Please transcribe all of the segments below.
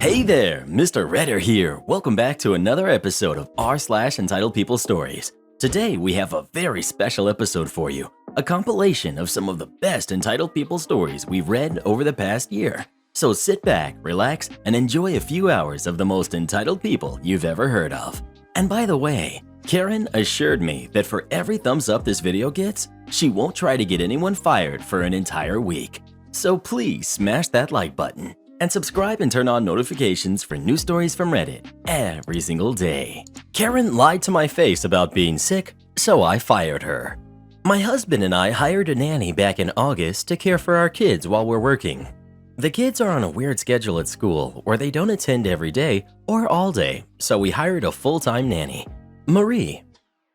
Hey there, Mr. Redder here. Welcome back to another episode of r/Entitled People Stories. Today we have a very special episode for you, a compilation of some of the best entitled people stories we've read over the past year. So sit back, relax, and enjoy a few hours of the most entitled people you've ever heard of. And by the way, Karen assured me that for every thumbs up this video gets, she won't try to get anyone fired for an entire week. So please smash that like button and subscribe and turn on notifications for new stories from Reddit every single day. Karen lied to my face about being sick, so I fired her. My husband and I hired a nanny back in August to care for our kids while we're working. The kids are on a weird schedule at school where they don't attend every day or all day, so we hired a full-time nanny, Marie.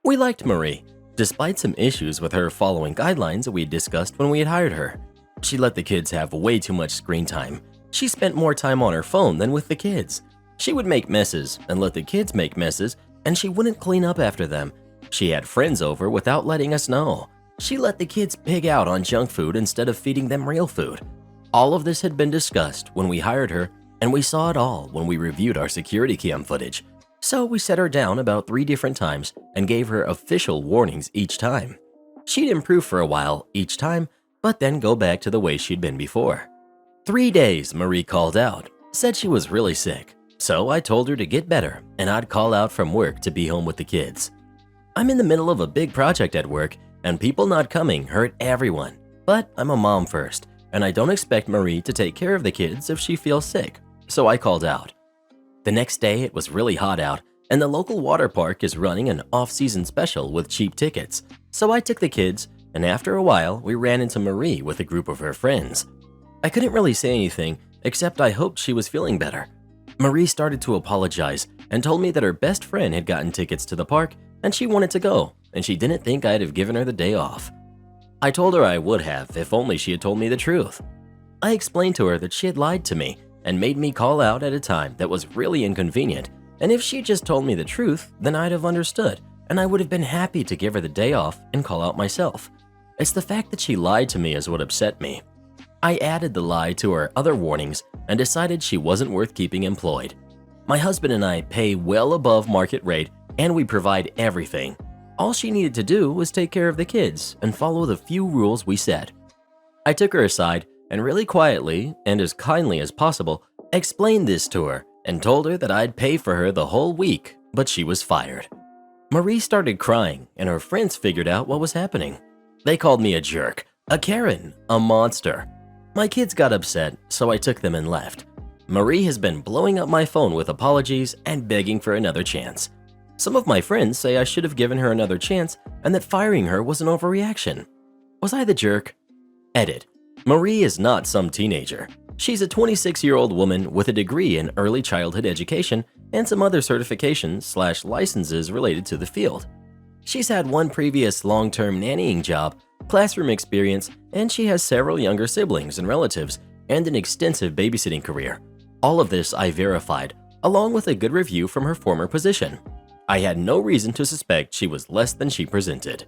We liked Marie, despite some issues with her following guidelines we discussed when we had hired her. She let the kids have way too much screen time. She spent more time on her phone than with the kids. She would make messes and let the kids make messes, and she wouldn't clean up after them. She had friends over without letting us know. She let the kids pig out on junk food instead of feeding them real food. All of this had been discussed when we hired her, and we saw it all when we reviewed our security cam footage. So we set her down about 3 different times and gave her official warnings each time. She'd improve for a while each time, but then go back to the way she'd been before. 3 days Marie called out, said she was really sick. So I told her to get better and I'd call out from work to be home with the kids. I'm in the middle of a big project at work and people not coming hurt everyone. But I'm a mom first and I don't expect Marie to take care of the kids if she feels sick. So I called out. The next day it was really hot out and the local water park is running an off-season special with cheap tickets. So I took the kids and after a while we ran into Marie with a group of her friends. I couldn't really say anything except I hoped she was feeling better. Marie started to apologize and told me that her best friend had gotten tickets to the park and she wanted to go and she didn't think I'd have given her the day off. I told her I would have if only she had told me the truth. I explained to her that she had lied to me and made me call out at a time that was really inconvenient, and if she had just told me the truth, then I'd have understood and I would have been happy to give her the day off and call out myself. It's the fact that she lied to me is what upset me. I added the lie to her other warnings and decided she wasn't worth keeping employed. My husband and I pay well above market rate and we provide everything. All she needed to do was take care of the kids and follow the few rules we set. I took her aside and really quietly and as kindly as possible explained this to her and told her that I'd pay for her the whole week, but she was fired. Marie started crying and her friends figured out what was happening. They called me a jerk, a Karen, a monster. My kids got upset, so I took them and left. Marie has been blowing up my phone with apologies and begging for another chance. Some of my friends say I should have given her another chance and that firing her was an overreaction. Was I the jerk? Edit. Marie is not some teenager. She's a 26-year-old woman with a degree in early childhood education and some other certifications/licenses related to the field. She's had one previous long-term nannying job, classroom experience, and she has several younger siblings and relatives and an extensive babysitting career. All of this I verified, along with a good review from her former position. I had no reason to suspect she was less than she presented.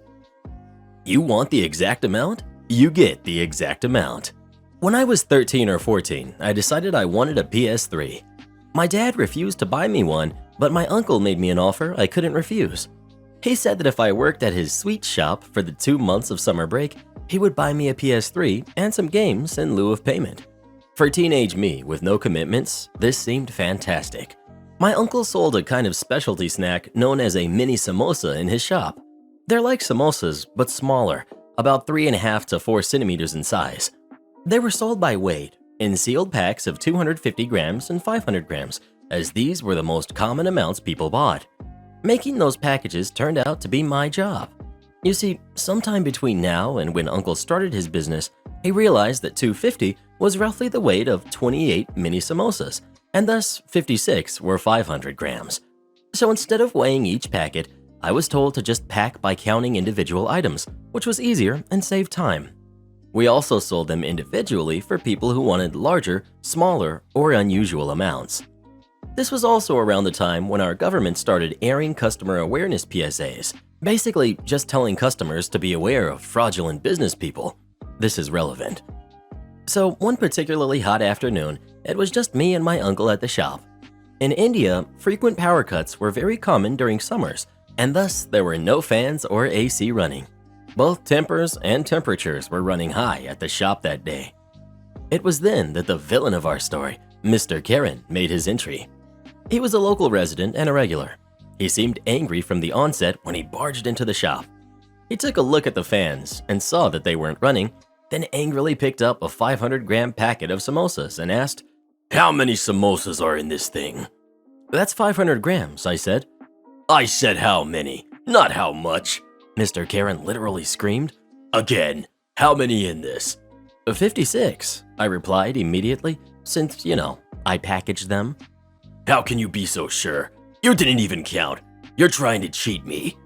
You want the exact amount? You get the exact amount. When I was 13 or 14, I decided I wanted a PS3. My dad refused to buy me one, but my uncle made me an offer I couldn't refuse. He said that if I worked at his sweet shop for the 2 months of summer break, he would buy me a PS3 and some games in lieu of payment. For teenage me with no commitments, this seemed fantastic. My uncle sold a kind of specialty snack known as a mini samosa in his shop. They're like samosas, but smaller, about 3.5 to 4 centimeters in size. They were sold by weight, in sealed packs of 250 grams and 500 grams, as these were the most common amounts people bought. Making those packages turned out to be my job. You see, sometime between now and when Uncle started his business, he realized that 250 was roughly the weight of 28 mini samosas, and thus 56 were 500 grams. So instead of weighing each packet, I was told to just pack by counting individual items, which was easier and saved time. We also sold them individually for people who wanted larger, smaller, or unusual amounts. This was also around the time when our government started airing customer awareness PSAs, basically just telling customers to be aware of fraudulent business people. This is relevant. So one particularly hot afternoon, It was just me and my uncle at the shop. In India, frequent power cuts were very common during summers, and thus there were no fans or AC running. Both tempers and temperatures were running high at the shop that day. It was then that the villain of our story, Mr. Karen, made his entry. He was a local resident and a regular. He seemed angry from the onset when he barged into the shop. He took a look at the fans and saw that they weren't running, then angrily picked up a 500-gram packet of samosas and asked, "How many samosas are in this thing?" "That's 500 grams," I said. "I said how many, not how much," Mr. Karen literally screamed. "Again, how many in this?" 56, I replied immediately, since, I packaged them. "How can you be so sure? You didn't even count. You're trying to cheat me."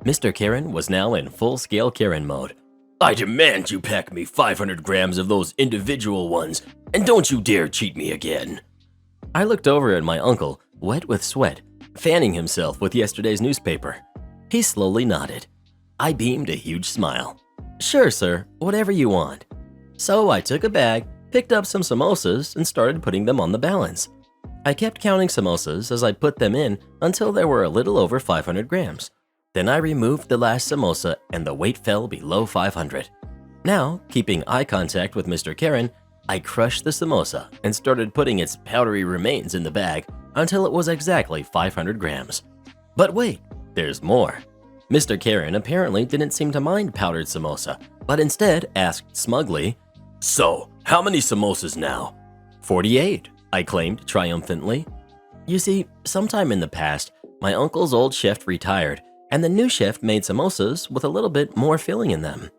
Mr. Karen was now in full-scale Karen mode. "I demand you pack me 500 grams of those individual ones, and don't you dare cheat me again." I looked over at my uncle, wet with sweat, fanning himself with yesterday's newspaper. He slowly nodded. I beamed a huge smile. "Sure, sir, whatever you want." So I took a bag, picked up some samosas, and started putting them on the balance. I kept counting samosas as I put them in until there were a little over 500 grams. Then I removed the last samosa and the weight fell below 500. Now, keeping eye contact with Mr. Karen, I crushed the samosa and started putting its powdery remains in the bag until it was exactly 500 grams. But wait, there's more. Mr. Karen apparently didn't seem to mind powdered samosa, but instead asked smugly, "So, how many samosas now?" 48, I claimed triumphantly. You see, sometime in the past, my uncle's old chef retired, and the new chef made samosas with a little bit more filling in them.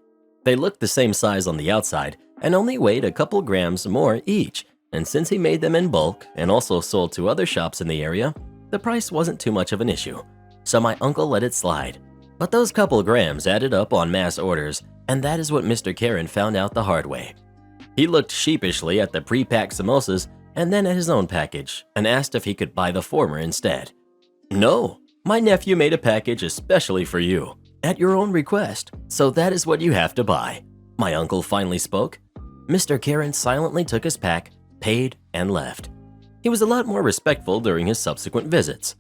They looked the same size on the outside and only weighed a couple grams more each, and since he made them in bulk and also sold to other shops in the area, the price wasn't too much of an issue, so my uncle let it slide. But those couple grams added up on mass orders, and that is what Mr. Karen found out the hard way. He looked sheepishly at the pre-packed samosas and then at his own package and asked if he could buy the former instead. "No, my nephew made a package especially for you, at your own request, so that is what you have to buy," my uncle finally spoke. Mr. Karen silently took his pack, paid, and left. He was a lot more respectful during his subsequent visits.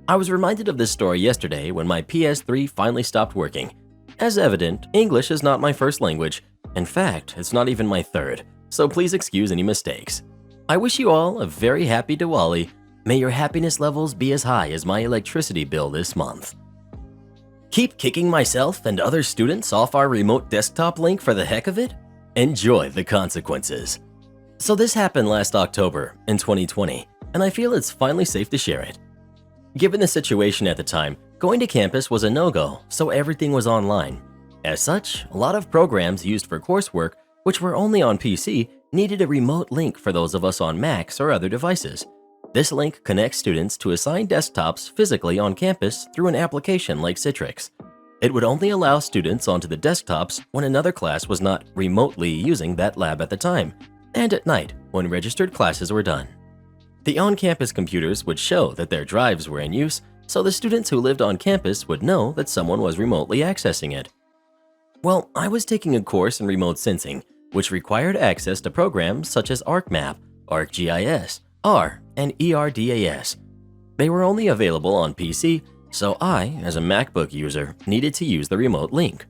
I was reminded of this story yesterday when my PS3 finally stopped working. As evident, English is not my first language. In fact, it's not even my third, so please excuse any mistakes. I wish you all a very happy Diwali. May your happiness levels be as high as my electricity bill this month. Keep kicking myself and other students off our remote desktop link for the heck of it? Enjoy the consequences. So this happened last October in 2020, and I feel it's finally safe to share it. Given the situation at the time, going to campus was a no-go, so everything was online. As such, a lot of programs used for coursework, which were only on PC, needed a remote link for those of us on Macs or other devices. This link connects students to assigned desktops physically on campus through an application like Citrix. It would only allow students onto the desktops when another class was not remotely using that lab at the time, and at night when registered classes were done. The on-campus computers would show that their drives were in use, so the students who lived on campus would know that someone was remotely accessing it. Well, I was taking a course in remote sensing, which required access to programs such as ArcMap, ArcGIS, R, and ERDAS. They were only available on PC, so I, as a MacBook user, needed to use the remote link.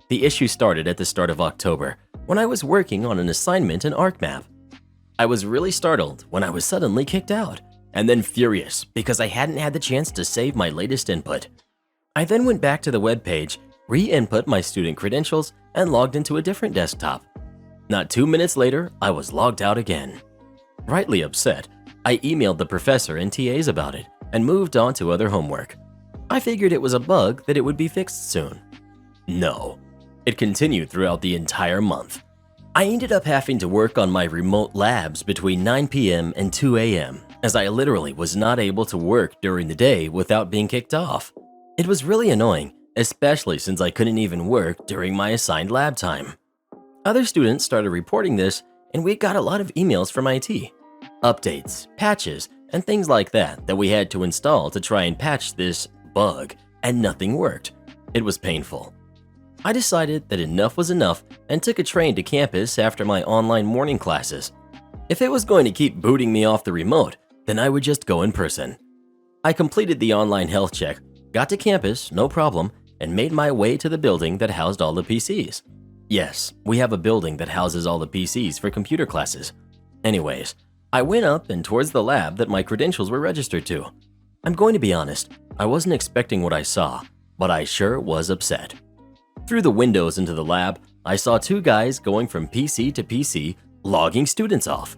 The issue started at the start of October, when I was working on an assignment in ArcMap. I was really startled when I was suddenly kicked out, and then furious because I hadn't had the chance to save my latest input. I then went back to the web page, re-input my student credentials, and logged into a different desktop. Not 2 minutes later, I was logged out again. Rightly upset, I emailed the professor and TAs about it and moved on to other homework. I figured it was a bug that it would be fixed soon. No, it continued throughout the entire month. I ended up having to work on my remote labs between 9 p.m. and 2 a.m. as I literally was not able to work during the day without being kicked off. It was really annoying, especially since I couldn't even work during my assigned lab time. Other students started reporting this, and we got a lot of emails from IT. Updates, patches, and things like that we had to install to try and patch this bug, and nothing worked. It was painful. I decided that enough was enough and took a train to campus after my online morning classes. If it was going to keep booting me off the remote, then I would just go in person. I completed the online health check, got to campus, no problem, and made my way to the building that housed all the PCs. Yes, we have a building that houses all the PCs for computer classes. Anyways, I went up and towards the lab that my credentials were registered to. I'm going to be honest, I wasn't expecting what I saw, but I sure was upset. Through the windows into the lab, I saw two guys going from PC to PC, logging students off.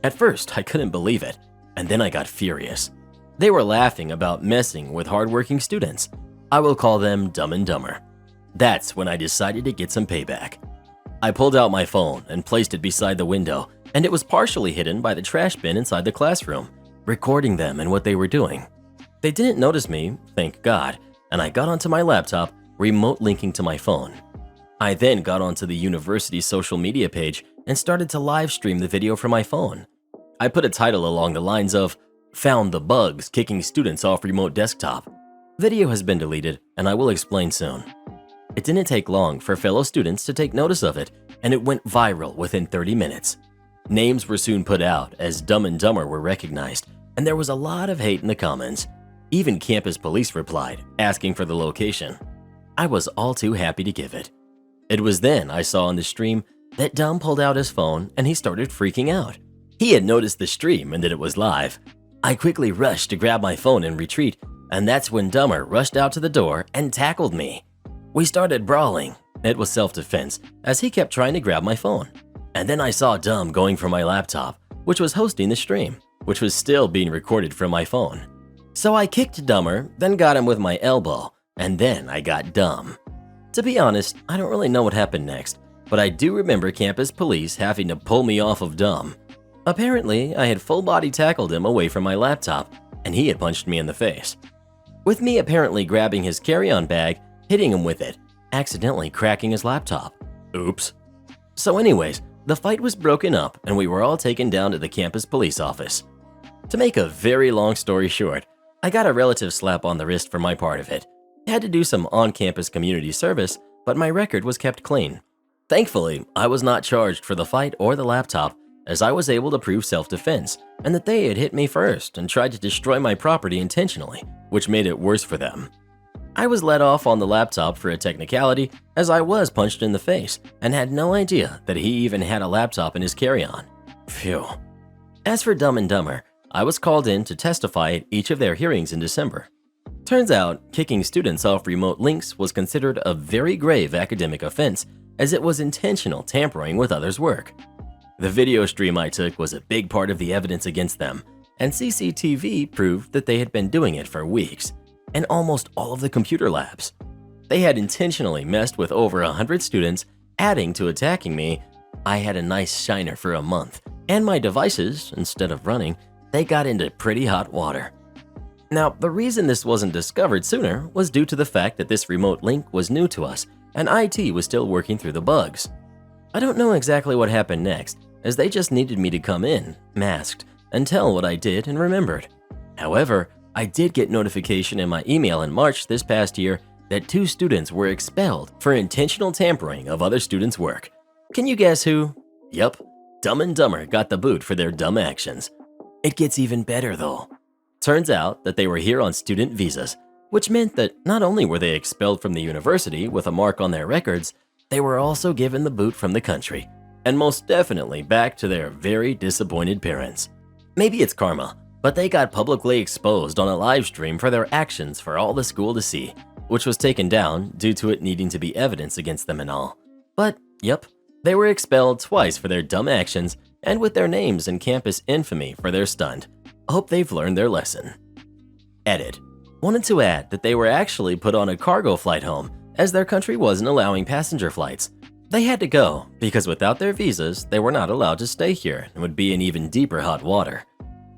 At first, I couldn't believe it, and then I got furious. They were laughing about messing with hardworking students. I will call them Dumb and Dumber. That's when I decided to get some payback. I pulled out my phone and placed it beside the window, and it was partially hidden by the trash bin inside the classroom, recording them and what they were doing. They didn't notice me, thank God, and I got onto my laptop, remote linking to my phone. I then got onto the university's social media page and started to live stream the video from my phone. I put a title along the lines of, "Found the bugs kicking students off remote desktop." Video has been deleted, and I will explain soon. It didn't take long for fellow students to take notice of it, and it went viral within 30 minutes. Names were soon put out as Dumb and Dumber were recognized, and there was a lot of hate in the comments. Even campus police replied, asking for the location. I was all too happy to give it. It was then I saw on the stream that Dumb pulled out his phone and he started freaking out. He had noticed the stream and that it was live. I quickly rushed to grab my phone and retreat, and that's when Dumber rushed out to the door and tackled me. We started brawling. It was self-defense, as he kept trying to grab my phone. And then I saw Dumb going for my laptop, which was hosting the stream, which was still being recorded from my phone. So I kicked Dumber, then got him with my elbow, and then I got Dumb. To be honest, I don't really know what happened next, but I do remember campus police having to pull me off of Dumb. Apparently, I had full-body tackled him away from my laptop, and he had punched me in the face. With me apparently grabbing his carry-on bag, hitting him with it, accidentally cracking his laptop. Oops. So anyways, the fight was broken up and we were all taken down to the campus police office. To make a very long story short, I got a relative slap on the wrist for my part of it. Had to do some on-campus community service, but my record was kept clean. Thankfully, I was not charged for the fight or the laptop, as I was able to prove self-defense and that they had hit me first and tried to destroy my property intentionally, which made it worse for them. I was let off on the laptop for a technicality, as I was punched in the face and had no idea that he even had a laptop in his carry-on. Phew. As for Dumb and Dumber, I was called in to testify at each of their hearings in December. Turns out, kicking students off remote links was considered a very grave academic offense, as it was intentional tampering with others' work. The video stream I took was a big part of the evidence against them, and CCTV proved that they had been doing it for weeks, and almost all of the computer labs. They had intentionally messed with over 100 students, adding to attacking me. I had a nice shiner for a month, and my devices, instead of running, they got into pretty hot water. Now, the reason this wasn't discovered sooner was due to the fact that this remote link was new to us, and IT was still working through the bugs. I don't know exactly what happened next, as they just needed me to come in, masked, and tell what I did and remembered. However, I did get notification in my email in March this past year that 2 students were expelled for intentional tampering of other students' work. Can you guess who? Yup, Dumb and Dumber got the boot for their dumb actions. It gets even better though. Turns out that they were here on student visas, which meant that not only were they expelled from the university with a mark on their records, they were also given the boot from the country, and most definitely back to their very disappointed parents. Maybe it's karma, but they got publicly exposed on a live stream for their actions for all the school to see, which was taken down due to it needing to be evidence against them and all. But, yep, they were expelled twice for their dumb actions and with their names in campus infamy for their stunt. Hope they've learned their lesson. Edit. Wanted to add that they were actually put on a cargo flight home, as their country wasn't allowing passenger flights. They had to go, because without their visas, they were not allowed to stay here and would be in even deeper hot water.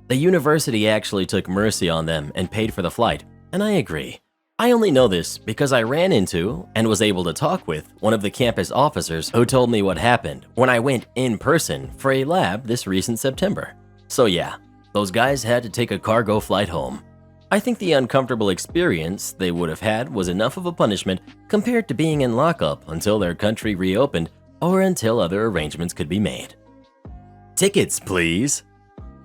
The university actually took mercy on them and paid for the flight, and I agree. I only know this because I ran into and was able to talk with one of the campus officers who told me what happened when I went in person for a lab this recent September. So yeah, those guys had to take a cargo flight home. I think the uncomfortable experience they would have had was enough of a punishment compared to being in lockup until their country reopened or until other arrangements could be made. Tickets, please.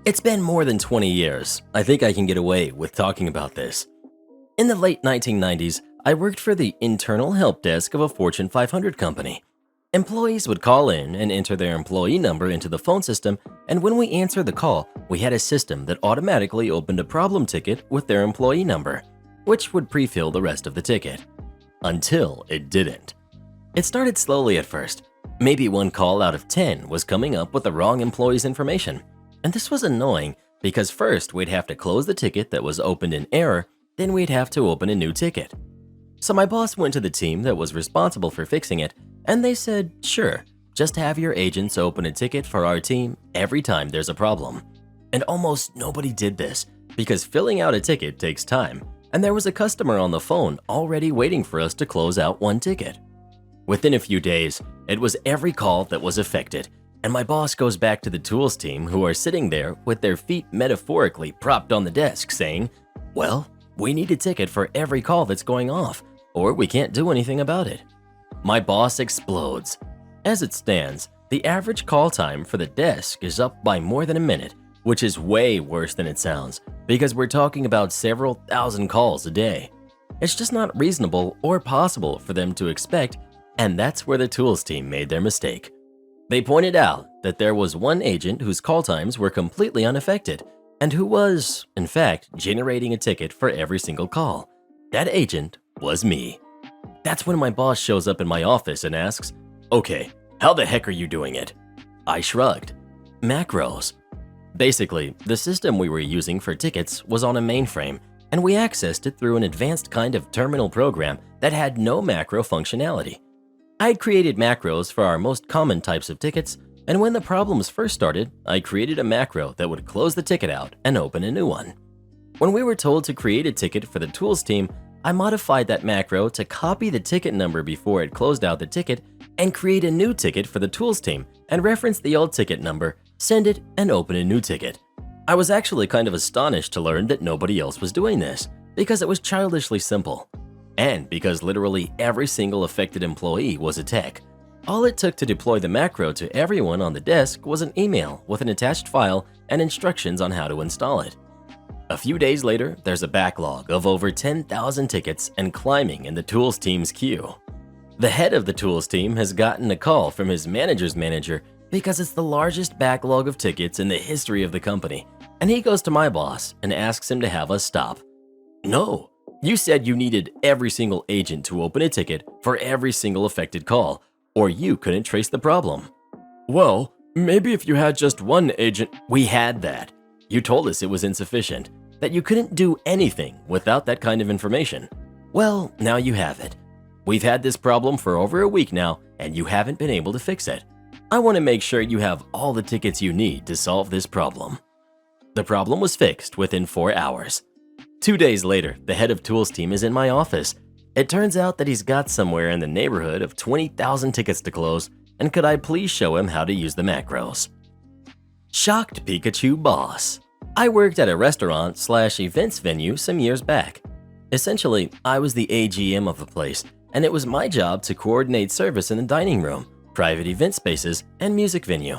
It's been more than 20 years. I think I can get away with talking about this. In the late 1990s, I worked for the internal help desk of a Fortune 500 company. Employees would call in and enter their employee number into the phone system, and when we answered the call, we had a system that automatically opened a problem ticket with their employee number, which would pre-fill the rest of the ticket. Until it didn't. It started slowly at first. Maybe one call out of 10 was coming up with the wrong employee's information. And this was annoying because first we'd have to close the ticket that was opened in error, then we'd have to open a new ticket. So my boss went to the team that was responsible for fixing it, and they said, sure, just have your agents open a ticket for our team every time there's a problem. And almost nobody did this because filling out a ticket takes time, and there was a customer on the phone already waiting for us to close out one ticket. Within a few days, it was every call that was affected, and my boss goes back to the tools team who are sitting there with their feet metaphorically propped on the desk saying, well, we need a ticket for every call that's going off, or we can't do anything about it. My boss explodes. As it stands, the average call time for the desk is up by more than a minute, which is way worse than it sounds because we're talking about several thousand calls a day. It's just not reasonable or possible for them to expect, and that's where the tools team made their mistake. They pointed out that there was one agent whose call times were completely unaffected and who was, in fact, generating a ticket for every single call. That agent was me. That's when my boss shows up in my office and asks, okay, how the heck are you doing it? I shrugged. Macros. Basically, the system we were using for tickets was on a mainframe, and we accessed it through an advanced kind of terminal program that had no macro functionality. I had created macros for our most common types of tickets, and when the problems first started, I created a macro that would close the ticket out and open a new one. When we were told to create a ticket for the tools team, I modified that macro to copy the ticket number before it closed out the ticket and create a new ticket for the tools team and reference the old ticket number, send it, and open a new ticket. I was actually kind of astonished to learn that nobody else was doing this because it was childishly simple. And because literally every single affected employee was a tech. All it took to deploy the macro to everyone on the desk was an email with an attached file and instructions on how to install it. A few days later, there's a backlog of over 10,000 tickets and climbing in the tools team's queue. The head of the tools team has gotten a call from his manager's manager because it's the largest backlog of tickets in the history of the company, and he goes to my boss and asks him to have us stop. No, you said you needed every single agent to open a ticket for every single affected call, or you couldn't trace the problem. Well, maybe if you had just one agent. We had that. You told us it was insufficient, that you couldn't do anything without that kind of information. Well, now you have it. We've had this problem for over a week now, and you haven't been able to fix it. I want to make sure you have all the tickets you need to solve this problem. The problem was fixed within 4 hours. 2 days later, the head of tools team is in my office. It turns out that he's got somewhere in the neighborhood of 20,000 tickets to close, and could I please show him how to use the macros? Shocked Pikachu boss. I worked at a restaurant/events venue some years back. Essentially, I was the AGM of the place, and it was my job to coordinate service in the dining room, private event spaces, and music venue.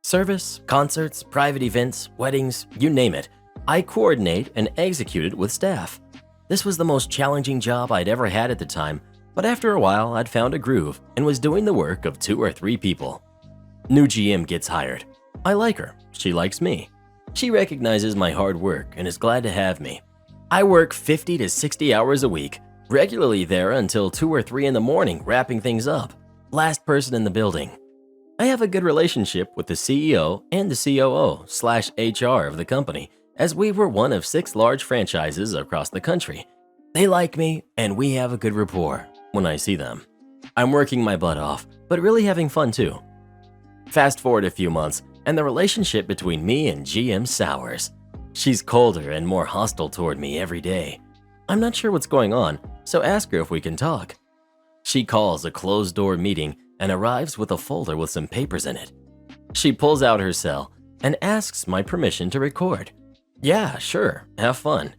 Service, concerts, private events, weddings, you name it. I coordinate and execute it with staff. This was the most challenging job I'd ever had at the time, but after a while I'd found a groove and was doing the work of 2 or 3 people. New GM gets hired. I like her. She likes me. She recognizes my hard work and is glad to have me. I work 50 to 60 hours a week, regularly there until 2 or 3 in the morning wrapping things up. Last person in the building. I have a good relationship with the CEO and the COO/HR of the company, as we were one of 6 large franchises across the country. They like me, and we have a good rapport when I see them. I'm working my butt off, but really having fun too. Fast forward a few months, and the relationship between me and GM sours. She's colder and more hostile toward me every day. I'm not sure what's going on, so ask her if we can talk. She calls a closed-door meeting and arrives with a folder with some papers in it. She pulls out her cell and asks my permission to record. Yeah, sure, have fun.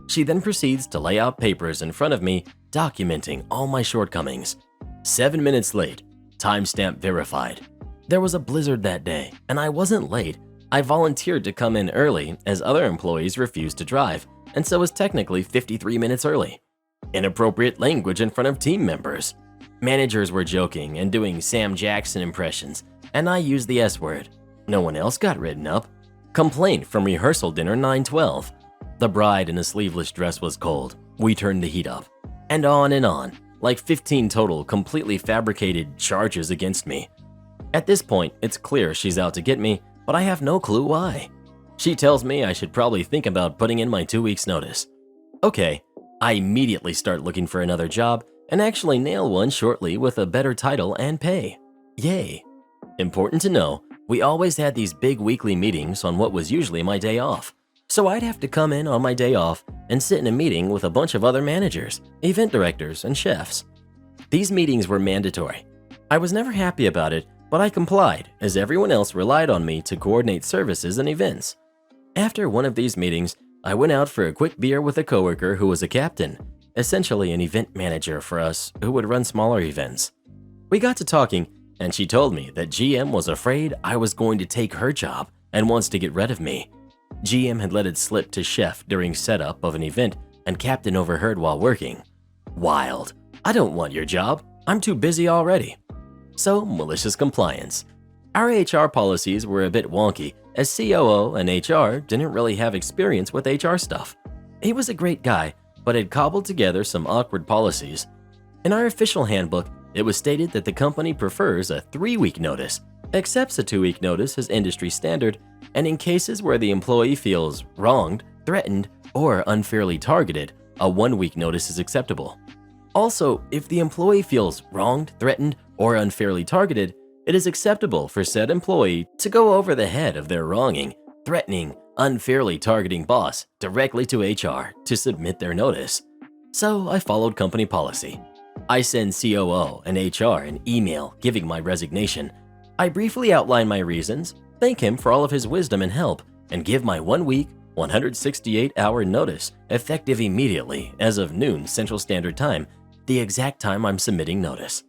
She then proceeds to lay out papers in front of me, documenting all my shortcomings. 7 minutes late, timestamp verified. There was a blizzard that day, and I wasn't late. I volunteered to come in early as other employees refused to drive, and so was technically 53 minutes early. Inappropriate language in front of team members. Managers were joking and doing Sam Jackson impressions, and I used the S word. No one else got written up. Complaint from rehearsal dinner 9:12. The bride in a sleeveless dress was cold. We turned the heat up. And on, like 15 total completely fabricated charges against me. At this point, it's clear she's out to get me, but I have no clue why. She tells me I should probably think about putting in my 2 weeks notice. Okay, I immediately start looking for another job and actually nail one shortly with a better title and pay. Yay. Important to know, we always had these big weekly meetings on what was usually my day off. So I'd have to come in on my day off and sit in a meeting with a bunch of other managers, event directors, and chefs. These meetings were mandatory. I was never happy about it, but I complied as everyone else relied on me to coordinate services and events. After one of these meetings, I went out for a quick beer with a coworker who was a captain, essentially an event manager for us who would run smaller events. We got to talking, and she told me that GM was afraid I was going to take her job and wants to get rid of me. GM had let it slip to chef during setup of an event, and captain overheard while working. Wild. I don't want your job. I'm too busy already. So, malicious compliance. Our HR policies were a bit wonky, as COO and HR didn't really have experience with HR stuff. He was a great guy, but had cobbled together some awkward policies. In our official handbook, it was stated that the company prefers a 3-week notice, accepts a 2-week notice as industry standard, and in cases where the employee feels wronged, threatened, or unfairly targeted, a 1-week notice is acceptable. Also, if the employee feels wronged, threatened, or unfairly targeted, it is acceptable for said employee to go over the head of their wronging, threatening, unfairly targeting boss directly to HR to submit their notice. So I followed company policy. I send COO and HR an email giving my resignation. I briefly outline my reasons, thank him for all of his wisdom and help, and give my 1-week, 168-hour notice effective immediately as of noon Central Standard Time, the exact time I'm submitting notice.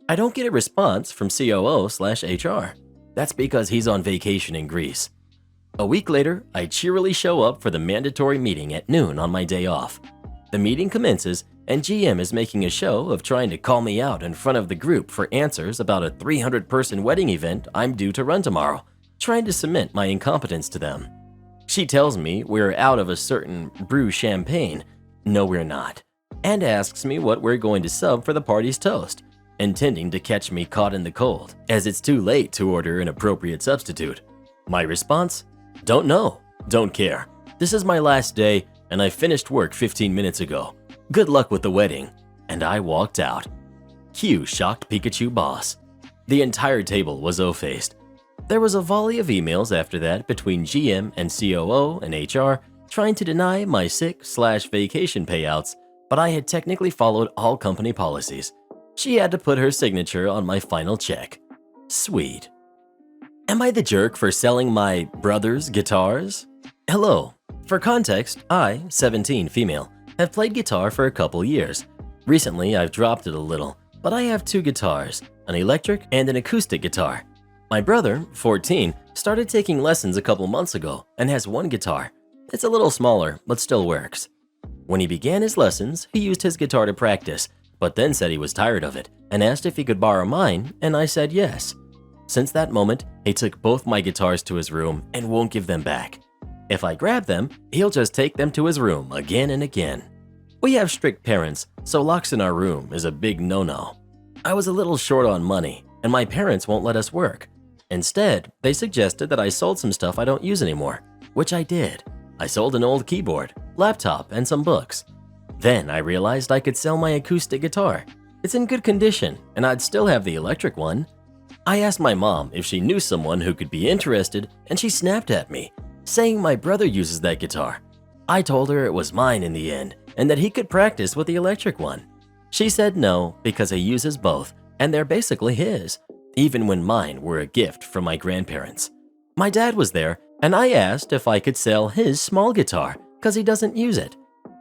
I don't get a response from COO/HR. That's because he's on vacation in Greece. A week later, I cheerily show up for the mandatory meeting at noon on my day off. The meeting commences, and GM is making a show of trying to call me out in front of the group for answers about a 300-person wedding event I'm due to run tomorrow, trying to cement my incompetence to them. She tells me we're out of a certain brew champagne. No, we're not. And asks me what we're going to sub for the party's toast, intending to catch me caught in the cold, as it's too late to order an appropriate substitute. My response? Don't know. Don't care. This is my last day, and I finished work 15 minutes ago. Good luck with the wedding. And I walked out. Cue shocked Pikachu boss. The entire table was O-faced. There was a volley of emails after that between GM and COO and HR trying to deny my sick/vacation payouts, but I had technically followed all company policies. She had to put her signature on my final check. Sweet. Am I the jerk for selling my brother's guitars? Hello. For context, I, 17 female, have played guitar for a couple years. Recently, I've dropped it a little, but I have 2 guitars, an electric and an acoustic guitar. My brother, 14, started taking lessons a couple months ago and has 1 guitar. It's a little smaller, but still works. When he began his lessons, he used his guitar to practice, but then said he was tired of it and asked if he could borrow mine, and I said yes. Since that moment, he took both my guitars to his room and won't give them back. If I grab them, he'll just take them to his room again and again. We have strict parents, so locks in our room is a big no-no. I was a little short on money, and my parents won't let us work. Instead, they suggested that I sold some stuff I don't use anymore, which I did. I sold an old keyboard, laptop, and some books. Then I realized I could sell my acoustic guitar. It's in good condition, and I'd still have the electric one. I asked my mom if she knew someone who could be interested, and she snapped at me, saying my brother uses that guitar. I told her it was mine in the end, and that he could practice with the electric one. She said no, because he uses both, and they're basically his, even when mine were a gift from my grandparents. My dad was there, and I asked if I could sell his small guitar, because he doesn't use it.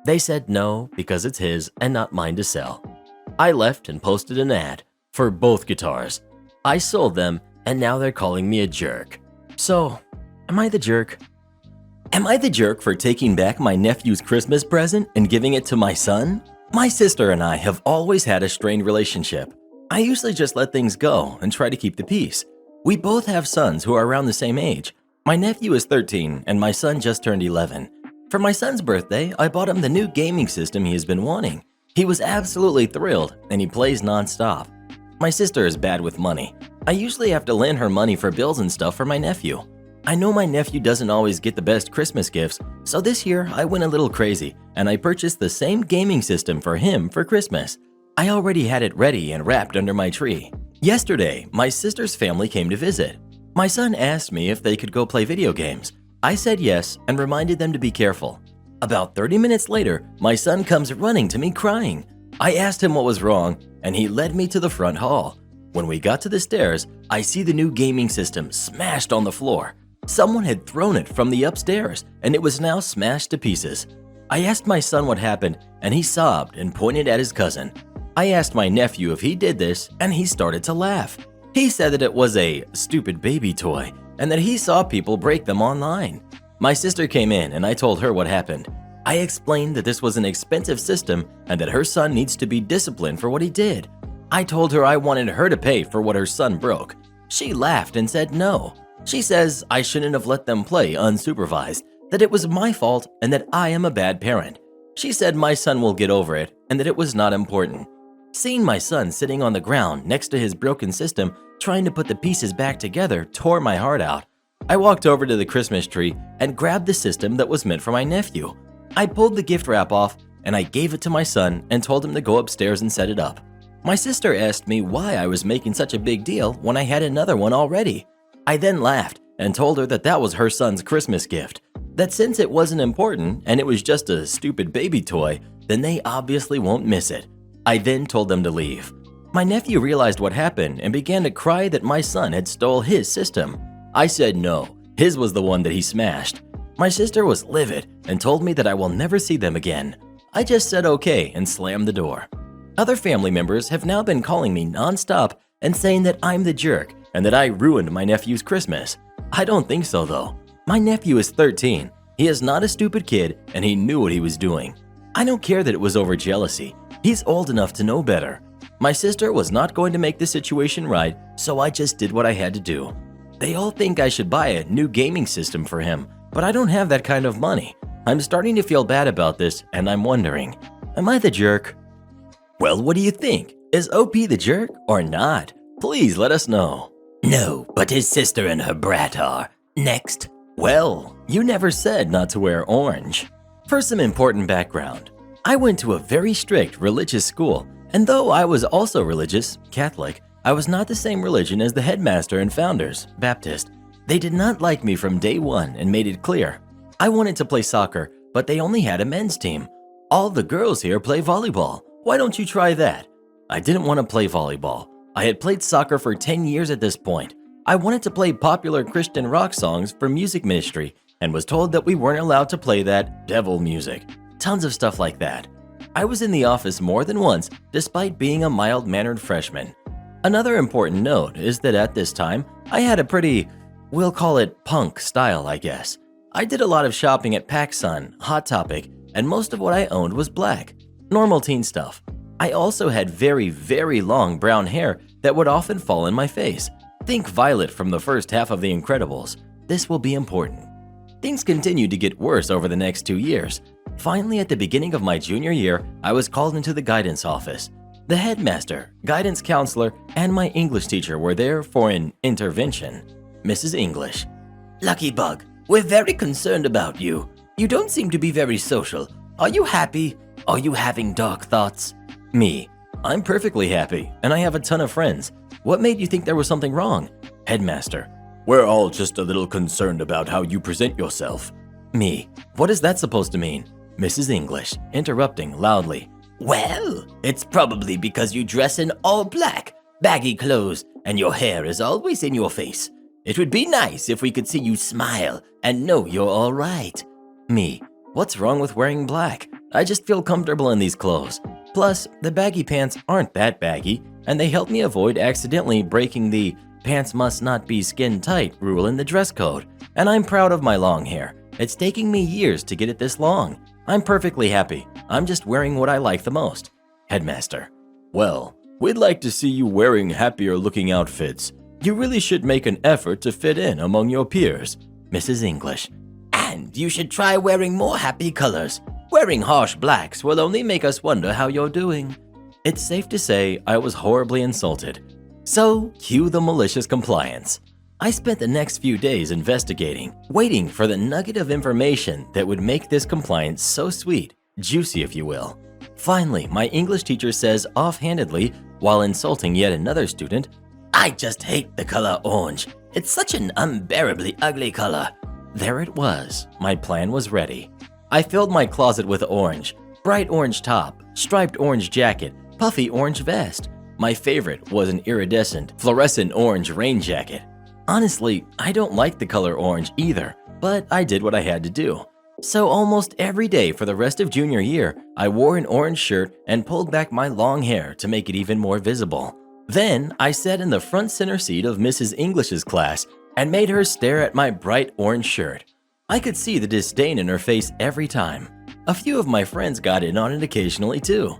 They said no, because it's his and not mine to sell. I left and posted an ad for both guitars. I sold them, and now they're calling me a jerk. So, am I the jerk? Am I the jerk for taking back my nephew's Christmas present and giving it to my son? My sister and I have always had a strained relationship. I usually just let things go and try to keep the peace. We both have sons who are around the same age. My nephew is 13 and my son just turned 11. For my son's birthday, I bought him the new gaming system he has been wanting. He was absolutely thrilled and he plays nonstop. My sister is bad with money. I usually have to lend her money for bills and stuff for my nephew. I know my nephew doesn't always get the best Christmas gifts, so this year I went a little crazy and I purchased the same gaming system for him for Christmas. I already had it ready and wrapped under my tree. Yesterday, my sister's family came to visit. My son asked me if they could go play video games. I said yes and reminded them to be careful. About 30 minutes later, my son comes running to me crying. I asked him what was wrong and he led me to the front hall. When we got to the stairs, I see the new gaming system smashed on the floor. Someone had thrown it from the upstairs and it was now smashed to pieces. I asked my son what happened and he sobbed and pointed at his cousin. I asked my nephew if he did this and he started to laugh. He said that it was a stupid baby toy and that he saw people break them online. My sister came in and I told her what happened. I explained that this was an expensive system and that her son needs to be disciplined for what he did. I told her I wanted her to pay for what her son broke. She laughed and said no. She says I shouldn't have let them play unsupervised, that it was my fault and that I am a bad parent. She said my son will get over it and that it was not important. Seeing my son sitting on the ground next to his broken system trying to put the pieces back together tore my heart out. I walked over to the Christmas tree and grabbed the system that was meant for my nephew. I pulled the gift wrap off and I gave it to my son and told him to go upstairs and set it up. My sister asked me why I was making such a big deal when I had another one already. I then laughed and told her that that was her son's Christmas gift, that since it wasn't important and it was just a stupid baby toy, then they obviously won't miss it. I then told them to leave. My nephew realized what happened and began to cry that my son had stole his system. I said no, his was the one that he smashed. My sister was livid and told me that I will never see them again. I just said okay and slammed the door. Other family members have now been calling me nonstop and saying that I'm the jerk and that I ruined my nephew's Christmas. I don't think so though. My nephew is 13. He is not a stupid kid and he knew what he was doing. I don't care that it was over jealousy. He's old enough to know better. My sister was not going to make the situation right, so I just did what I had to do. They all think I should buy a new gaming system for him, but I don't have that kind of money. I'm starting to feel bad about this and I'm wondering, am I the jerk? Well, what do you think? Is OP the jerk or not? Please let us know. No, but his sister and her brat are. Next. Well, you never said not to wear orange. For some important background, I went to a very strict religious school, and though I was also religious, Catholic, I was not the same religion as the headmaster and founders, Baptist. They did not like me from day one and made it clear. I wanted to play soccer, but they only had a men's team. All the girls here play volleyball. Why don't you try that? I didn't want to play volleyball. I had played soccer for 10 years at this point. I wanted to play popular Christian rock songs for music ministry and was told that we weren't allowed to play that devil music. Tons of stuff like that. I was in the office more than once despite being a mild-mannered freshman. Another important note is that at this time, I had a pretty, we'll call it punk style, I guess. I did a lot of shopping at PacSun, Hot Topic, and most of what I owned was black. Normal teen stuff. I also had very, very long brown hair that would often fall in my face. Think Violet from the first half of The Incredibles. This will be important. Things continued to get worse over the next 2 years. Finally, at the beginning of my junior year, I was called into the guidance office. The headmaster, guidance counselor, and my English teacher were there for an intervention. Mrs. English. Lucky Bug, we're very concerned about you. You don't seem to be very social. Are you happy? Are you having dark thoughts? Me. I'm perfectly happy, and I have a ton of friends. What made you think there was something wrong? Headmaster. We're all just a little concerned about how you present yourself. Me. What is that supposed to mean? Mrs. English, interrupting loudly. Well, it's probably because you dress in all black, baggy clothes, and your hair is always in your face. It would be nice if we could see you smile and know you're all right. Me. What's wrong with wearing black? I just feel comfortable in these clothes. Plus, the baggy pants aren't that baggy, and they help me avoid accidentally breaking the pants must not be skin tight rule in the dress code, and I'm proud of my long hair. It's taking me years to get it this long. I'm perfectly happy. I'm just wearing what I like the most. Headmaster: Well, we'd like to see you wearing happier looking outfits. You really should make an effort to fit in among your peers. Mrs. English: And you should try wearing more happy colors. Wearing harsh blacks will only make us wonder how you're doing. It's safe to say I was horribly insulted. So, cue the malicious compliance. I spent the next few days investigating, waiting for the nugget of information that would make this compliance so sweet, juicy if you will. Finally, my English teacher says offhandedly, while insulting yet another student, I just hate the color orange. It's such an unbearably ugly color. There it was. My plan was ready. I filled my closet with orange, bright orange top, striped orange jacket, puffy orange vest. My favorite was an iridescent, fluorescent orange rain jacket. Honestly, I don't like the color orange either, but I did what I had to do. So almost every day for the rest of junior year, I wore an orange shirt and pulled back my long hair to make it even more visible. Then I sat in the front center seat of Mrs. English's class and made her stare at my bright orange shirt. I could see the disdain in her face every time. A few of my friends got in on it occasionally too.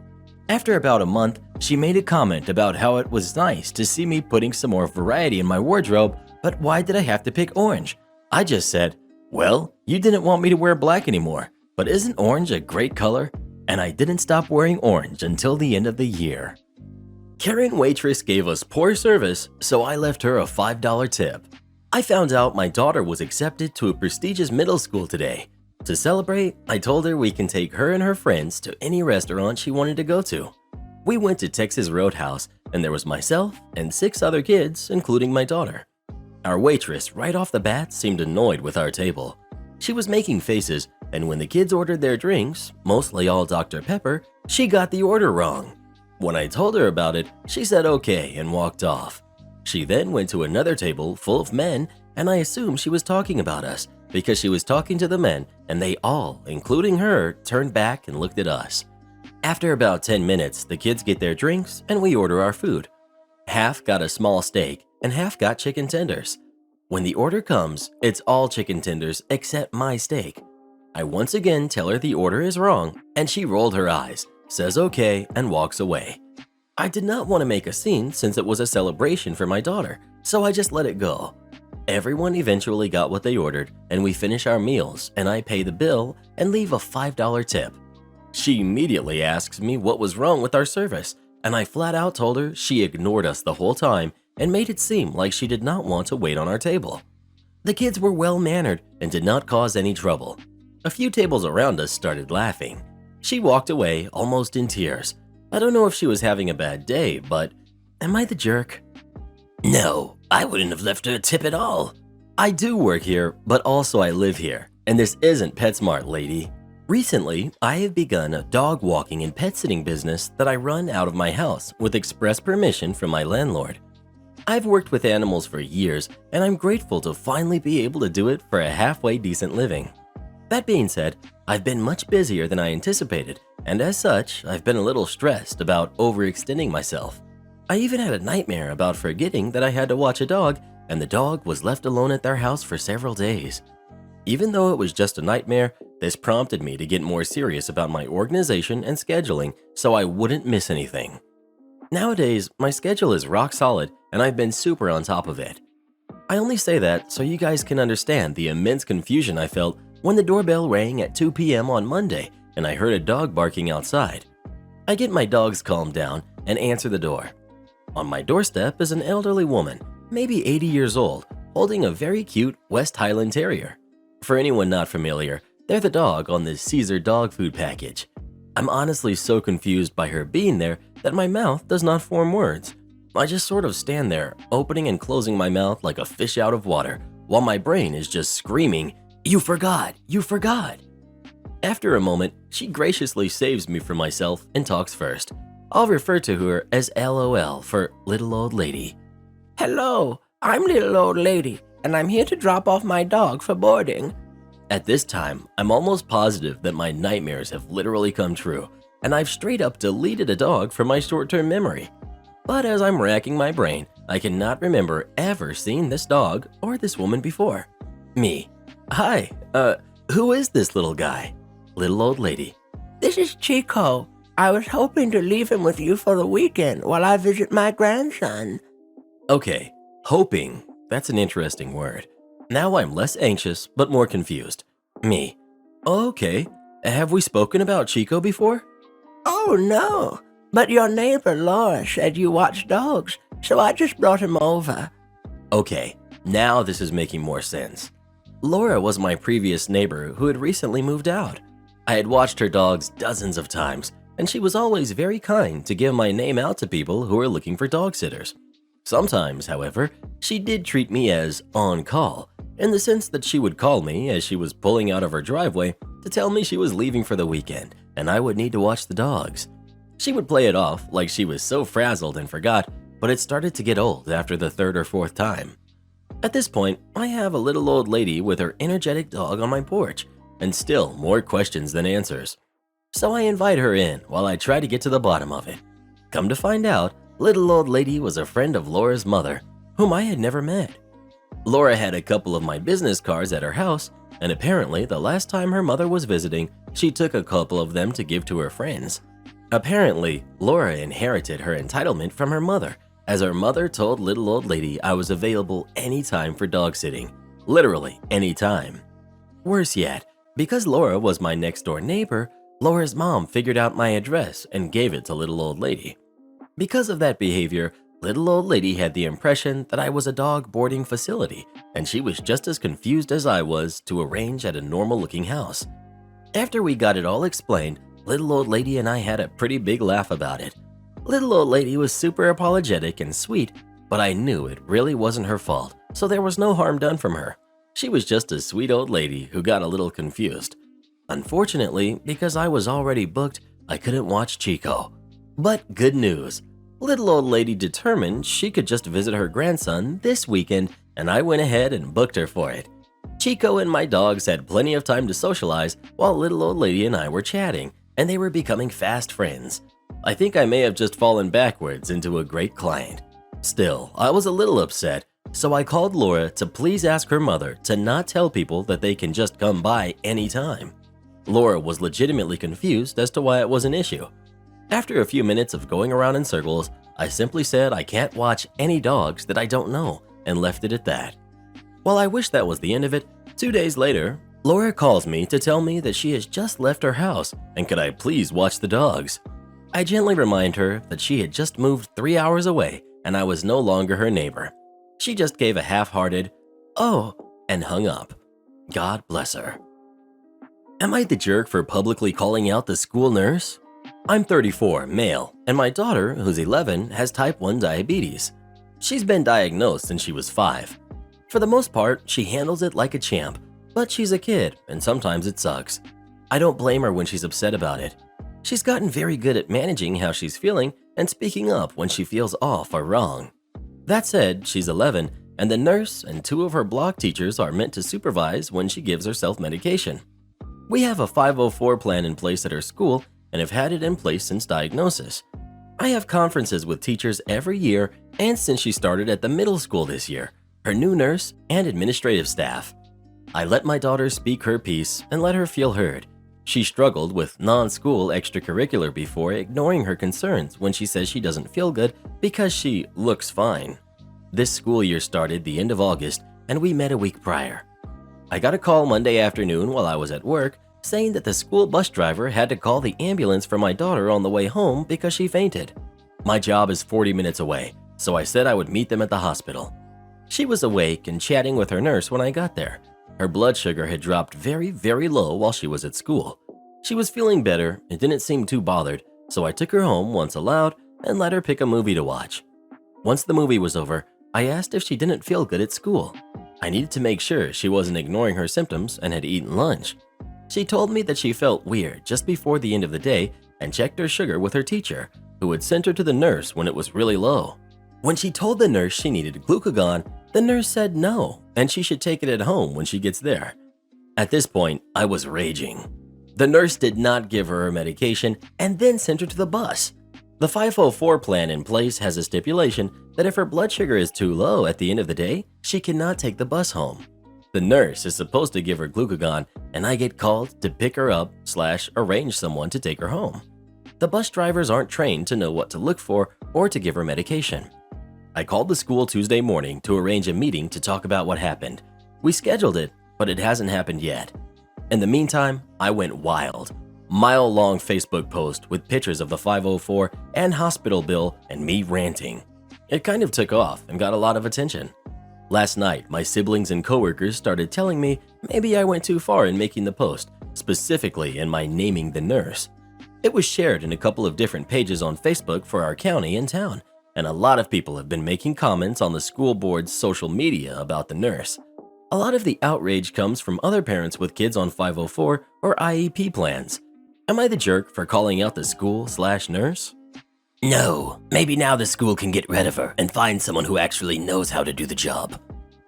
After about a month, she made a comment about how it was nice to see me putting some more variety in my wardrobe, but why did I have to pick orange? I just said, well, you didn't want me to wear black anymore, but isn't orange a great color? And I didn't stop wearing orange until the end of the year. Karen waitress gave us poor service, so I left her a $5 tip. I found out my daughter was accepted to a prestigious middle school today. To celebrate, I told her we can take her and her friends to any restaurant she wanted to go to. We went to Texas Roadhouse, and there was myself and 6 other kids, including my daughter. Our waitress right off the bat seemed annoyed with our table. She was making faces, and when the kids ordered their drinks, mostly all Dr. Pepper, she got the order wrong. When I told her about it, she said okay and walked off. She then went to another table full of men, and I assumed she was talking about us because she was talking to the men, and they all, including her, turned back and looked at us. After about 10 minutes, the kids get their drinks and we order our food. Half got a small steak and half got chicken tenders. When the order comes, it's all chicken tenders except my steak. I once again tell her the order is wrong, and she rolled her eyes, says okay, and walks away. I did not want to make a scene since it was a celebration for my daughter, so I just let it go. Everyone eventually got what they ordered, and we finish our meals, and I pay the bill and leave a $5 tip. She immediately asks me what was wrong with our service, and I flat out told her she ignored us the whole time and made it seem like she did not want to wait on our table. The kids were well-mannered and did not cause any trouble. A few tables around us started laughing. She walked away almost in tears. I don't know if she was having a bad day, but am I the jerk? No, I wouldn't have left her a tip at all. I do work here, but also I live here, and this isn't PetSmart, lady. Recently, I have begun a dog walking and pet sitting business that I run out of my house with express permission from my landlord. I've worked with animals for years, and I'm grateful to finally be able to do it for a halfway decent living. That being said, I've been much busier than I anticipated, and as such, I've been a little stressed about overextending myself. I even had a nightmare about forgetting that I had to watch a dog, and the dog was left alone at their house for several days. Even though it was just a nightmare, this prompted me to get more serious about my organization and scheduling so I wouldn't miss anything. Nowadays, my schedule is rock solid, and I've been super on top of it. I only say that so you guys can understand the immense confusion I felt when the doorbell rang at 2 p.m. on Monday and I heard a dog barking outside. I get my dogs calmed down and answer the door. On my doorstep is an elderly woman, maybe 80 years old, holding a very cute West Highland Terrier. For anyone not familiar, they're the dog on the Caesar dog food package. I'm honestly so confused by her being there that my mouth does not form words. I just sort of stand there, opening and closing my mouth like a fish out of water, while my brain is just screaming, "You forgot! You forgot!" After a moment, she graciously saves me from myself and talks first. I'll refer to her as LOL for little old lady. Hello, I'm little old lady, and I'm here to drop off my dog for boarding. At this time, I'm almost positive that my nightmares have literally come true, and I've straight up deleted a dog from my short-term memory. But as I'm racking my brain, I cannot remember ever seeing this dog or this woman before. Me. Hi, who is this little guy? Little old lady. This is Chico. I was hoping to leave him with you for the weekend while I visit my grandson. Okay, hoping. That's an interesting word. Now I'm less anxious but more confused. Me. Okay, have we spoken about Chico before? Oh, no. But your neighbor Laura said you watch dogs, so I just brought him over. Okay, now this is making more sense. Laura was my previous neighbor who had recently moved out. I had watched her dogs dozens of times, and she was always very kind to give my name out to people who were looking for dog sitters. Sometimes, however, she did treat me as on call, in the sense that she would call me as she was pulling out of her driveway to tell me she was leaving for the weekend and I would need to watch the dogs. She would play it off like she was so frazzled and forgot, but it started to get old after the third or fourth time. At this point, I have a little old lady with her energetic dog on my porch, and still more questions than answers. So I invite her in while I try to get to the bottom of it. Come to find out, little old lady was a friend of Laura's mother, whom I had never met. Laura had a couple of my business cards at her house, and apparently the last time her mother was visiting, she took a couple of them to give to her friends. Apparently, Laura inherited her entitlement from her mother, as her mother told little old lady I was available anytime for dog sitting. Literally anytime. Worse yet, because Laura was my next door neighbor, Laura's mom figured out my address and gave it to little old lady. Because of that behavior, little old lady had the impression that I was a dog boarding facility, and she was just as confused as I was to arrange at a normal-looking house. After we got it all explained, little old lady and I had a pretty big laugh about it. Little old lady was super apologetic and sweet, but I knew it really wasn't her fault, so there was no harm done from her. She was just a sweet old lady who got a little confused. Unfortunately, because I was already booked, I couldn't watch Chico. But good news. Little old lady determined she could just visit her grandson this weekend, and I went ahead and booked her for it. Chico and my dogs had plenty of time to socialize while little old lady and I were chatting, and they were becoming fast friends. I think I may have just fallen backwards into a great client. Still, I was a little upset, so I called Laura to please ask her mother to not tell people that they can just come by anytime. Laura was legitimately confused as to why it was an issue. After a few minutes of going around in circles, I simply said I can't watch any dogs that I don't know and left it at that. While I wish that was the end of it, 2 days later, Laura calls me to tell me that she has just left her house and could I please watch the dogs. I gently remind her that she had just moved 3 hours away and I was no longer her neighbor. She just gave a half-hearted, "Oh," and hung up. God bless her. Am I the jerk for publicly calling out the school nurse? I'm 34, male, and my daughter, who's 11, has type 1 diabetes. She's been diagnosed since she was 5. For the most part, she handles it like a champ, but she's a kid, and sometimes it sucks. I don't blame her when she's upset about it. She's gotten very good at managing how she's feeling and speaking up when she feels off or wrong. That said, she's 11, and the nurse and 2 of her block teachers are meant to supervise when she gives herself medication. We have a 504 plan in place at her school and have had it in place since diagnosis. I have conferences with teachers every year and since she started at the middle school this year, her new nurse and administrative staff. I let my daughter speak her piece and let her feel heard. She struggled with non-school extracurricular before, ignoring her concerns when she says she doesn't feel good because she looks fine. This school year started the end of August and we met a week prior. I got a call Monday afternoon while I was at work saying that the school bus driver had to call the ambulance for my daughter on the way home because she fainted. My job is 40 minutes away, so I said I would meet them at the hospital. She was awake and chatting with her nurse when I got there. Her blood sugar had dropped very, very low while she was at school. She was feeling better and didn't seem too bothered, so I took her home once allowed and let her pick a movie to watch. Once the movie was over, I asked if she didn't feel good at school. I needed to make sure she wasn't ignoring her symptoms and had eaten lunch. She told me that she felt weird just before the end of the day and checked her sugar with her teacher, who had sent her to the nurse when it was really low. When she told the nurse she needed glucagon, the nurse said no, and she should take it at home when she gets there. At this point, I was raging. The nurse did not give her medication and then sent her to the bus. The 504 plan in place has a stipulation that if her blood sugar is too low at the end of the day, she cannot take the bus home. The nurse is supposed to give her glucagon, and I get called to pick her up/arrange someone to take her home. The bus drivers aren't trained to know what to look for or to give her medication. I called the school Tuesday morning to arrange a meeting to talk about what happened. We scheduled it, but it hasn't happened yet. In the meantime, I went wild. Mile-long Facebook post with pictures of the 504 and hospital bill and me ranting. It kind of took off and got a lot of attention. Last night, my siblings and coworkers started telling me maybe I went too far in making the post, specifically in my naming the nurse. It was shared in a couple of different pages on Facebook for our county and town, and a lot of people have been making comments on the school board's social media about the nurse. A lot of the outrage comes from other parents with kids on 504 or IEP plans. Am I the jerk for calling out the school/nurse? No, maybe now the school can get rid of her and find someone who actually knows how to do the job.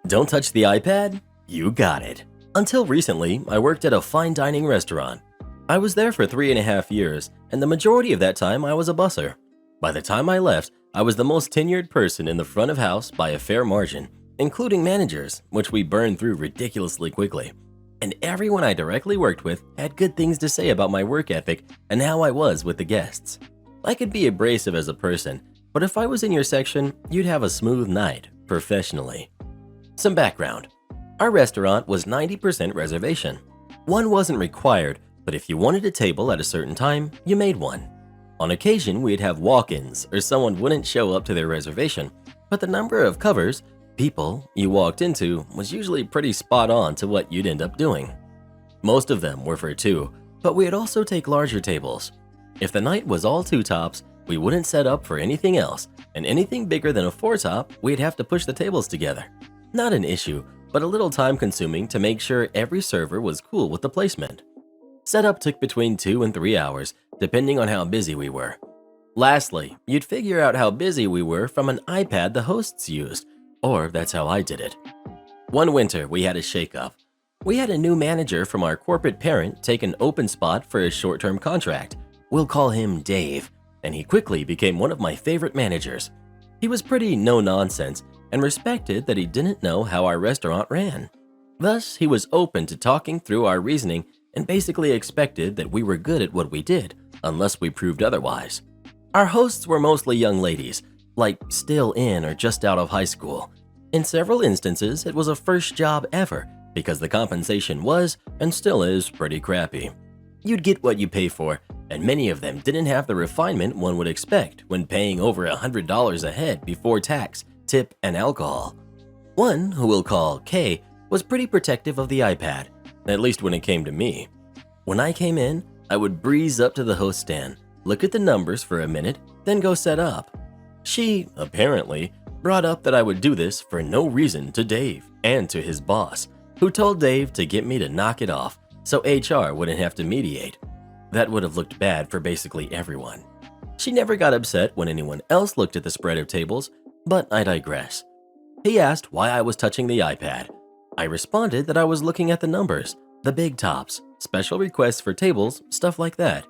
Don't touch the iPad? You got it. Until recently, I worked at a fine dining restaurant. I was there for 3.5 years, and the majority of that time I was a busser. By the time I left, I was the most tenured person in the front of house by a fair margin, including managers, which we burned through ridiculously quickly. And everyone I directly worked with had good things to say about my work ethic and how I was with the guests. I could be abrasive as a person, but if I was in your section, you'd have a smooth night, professionally. Some background. Our restaurant was 90% reservation. One wasn't required, but if you wanted a table at a certain time, you made one. On occasion, we'd have walk-ins or someone wouldn't show up to their reservation, but the number of covers, people, you walked into was usually pretty spot on to what you'd end up doing. Most of them were for two, but we'd also take larger tables. If the night was all two tops, we wouldn't set up for anything else, and anything bigger than a four top, we'd have to push the tables together. Not an issue, but a little time consuming to make sure every server was cool with the placement. Setup took between 2 and 3 hours, depending on how busy we were. Lastly, you'd figure out how busy we were from an iPad the hosts used, or that's how I did it. One winter, we had a shakeup. We had a new manager from our corporate parent take an open spot for a short-term contract. We'll call him Dave, and he quickly became one of my favorite managers. He was pretty no-nonsense and respected that he didn't know how our restaurant ran. Thus, he was open to talking through our reasoning and basically expected that we were good at what we did, unless we proved otherwise. Our hosts were mostly young ladies, like still in or just out of high school. In several instances, it was a first job ever because the compensation was, and still is, pretty crappy. You'd get what you pay for, and many of them didn't have the refinement one would expect when paying over $100 a head before tax, tip, and alcohol. One, who we'll call Kay, was pretty protective of the iPad, at least when it came to me. When I came in, I would breeze up to the host stand, look at the numbers for a minute, then go set up. She, apparently, brought up that I would do this for no reason to Dave and to his boss, who told Dave to get me to knock it off so HR wouldn't have to mediate. That would have looked bad for basically everyone. She never got upset when anyone else looked at the spread of tables, but I digress. He asked why I was touching the iPad. I responded that I was looking at the numbers, the big tops, special requests for tables, stuff like that.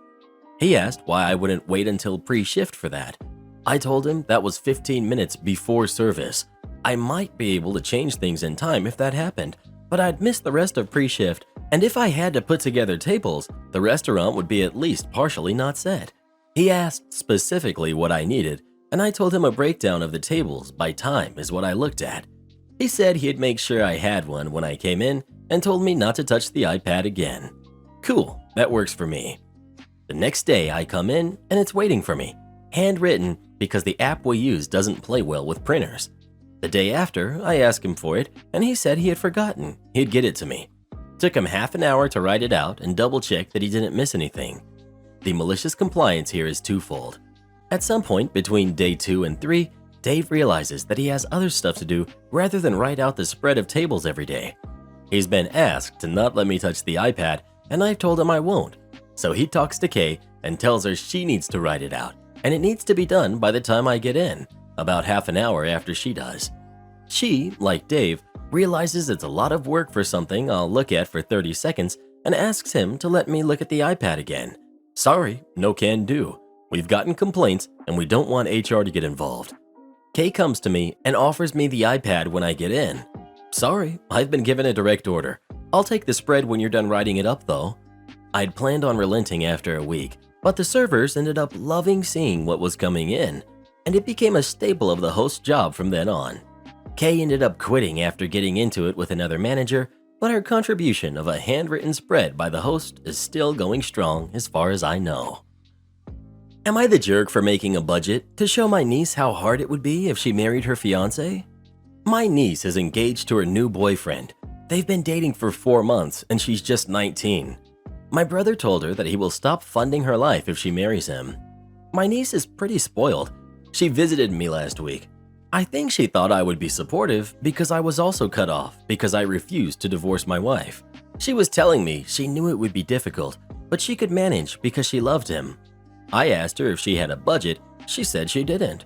He asked why I wouldn't wait until pre-shift for that. I told him that was 15 minutes before service. I might be able to change things in time if that happened, but I'd miss the rest of pre-shift, and if I had to put together tables, the restaurant would be at least partially not set. He asked specifically what I needed, and I told him a breakdown of the tables by time is what I looked at. He said he'd make sure I had one when I came in and told me not to touch the iPad again. Cool, that works for me. The next day I come in and it's waiting for me, handwritten because the app we use doesn't play well with printers. The day after, I asked him for it and he said he had forgotten he'd get it to me. Took him half an hour to write it out and double check that he didn't miss anything. The malicious compliance here is twofold. At some point between day 2 and 3, Dave realizes that he has other stuff to do rather than write out the spread of tables every day. He's been asked to not let me touch the iPad, and I've told him I won't. So he talks to Kay and tells her she needs to write it out, and it needs to be done by the time I get in, about half an hour after she does. She, like Dave, realizes it's a lot of work for something I'll look at for 30 seconds and asks him to let me look at the iPad again. Sorry, no can do. We've gotten complaints and we don't want HR to get involved. Kay comes to me and offers me the iPad when I get in. Sorry, I've been given a direct order. I'll take the spread when you're done writing it up though. I'd planned on relenting after a week, but the servers ended up loving seeing what was coming in, and it became a staple of the host's job from then on. Kay ended up quitting after getting into it with another manager, but her contribution of a handwritten spread by the host is still going strong as far as I know. Am I the jerk for making a budget to show my niece how hard it would be if she married her fiancé? My niece is engaged to her new boyfriend. They've been dating for 4 months and she's just 19. My brother told her that he will stop funding her life if she marries him. My niece is pretty spoiled. She visited me last week. I think she thought I would be supportive because I was also cut off because I refused to divorce my wife. She was telling me she knew it would be difficult, but she could manage because she loved him. I asked her if she had a budget. She said she didn't.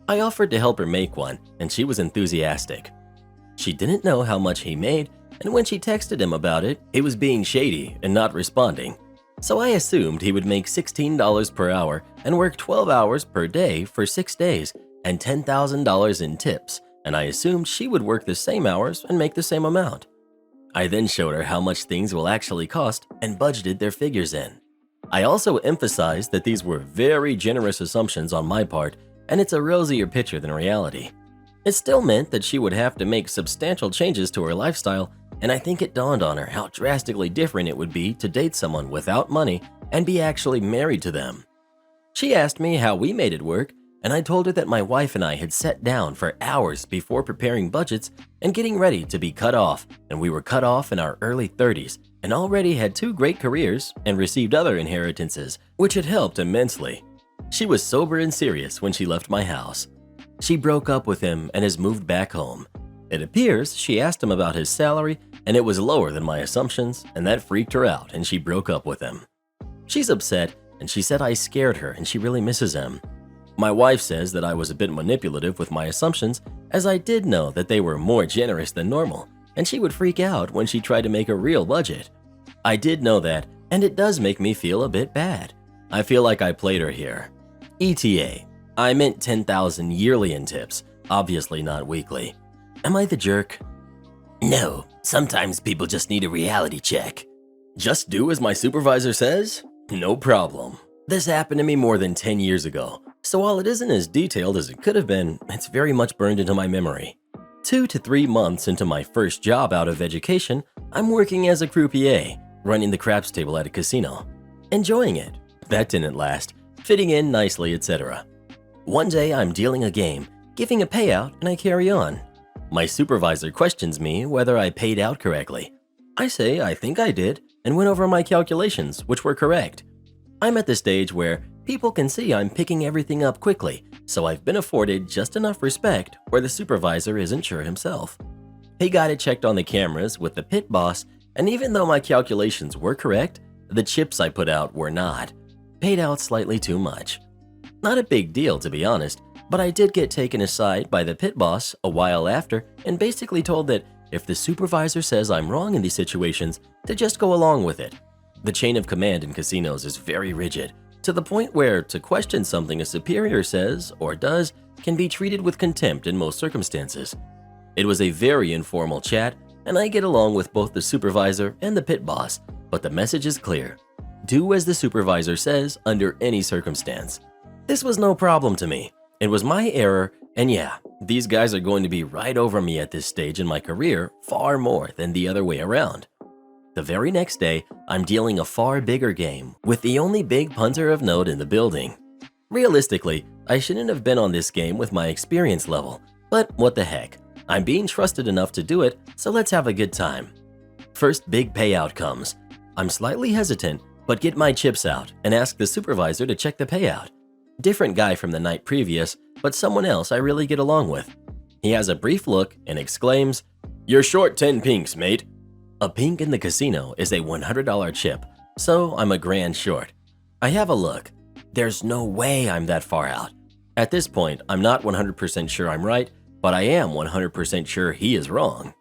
I offered to help her make one, and she was enthusiastic. She didn't know how much he made, and when she texted him about it, he was being shady and not responding. So I assumed he would make $16 per hour and work 12 hours per day for 6 days and $10,000 in tips, and I assumed she would work the same hours and make the same amount. I then showed her how much things will actually cost and budgeted their figures in. I also emphasized that these were very generous assumptions on my part, and it's a rosier picture than reality. It still meant that she would have to make substantial changes to her lifestyle, and I think it dawned on her how drastically different it would be to date someone without money and be actually married to them. She asked me how we made it work, and I told her that my wife and I had sat down for hours before preparing budgets and getting ready to be cut off, and we were cut off in our early 30s and already had 2 great careers and received other inheritances, which had helped immensely. She was sober and serious when she left my house. She broke up with him and has moved back home. It appears she asked him about his salary and it was lower than my assumptions, and that freaked her out and she broke up with him. She's upset and she said I scared her and she really misses him. My wife says that I was a bit manipulative with my assumptions, as I did know that they were more generous than normal, and she would freak out when she tried to make a real budget. I did know that, and it does make me feel a bit bad. I feel like I played her here. ETA. I meant $10,000 yearly in tips, obviously not weekly. Am I the jerk? No, sometimes people just need a reality check. Just do as my supervisor says? No problem. This happened to me more than 10 years ago, so while it isn't as detailed as it could have been, it's very much burned into my memory. 2 to 3 months into my first job out of education, I'm working as a croupier, running the craps table at a casino. Enjoying it. That didn't last, fitting in nicely, etc. One day I'm dealing a game, giving a payout, and I carry on. My supervisor questions me whether I paid out correctly. I say I think I did, and went over my calculations, which were correct. I'm at the stage where people can see I'm picking everything up quickly, so I've been afforded just enough respect where the supervisor isn't sure himself. He got it checked on the cameras with the pit boss, and even though my calculations were correct, the chips I put out were not. Paid out slightly too much. Not a big deal, to be honest, but I did get taken aside by the pit boss a while after and basically told that if the supervisor says I'm wrong in these situations, to just go along with it. The chain of command in casinos is very rigid, to the point where to question something a superior says or does can be treated with contempt in most circumstances. It was a very informal chat, and I get along with both the supervisor and the pit boss, but the message is clear. Do as the supervisor says under any circumstance. This was no problem to me. It was my error, and yeah, these guys are going to be right over me at this stage in my career far more than the other way around. The very next day, I'm dealing a far bigger game with the only big punter of note in the building. Realistically, I shouldn't have been on this game with my experience level, but what the heck. I'm being trusted enough to do it, so let's have a good time. First big payout comes. I'm slightly hesitant, but get my chips out and ask the supervisor to check the payout. Different guy from the night previous, but someone else I really get along with. He has a brief look and exclaims, "You're short 10 pinks, mate." A pink in the casino is a $100 chip, so I'm a grand short. I have a look. There's no way I'm that far out. At this point, I'm not 100% sure I'm right, but I am 100% sure he is wrong.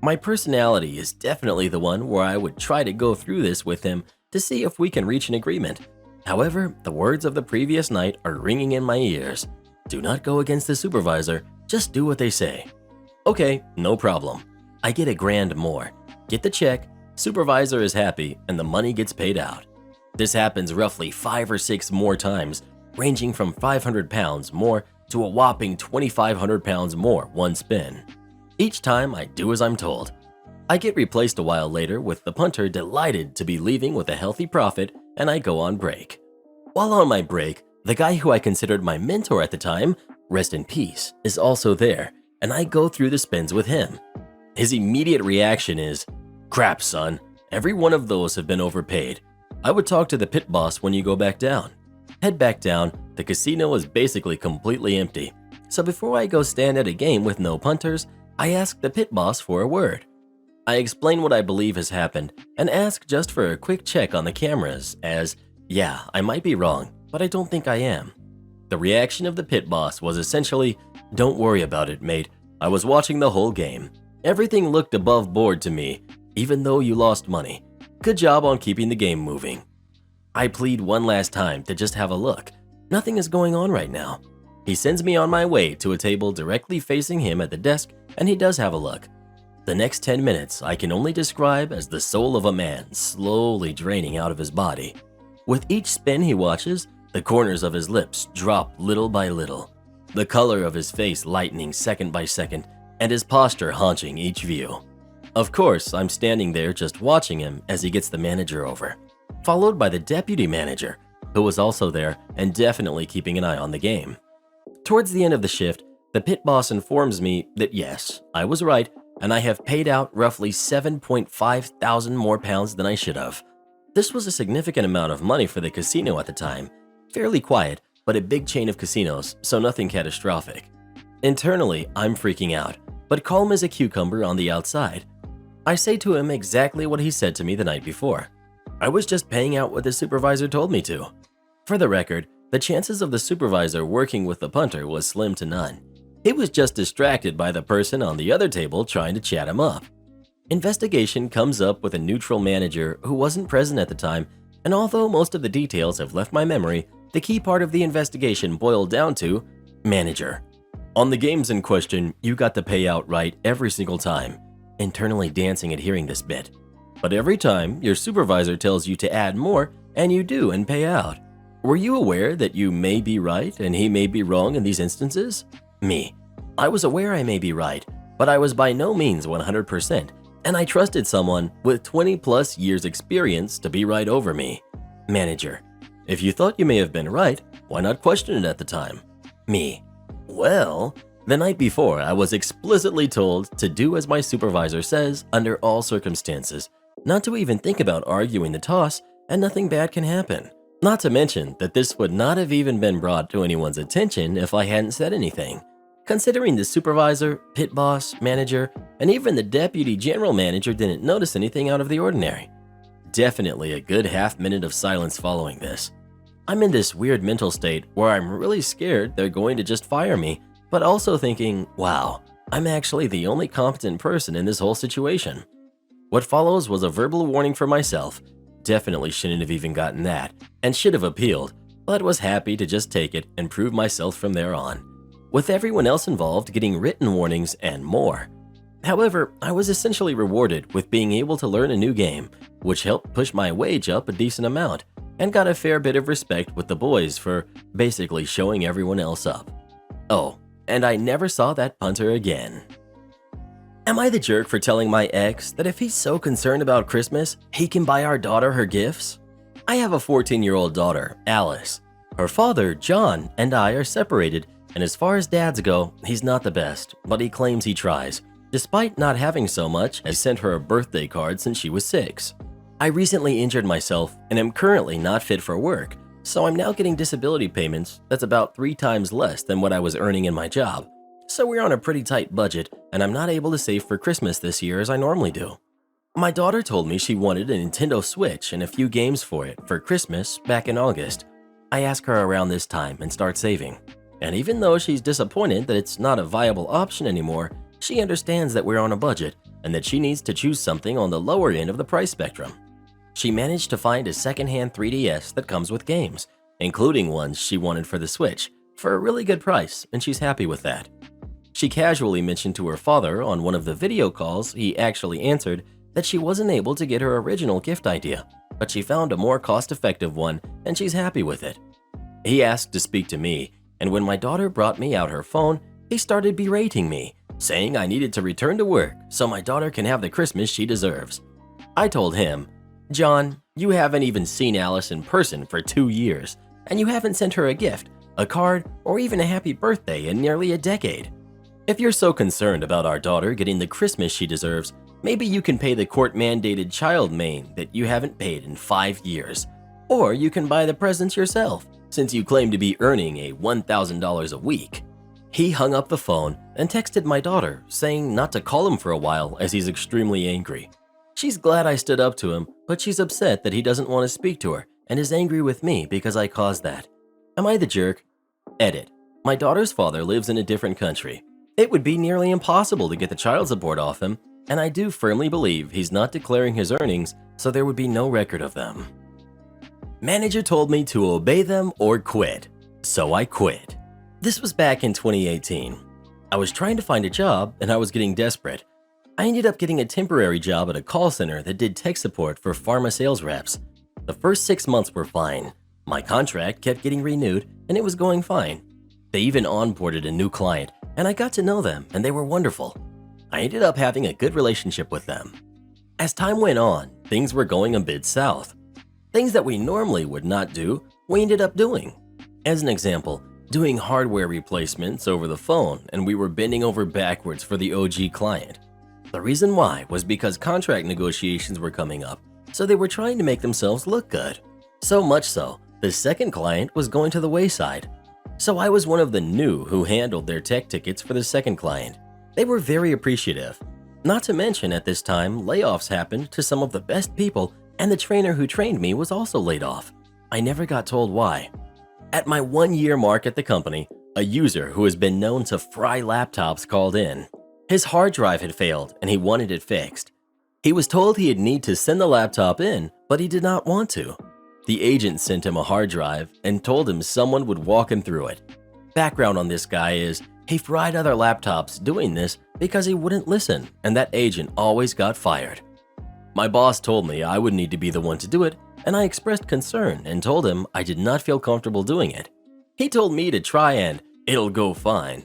My personality is definitely the one where I would try to go through this with him to see if we can reach an agreement. However, the words of the previous night are ringing in my ears. Do not go against the supervisor, just do what they say. Okay, no problem. I get $1,000 more. Get the check, supervisor is happy, and the money gets paid out. This happens roughly 5 or 6 more times, ranging from 500 pounds more to a whopping 2,500 pounds more one spin. Each time I do as I'm told. I get replaced a while later with the punter delighted to be leaving with a healthy profit, and I go on break. While on my break, the guy who I considered my mentor at the time, rest in peace, is also there, and I go through the spins with him. His immediate reaction is, "Crap, son, every one of those have been overpaid. I would talk to the pit boss when you go back down." Head back down, the casino is basically completely empty. So before I go stand at a game with no punters, I ask the pit boss for a word. I explain what I believe has happened and ask just for a quick check on the cameras as, yeah, I might be wrong, but I don't think I am. The reaction of the pit boss was essentially, "Don't worry about it, mate. I was watching the whole game. Everything looked above board to me, even though you lost money. Good job on keeping the game moving." I plead one last time to just have a look. Nothing is going on right now. He sends me on my way to a table directly facing him at the desk, and he does have a look. The next 10 minutes I can only describe as the soul of a man slowly draining out of his body. With each spin he watches, the corners of his lips drop little by little, the color of his face lightening second by second, and his posture haunting each view. Of course, I'm standing there just watching him as he gets the manager over, followed by the deputy manager, who was also there and definitely keeping an eye on the game. Towards the end of the shift, the pit boss informs me that yes, I was right, and I have paid out roughly 7.5 thousand more pounds than I should have. This was a significant amount of money for the casino at the time. Fairly quiet, but a big chain of casinos, so nothing catastrophic. Internally, I'm freaking out, but calm as a cucumber on the outside. I say to him exactly what he said to me the night before. I was just paying out what the supervisor told me to. For the record, the chances of the supervisor working with the punter was slim to none. He was just distracted by the person on the other table trying to chat him up. Investigation comes up with a neutral manager who wasn't present at the time, and although most of the details have left my memory, the key part of the investigation boiled down to manager. On the games in question, you got the payout right every single time, internally dancing at hearing this bit. But every time, your supervisor tells you to add more, and you do and pay out. Were you aware that you may be right and he may be wrong in these instances? Me. I was aware I may be right, but I was by no means 100%, and I trusted someone with 20 plus years experience to be right over me. Manager. If you thought you may have been right, why not question it at the time? Me. Well, the night before I was explicitly told to do as my supervisor says under all circumstances, not to even think about arguing the toss, and nothing bad can happen. Not to mention that this would not have even been brought to anyone's attention if I hadn't said anything. Considering the supervisor, pit boss, manager, and even the deputy general manager didn't notice anything out of the ordinary. Definitely a good half-minute of silence following this. I'm in this weird mental state where I'm really scared they're going to just fire me, but also thinking, wow, I'm actually the only competent person in this whole situation. What follows was a verbal warning for myself. Definitely shouldn't have even gotten that, and should have appealed, but was happy to just take it and prove myself from there on, with everyone else involved getting written warnings and more. However, I was essentially rewarded with being able to learn a new game, which helped push my wage up a decent amount, and got a fair bit of respect with the boys for basically showing everyone else up. Oh, and I never saw that punter again. Am I the jerk for telling my ex that if he's so concerned about Christmas, he can buy our daughter her gifts? I have a 14-year-old daughter, Alice. Her father, John, and I are separated, and as far as dads go, he's not the best, but he claims he tries, despite not having so much as sent her a birthday card since she was 6. I recently injured myself and am currently not fit for work, so I'm now getting disability payments that's about 3 times less than what I was earning in my job. So we're on a pretty tight budget, and I'm not able to save for Christmas this year as I normally do. My daughter told me she wanted a Nintendo Switch and a few games for it for Christmas back in August. I ask her around this time and start saving. And even though she's disappointed that it's not a viable option anymore, she understands that we're on a budget and that she needs to choose something on the lower end of the price spectrum. She managed to find a secondhand 3DS that comes with games, including ones she wanted for the Switch, for a really good price, and she's happy with that. She casually mentioned to her father on one of the video calls he actually answered that she wasn't able to get her original gift idea, but she found a more cost-effective one and she's happy with it. He asked to speak to me, and when my daughter brought me out her phone, he started berating me, saying I needed to return to work so my daughter can have the Christmas she deserves. I told him, "John, you haven't even seen Alice in person for 2 years, and you haven't sent her a gift, a card, or even a happy birthday in nearly a decade. If you're so concerned about our daughter getting the Christmas she deserves, maybe you can pay the court-mandated child main that you haven't paid in 5 years. Or you can buy the presents yourself, since you claim to be earning a $1,000 a week." He hung up the phone and texted my daughter, saying not to call him for a while as he's extremely angry. She's glad I stood up to him, but she's upset that he doesn't want to speak to her and is angry with me because I caused that. Am I the jerk? Edit. My daughter's father lives in a different country. It would be nearly impossible to get the child support off him, and I do firmly believe he's not declaring his earnings, so there would be no record of them. Manager told me to obey them or quit, so I quit. This was back in 2018. I was trying to find a job and I was getting desperate. I ended up getting a temporary job at a call center that did tech support for pharma sales reps. The first 6 months were fine. My contract kept getting renewed and it was going fine. They even onboarded a new client and I got to know them and they were wonderful. I ended up having a good relationship with them. As time went on, things were going a bit south. Things that we normally would not do, we ended up doing. As an example, doing hardware replacements over the phone and we were bending over backwards for the OG client. The reason why was because contract negotiations were coming up, so they were trying to make themselves look good. So much so, the second client was going to the wayside. So I was one of the new who handled their tech tickets for the second client. They were very appreciative. Not to mention at this time, layoffs happened to some of the best people and the trainer who trained me was also laid off. I never got told why. At my 1-year mark at the company, a user who has been known to fry laptops called in. His hard drive had failed and he wanted it fixed. He was told he'd need to send the laptop in, but he did not want to. The agent sent him a hard drive and told him someone would walk him through it. Background on this guy is he fried other laptops doing this because he wouldn't listen and that agent always got fired. My boss told me I would need to be the one to do it and I expressed concern and told him I did not feel comfortable doing it. He told me to try and it'll go fine.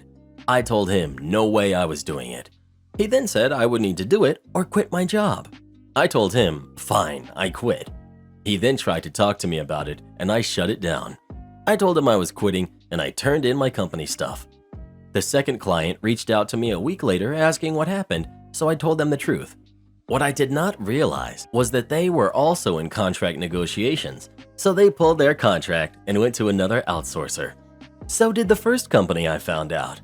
I told him no way I was doing it. He then said I would need to do it or quit my job. I told him, fine, I quit. He then tried to talk to me about it and I shut it down. I told him I was quitting and I turned in my company stuff. The second client reached out to me a week later asking what happened, so I told them the truth. What I did not realize was that they were also in contract negotiations, so they pulled their contract and went to another outsourcer. So did the first company I found out.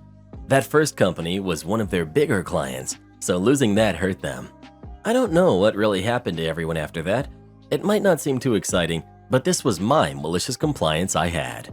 That first company was one of their bigger clients, so losing that hurt them. I don't know what really happened to everyone after that. It might not seem too exciting, but this was my malicious compliance I had.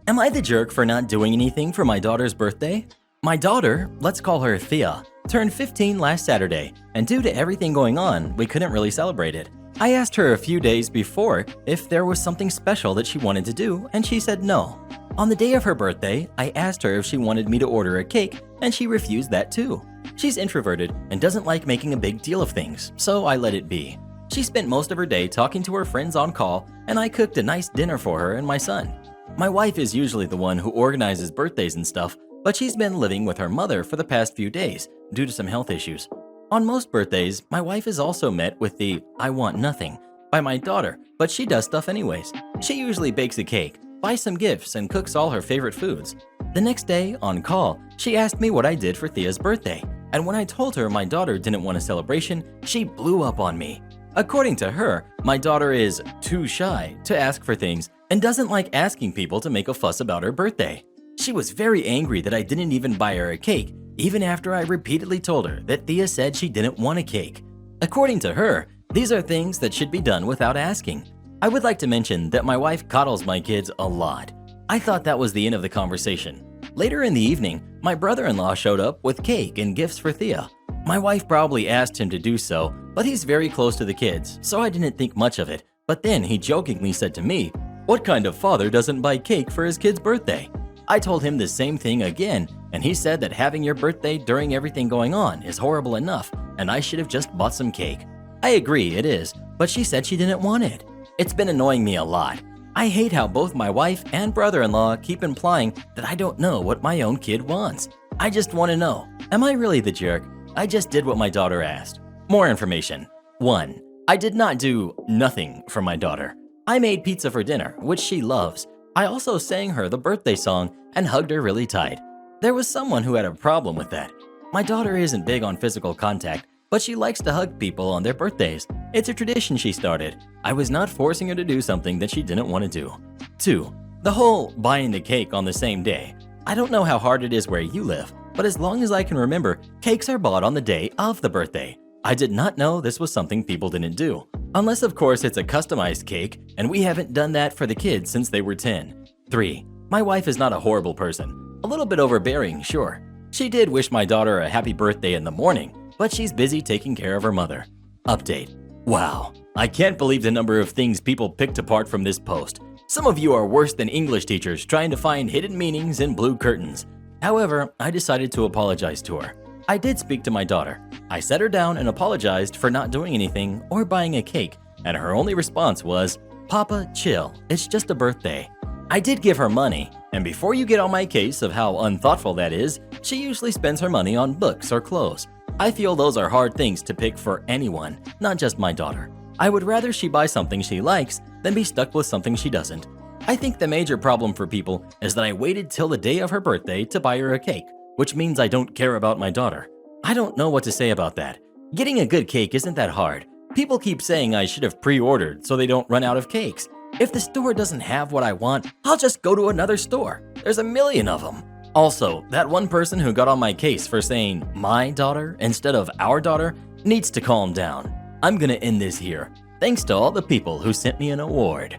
Am I the jerk for not doing anything for my daughter's birthday? My daughter, let's call her Thea, turned 15 last Saturday, and due to everything going on, we couldn't really celebrate it. I asked her a few days before if there was something special that she wanted to do, and she said no. On the day of her birthday, I asked her if she wanted me to order a cake, and she refused that too. She's introverted and doesn't like making a big deal of things, so I let it be. She spent most of her day talking to her friends on call, and I cooked a nice dinner for her and my son. My wife is usually the one who organizes birthdays and stuff, but she's been living with her mother for the past few days due to some health issues. On most birthdays, my wife is also met with the "I want nothing" by my daughter, but she does stuff anyways. She usually bakes a cake, buys some gifts, and cooks all her favorite foods. The next day, on call, she asked me what I did for Thea's birthday, and when I told her my daughter didn't want a celebration, she blew up on me. According to her, my daughter is too shy to ask for things and doesn't like asking people to make a fuss about her birthday. She was very angry that I didn't even buy her a cake, even after I repeatedly told her that Thea said she didn't want a cake. According to her, these are things that should be done without asking. I would like to mention that my wife coddles my kids a lot. I thought that was the end of the conversation. Later in the evening, my brother-in-law showed up with cake and gifts for Thea. My wife probably asked him to do so, but he's very close to the kids, so I didn't think much of it. But then he jokingly said to me, What kind of father doesn't buy cake for his kid's birthday? I told him the same thing again, and he said that having your birthday during everything going on is horrible enough, and I should have just bought some cake. I agree, it is, but she said she didn't want it. It's been annoying me a lot. I hate how both my wife and brother-in-law keep implying that I don't know what my own kid wants. I just want to know, am I really the jerk? I just did what my daughter asked. More information. 1. I did not do nothing for my daughter. I made pizza for dinner, which she loves. I also sang her the birthday song and hugged her really tight. There was someone who had a problem with that. My daughter isn't big on physical contact, but she likes to hug people on their birthdays. It's a tradition she started. I was not forcing her to do something that she didn't want to do. 2. The whole buying the cake on the same day. I don't know how hard it is where you live, but as long as I can remember, cakes are bought on the day of the birthday. I did not know this was something people didn't do. Unless of course it's a customized cake, and we haven't done that for the kids since they were 10. 3. My wife is not a horrible person. A little bit overbearing, sure. She did wish my daughter a happy birthday in the morning, but she's busy taking care of her mother. Update. Wow, I can't believe the number of things people picked apart from this post. Some of you are worse than English teachers trying to find hidden meanings in blue curtains. However, I decided to apologize to her. I did speak to my daughter. I sat her down and apologized for not doing anything or buying a cake, and her only response was, "Papa, chill, it's just a birthday." I did give her money, and before you get on my case of how unthoughtful that is, she usually spends her money on books or clothes. I feel those are hard things to pick for anyone, not just my daughter. I would rather she buy something she likes than be stuck with something she doesn't. I think the major problem for people is that I waited till the day of her birthday to buy her a cake, which means I don't care about my daughter. I don't know what to say about that. Getting a good cake isn't that hard. People keep saying I should have pre-ordered so they don't run out of cakes. If the store doesn't have what I want, I'll just go to another store. There's a million of them. Also, that one person who got on my case for saying my daughter instead of our daughter needs to calm down. I'm gonna end this here. Thanks to all the people who sent me an award.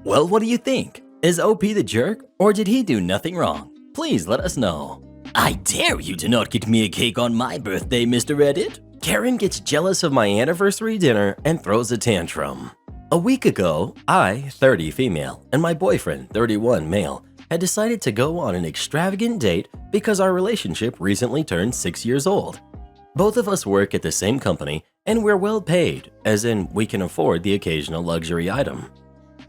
Well, what do you think? Is OP the jerk, or did he do nothing wrong? Please let us know. I dare you to not get me a cake on my birthday, Mr. Reddit. Karen gets jealous of my anniversary dinner and throws a tantrum. A week ago, I, 30 female, and my boyfriend, 31 male, had decided to go on an extravagant date because our relationship recently turned 6 years old. Both of us work at the same company and we're well paid, as in we can afford the occasional luxury item.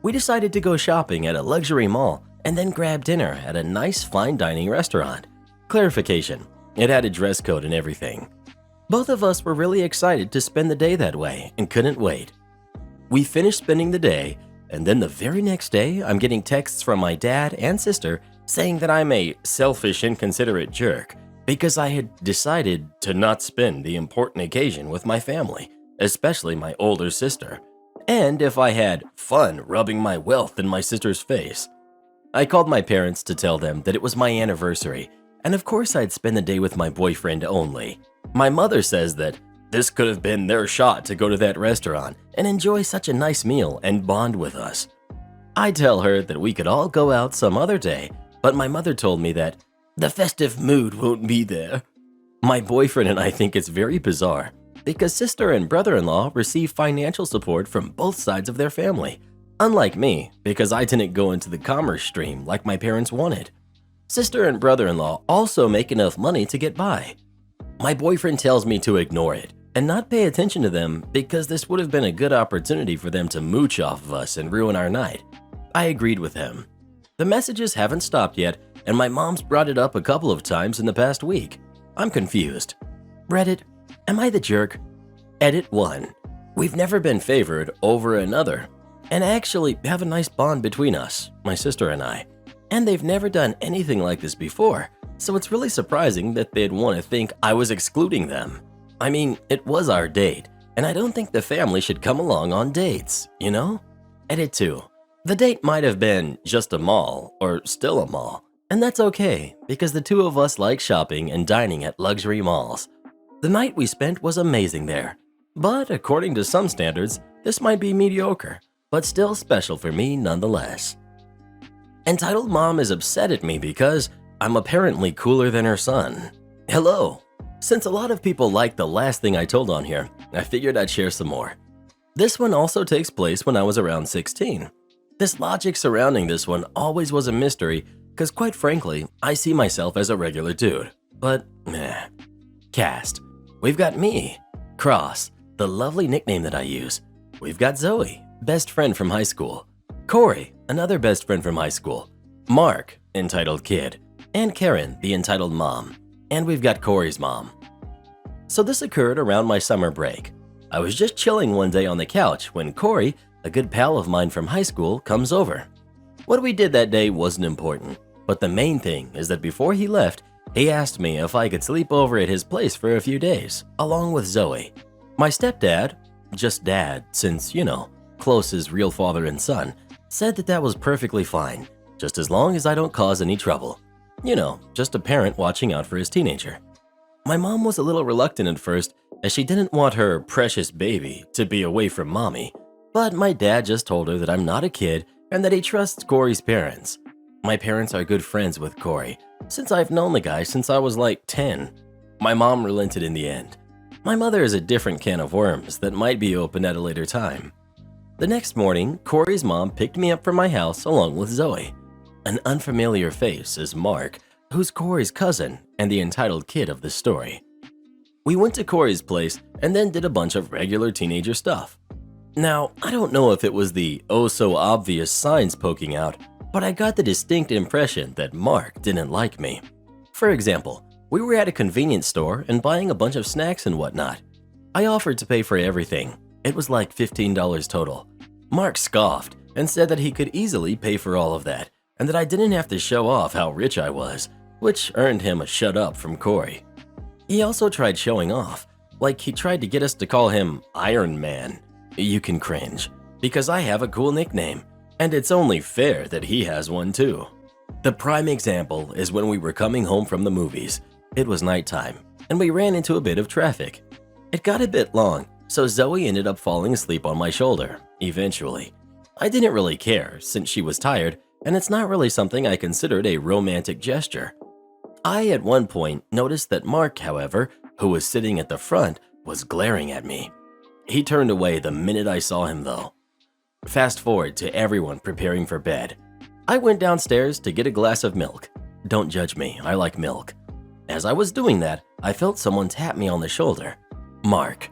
We decided to go shopping at a luxury mall and then grab dinner at a nice fine dining restaurant. Clarification, it had a dress code and everything. Both of us were really excited to spend the day that way and couldn't wait. We finished spending the day, and then the very next day, I'm getting texts from my dad and sister saying that I'm a selfish, inconsiderate jerk because I had decided to not spend the important occasion with my family, especially my older sister, and if I had fun rubbing my wealth in my sister's face. I called my parents to tell them that it was my anniversary, and of course I'd spend the day with my boyfriend only. My mother says that this could have been their shot to go to that restaurant and enjoy such a nice meal and bond with us. I tell her that we could all go out some other day, but my mother told me that the festive mood won't be there. My boyfriend and I think it's very bizarre because sister and brother-in-law receive financial support from both sides of their family, unlike me because I didn't go into the commerce stream like my parents wanted. Sister and brother-in-law also make enough money to get by. My boyfriend tells me to ignore it and not pay attention to them because this would have been a good opportunity for them to mooch off of us and ruin our night. I agreed with him. The messages haven't stopped yet, and my mom's brought it up a couple of times in the past week. I'm confused. Reddit, am I the jerk? Edit 1. We've never been favored over another, and actually have a nice bond between us, my sister and I. And they've never done anything like this before, so it's really surprising that they'd want to think I was excluding them. I mean, it was our date, and I don't think the family should come along on dates, you know? Edit 2. The date might have been just a mall, or still a mall, and that's okay, because the two of us like shopping and dining at luxury malls. The night we spent was amazing there, but according to some standards, this might be mediocre, but still special for me nonetheless. Entitled Mom is upset at me because I'm apparently cooler than her son. Hello. Since a lot of people liked the last thing I told on here, I figured I'd share some more. This one also takes place when I was around 16. This logic surrounding this one always was a mystery because quite frankly, I see myself as a regular dude. But, meh. Cast. We've got me. Cross, the lovely nickname that I use. We've got Zoe, best friend from high school. Corey, another best friend from high school. Mark, entitled kid. And Karen, the entitled mom. And we've got Corey's mom. So this occurred around my summer break. I was just chilling one day on the couch when Corey, a good pal of mine from high school, comes over. What we did that day wasn't important, but the main thing is that before he left, he asked me if I could sleep over at his place for a few days, along with Zoe. My stepdad, just dad since, close as real father and son, said that was perfectly fine, just as long as I don't cause any trouble. Just a parent watching out for his teenager. My mom was a little reluctant at first, as she didn't want her precious baby to be away from mommy, but my dad just told her that I'm not a kid and that he trusts Corey's parents. My parents are good friends with Corey, since I've known the guy since I was like 10. My mom relented in the end. My mother is a different can of worms that might be opened at a later time. The next morning, Corey's mom picked me up from my house along with Zoe. An unfamiliar face is Mark, who's Corey's cousin and the entitled kid of the story. We went to Corey's place and then did a bunch of regular teenager stuff. Now, I don't know if it was the oh-so-obvious signs poking out, but I got the distinct impression that Mark didn't like me. For example, we were at a convenience store and buying a bunch of snacks and whatnot. I offered to pay for everything. It was like $15 total. Mark scoffed and said that he could easily pay for all of that and that I didn't have to show off how rich I was, which earned him a shut up from Corey. He also tried showing off, like he tried to get us to call him Iron Man. You can cringe, because I have a cool nickname, and it's only fair that he has one too. The prime example is when we were coming home from the movies. It was nighttime, and we ran into a bit of traffic. It got a bit long, so Zoe ended up falling asleep on my shoulder, eventually. I didn't really care, since she was tired, and it's not really something I considered a romantic gesture. I, at one point, noticed that Mark, however, who was sitting at the front, was glaring at me. He turned away the minute I saw him, though. Fast forward to everyone preparing for bed. I went downstairs to get a glass of milk. Don't judge me, I like milk. As I was doing that, I felt someone tap me on the shoulder. Mark.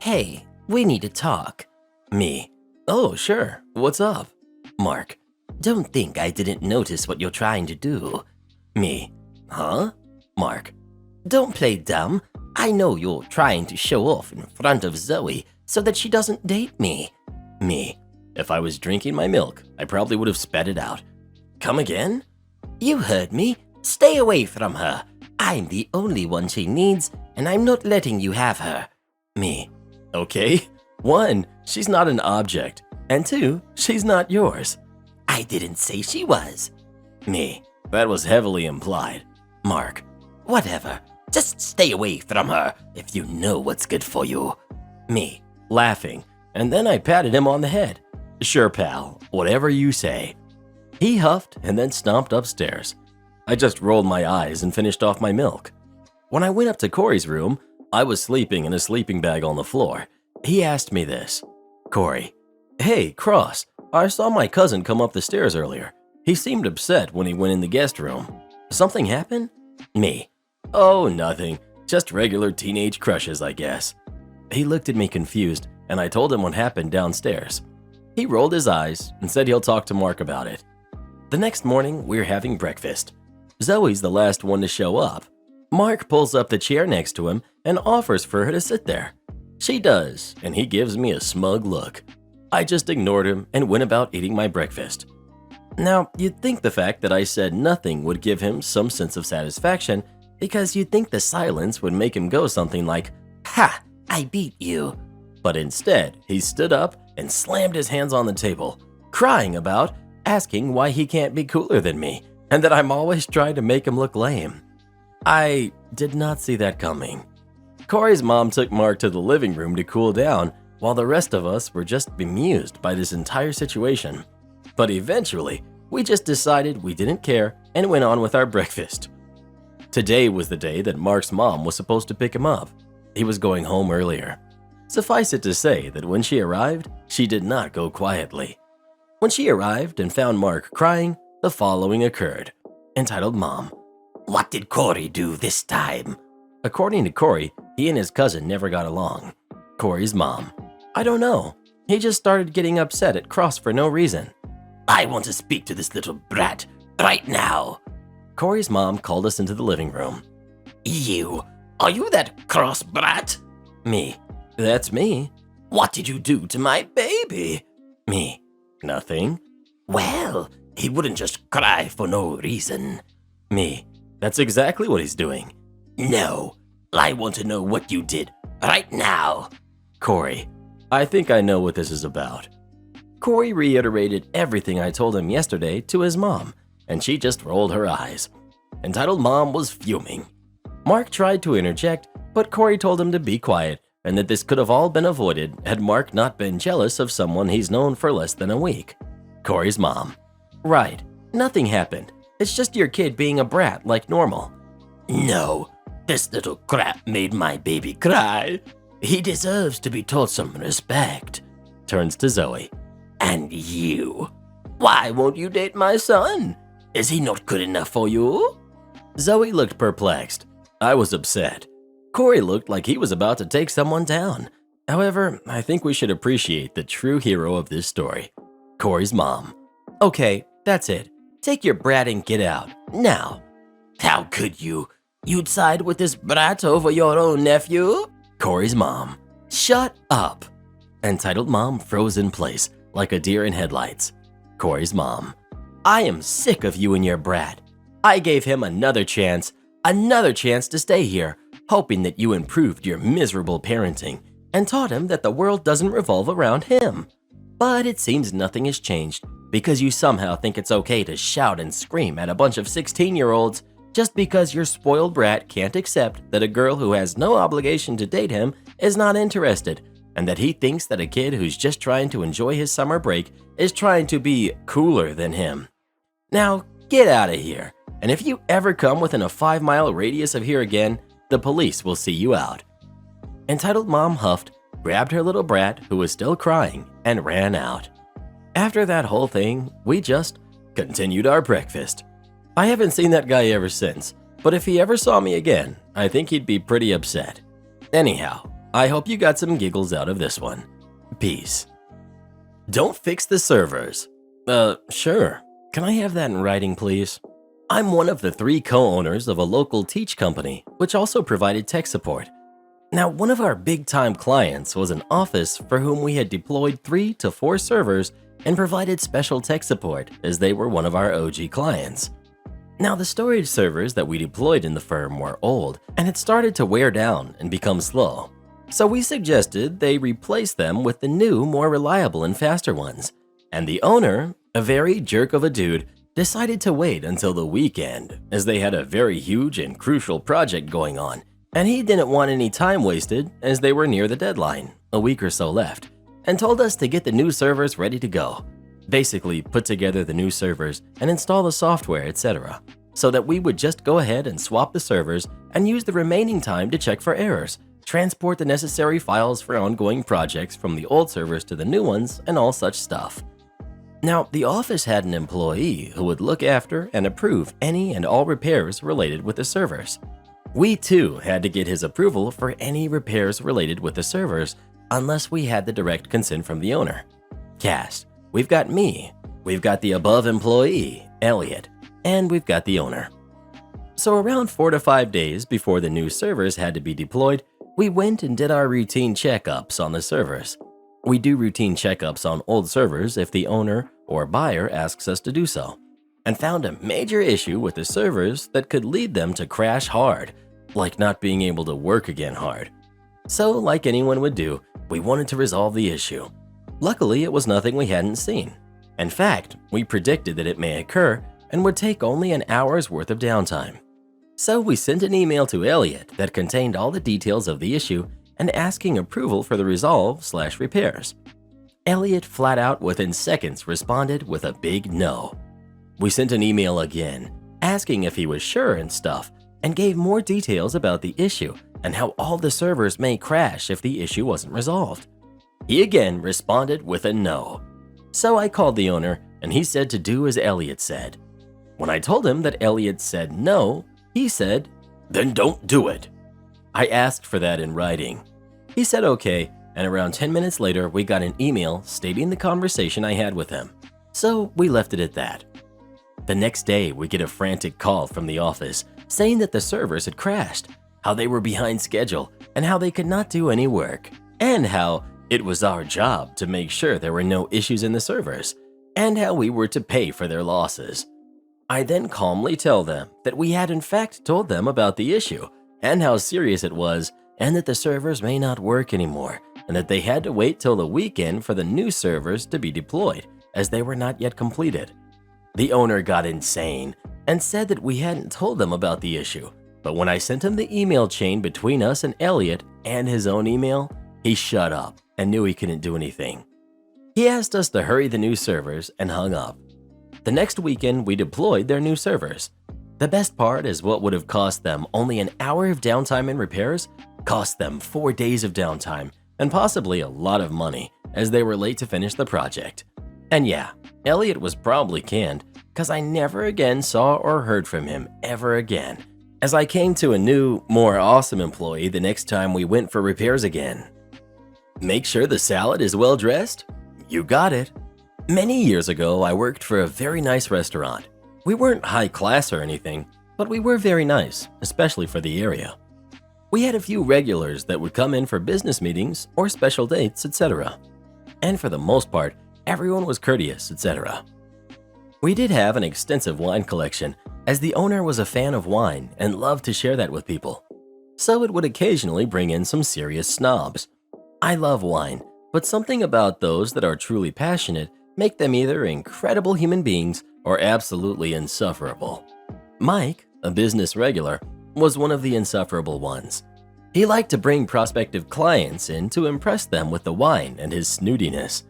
Hey, we need to talk. Me. Oh, sure. What's up? Mark. Don't think I didn't notice what you're trying to do. Me. Huh? Mark. Don't play dumb. I know you're trying to show off in front of Zoe so that she doesn't date me. Me. If I was drinking my milk, I probably would have spat it out. Come again? You heard me. Stay away from her. I'm the only one she needs, and I'm not letting you have her. Me. Okay. 1, she's not an object. And 2, she's not yours. I didn't say she was. Me. That was heavily implied. Mark. Whatever. Just stay away from her if you know what's good for you. Me. Laughing. And then I patted him on the head. Sure, pal. Whatever you say. He huffed and then stomped upstairs. I just rolled my eyes and finished off my milk. When I went up to Corey's room, I was sleeping in a sleeping bag on the floor. He asked me this. Corey. Hey, Cross. I saw my cousin come up the stairs earlier. He seemed upset when he went in the guest room. Something happened? Me. Oh, nothing. Just regular teenage crushes, I guess. He looked at me confused, and I told him what happened downstairs. He rolled his eyes and said he'll talk to Mark about it. The next morning, we're having breakfast. Zoe's the last one to show up. Mark pulls up the chair next to him and offers for her to sit there. She does, and he gives me a smug look. I just ignored him and went about eating my breakfast. Now, you'd think the fact that I said nothing would give him some sense of satisfaction, because you'd think the silence would make him go something like, "Ha, I beat you." But instead, he stood up and slammed his hands on the table, crying about asking why he can't be cooler than me, and that I'm always trying to make him look lame. I did not see that coming. Corey's mom took Mark to the living room to cool down, while the rest of us were just bemused by this entire situation. But eventually, we just decided we didn't care and went on with our breakfast. Today was the day that Mark's mom was supposed to pick him up. He was going home earlier. Suffice it to say that when she arrived, she did not go quietly. When she arrived and found Mark crying, the following occurred. Entitled Mom. What did Corey do this time? According to Corey, he and his cousin never got along. Corey's mom. I don't know. He just started getting upset at Cross for no reason. I want to speak to this little brat right now. Corey's mom called us into the living room. Are you that Cross brat? Me. That's me. What did you do to my baby? Me. Nothing. Well, he wouldn't just cry for no reason. Me. That's exactly what he's doing. No, I want to know what you did right now. Corey. I think I know what this is about. Corey reiterated everything I told him yesterday to his mom, and she just rolled her eyes. Entitled Mom was fuming. Mark tried to interject, but Corey told him to be quiet and that this could have all been avoided had Mark not been jealous of someone he's known for less than a week. Corey's mom. Right, nothing happened. It's just your kid being a brat like normal. No, this little crap made my baby cry. He deserves to be taught some respect. Turns to Zoe. And you? Why won't you date my son? Is he not good enough for you? Zoe looked perplexed. I was upset. Corey looked like he was about to take someone down. However, I think we should appreciate the true hero of this story. Corey's mom. Okay, that's it. Take your brat and get out, now. How could you? You'd side with this brat over your own nephew? Corey's mom. Shut up. Entitled Mom froze in place like a deer in headlights. Corey's mom. I am sick of you and your brat. I gave him another chance to stay here, hoping that you improved your miserable parenting and taught him that the world doesn't revolve around him. But it seems nothing has changed because you somehow think it's okay to shout and scream at a bunch of 16-year-olds just because your spoiled brat can't accept that a girl who has no obligation to date him is not interested, and that he thinks that a kid who's just trying to enjoy his summer break is trying to be cooler than him. Now, get out of here, and if you ever come within a 5-mile radius of here again, the police will see you out. Entitled Mom huffed, grabbed her little brat, who was still crying, and ran out. After that whole thing, we just continued our breakfast. I haven't seen that guy ever since, but if he ever saw me again, I think he'd be pretty upset. Anyhow, I hope you got some giggles out of this one. Peace. Don't fix the servers. Sure. Can I have that in writing, please? I'm one of the 3 co-owners of a local teach company, which also provided tech support. Now, one of our big-time clients was an office for whom we had deployed 3 to 4 servers and provided special tech support as they were one of our OG clients. Now, the storage servers that we deployed in the firm were old and had started to wear down and become slow. So we suggested they replace them with the new, more reliable and faster ones. And the owner, a very jerk of a dude, decided to wait until the weekend as they had a very huge and crucial project going on, and he didn't want any time wasted as they were near the deadline, a week or so left, and told us to get the new servers ready to go. Basically, put together the new servers and install the software, etc., so that we would just go ahead and swap the servers and use the remaining time to check for errors, transport the necessary files for ongoing projects from the old servers to the new ones, and all such stuff. Now, the office had an employee who would look after and approve any and all repairs related with the servers. We too had to get his approval for any repairs related with the servers unless we had the direct consent from the owner. Cast, we've got me, we've got the above employee, Elliot, and we've got the owner. So around 4 to 5 days before the new servers had to be deployed, we went and did our routine checkups on the servers. We do routine checkups on old servers if the owner or buyer asks us to do so, and found a major issue with the servers that could lead them to crash hard, like not being able to work again hard. So, like anyone would do, we wanted to resolve the issue. Luckily, it was nothing we hadn't seen. In fact, we predicted that it may occur and would take only an hour's worth of downtime. So we sent an email to Elliot that contained all the details of the issue and asking approval for the resolve/repairs. Elliot flat out within seconds responded with a big no. We sent an email again, asking if he was sure and stuff, and gave more details about the issue and how all the servers may crash if the issue wasn't resolved. He again responded with a no. So I called the owner and he said to do as Elliot said. When I told him that Elliot said no, he said, "Then don't do it." I asked for that in writing. He said okay, and around 10 minutes later we got an email stating the conversation I had with him. So we left it at that. The next day we get a frantic call from the office saying that the servers had crashed, how they were behind schedule, and how they could not do any work, and how it was our job to make sure there were no issues in the servers, and how we were to pay for their losses. I then calmly tell them that we had in fact told them about the issue and how serious it was, and that the servers may not work anymore, and that they had to wait till the weekend for the new servers to be deployed as they were not yet completed. The owner got insane and said that we hadn't told them about the issue, but when I sent him the email chain between us and Elliot and his own email, he shut up and knew he couldn't do anything. He asked us to hurry the new servers and hung up. The next weekend, we deployed their new servers. The best part is what would have cost them only an hour of downtime and repairs cost them 4 days of downtime and possibly a lot of money as they were late to finish the project. And yeah, Elliot was probably canned because I never again saw or heard from him ever again, as I came to a new, more awesome employee the next time we went for repairs again. Make sure the salad is well dressed? You got it. Many years ago, I worked for a very nice restaurant. We weren't high class or anything, but we were very nice, especially for the area. We had a few regulars that would come in for business meetings or special dates, etc. And for the most part, everyone was courteous, etc. We did have an extensive wine collection, as the owner was a fan of wine and loved to share that with people. So it would occasionally bring in some serious snobs. I love wine, but something about those that are truly passionate make them either incredible human beings or absolutely insufferable. Mike, a business regular, was one of the insufferable ones. He liked to bring prospective clients in to impress them with the wine and his snootiness.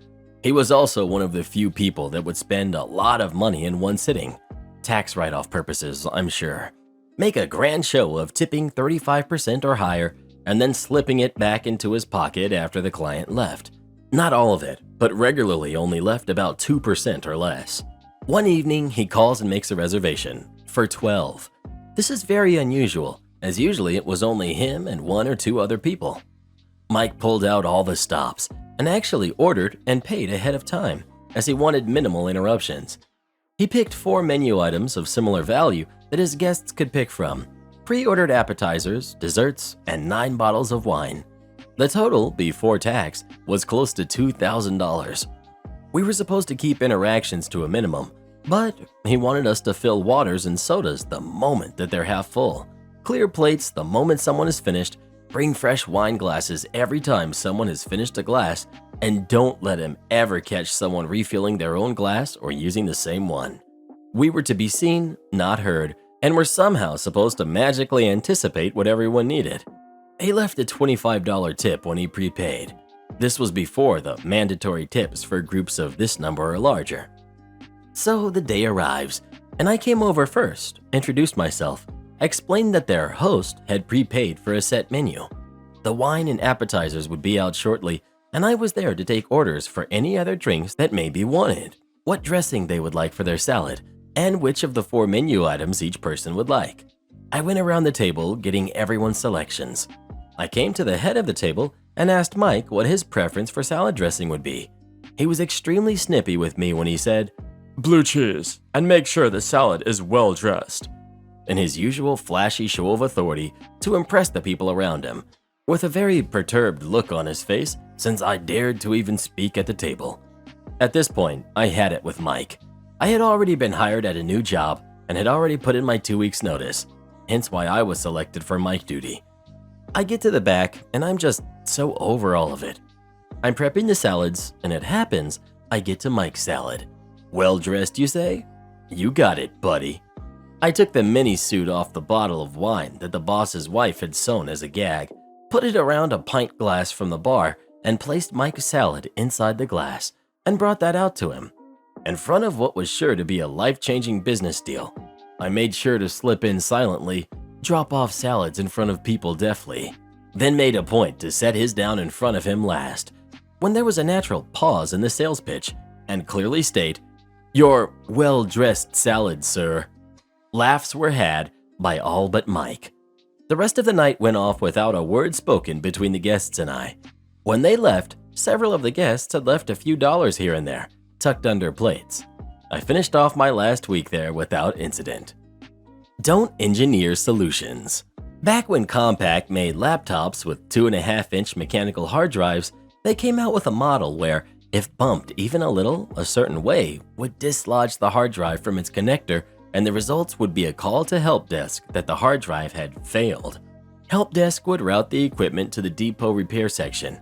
He was also one of the few people that would spend a lot of money in one sitting. Tax write-off purposes, I'm sure. Make a grand show of tipping 35% or higher and then slipping it back into his pocket after the client left. Not all of it, but regularly only left about 2% or less. One evening, he calls and makes a reservation for 12. This is very unusual, as usually it was only him and 1 or 2 other people. Mike pulled out all the stops and actually ordered and paid ahead of time, as he wanted minimal interruptions. He picked 4 menu items of similar value that his guests could pick from, pre-ordered appetizers, desserts, and 9 bottles of wine. The total, before tax, was close to $2,000. We were supposed to keep interactions to a minimum, but he wanted us to fill waters and sodas the moment that they're half full, clear plates the moment someone is finished, bring fresh wine glasses every time someone has finished a glass, and don't let him ever catch someone refilling their own glass or using the same one. We were to be seen, not heard, and were somehow supposed to magically anticipate what everyone needed. He left a $25 tip when he prepaid. This was before the mandatory tips for groups of this number or larger. So the day arrives, and I came over first, introduced myself, explained that their host had prepaid for a set menu. The wine and appetizers would be out shortly, and I was there to take orders for any other drinks that may be wanted, what dressing they would like for their salad, and which of the 4 menu items each person would like. I went around the table getting everyone's selections. I came to the head of the table and asked Mike what his preference for salad dressing would be. He was extremely snippy with me when he said, "Blue cheese, and make sure the salad is well dressed," in his usual flashy show of authority to impress the people around him, with a very perturbed look on his face since I dared to even speak at the table. At this point, I had it with Mike. I had already been hired at a new job and had already put in my 2 weeks' notice, hence why I was selected for Mike duty. I get to the back and I'm just so over all of it. I'm prepping the salads and it happens I get to Mike's salad. Well dressed, you say? You got it, buddy. I took the mini suit off the bottle of wine that the boss's wife had sewn as a gag, put it around a pint glass from the bar, and placed Mike's salad inside the glass and brought that out to him. In front of what was sure to be a life-changing business deal, I made sure to slip in silently, drop off salads in front of people deftly, then made a point to set his down in front of him last. When there was a natural pause in the sales pitch, and clearly state, "Your well-dressed salad, sir." Laughs were had by all but Mike. The rest of the night went off without a word spoken between the guests and I. When they left, several of the guests had left a few dollars here and there, tucked under plates. I finished off my last week there without incident. Don't engineer solutions. Back when Compaq made laptops with 2.5-inch mechanical hard drives, they came out with a model where, if bumped even a little a certain way, would dislodge the hard drive from its connector, and the results would be a call to help desk that the hard drive had failed. Help desk would route the equipment to the depot repair section.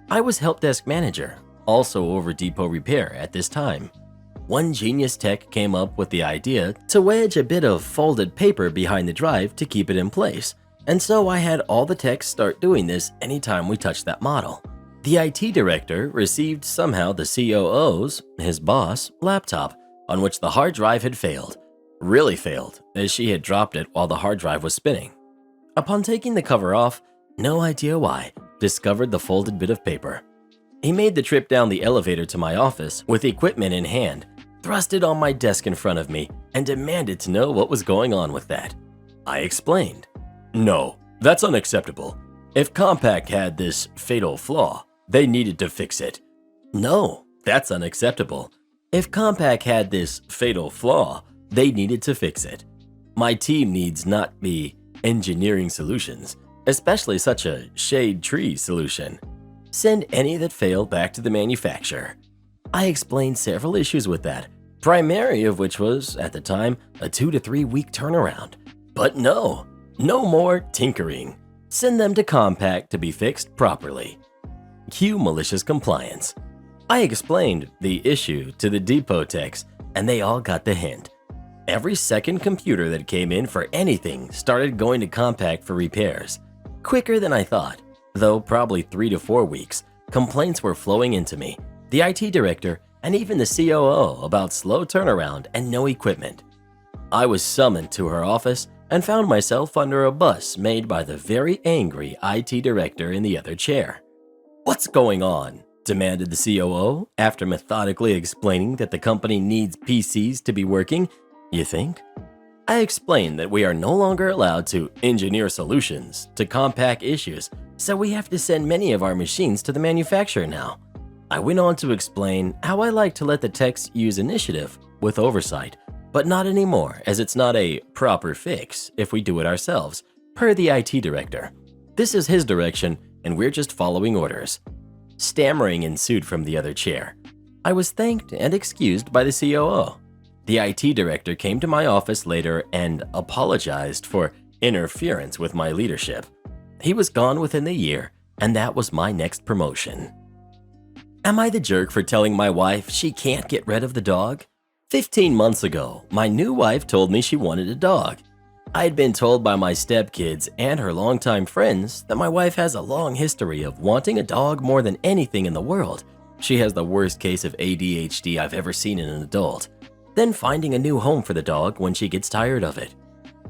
I was help desk manager, also over depot repair at this time. One genius tech came up with the idea to wedge a bit of folded paper behind the drive to keep it in place, and so I had all the techs start doing this anytime we touched that model. The IT director received somehow the COO's, his boss, laptop on which the hard drive had failed. Really failed, as she had dropped it while the hard drive was spinning. Upon taking the cover off, no idea why, discovered the folded bit of paper. He made the trip down the elevator to my office with equipment in hand, thrust it on my desk in front of me, and demanded to know what was going on with that. I explained. "No, that's unacceptable. If Compaq had this fatal flaw, they needed to fix it." "No, that's unacceptable. If Compaq had this fatal flaw, they needed to fix it. My team needs not be engineering solutions, especially such a shade tree solution. Send any that fail back to the manufacturer." I explained several issues with that, primary of which was, at the time, a 2 to 3 week turnaround. But no more tinkering. Send them to Compaq to be fixed properly. Cue malicious compliance. I explained the issue to the depot techs, and they all got the hint. Every second computer that came in for anything started going to Compaq for repairs. Quicker than I thought, though probably 3 to 4 weeks, complaints were flowing into me, the IT director, and even the COO about slow turnaround and no equipment. I was summoned to her office and found myself under a bus made by the very angry IT director in the other chair. "What's going on?" demanded the COO after methodically explaining that the company needs PCs to be working. "You think?" I explained that we are no longer allowed to engineer solutions to Compaq issues, so we have to send many of our machines to the manufacturer now. I went on to explain how I like to let the techs use initiative with oversight, but not anymore, as it's not a proper fix if we do it ourselves, per the IT director. This is his direction, and we're just following orders. Stammering ensued from the other chair. I was thanked and excused by the COO. The IT director came to my office later and apologized for interference with my leadership. He was gone within the year, and that was my next promotion. Am I the jerk for telling my wife she can't get rid of the dog? 15 months ago, my new wife told me she wanted a dog. I had been told by my stepkids and her longtime friends that my wife has a long history of wanting a dog more than anything in the world. She has the worst case of ADHD I've ever seen in an adult. Then finding a new home for the dog when she gets tired of it.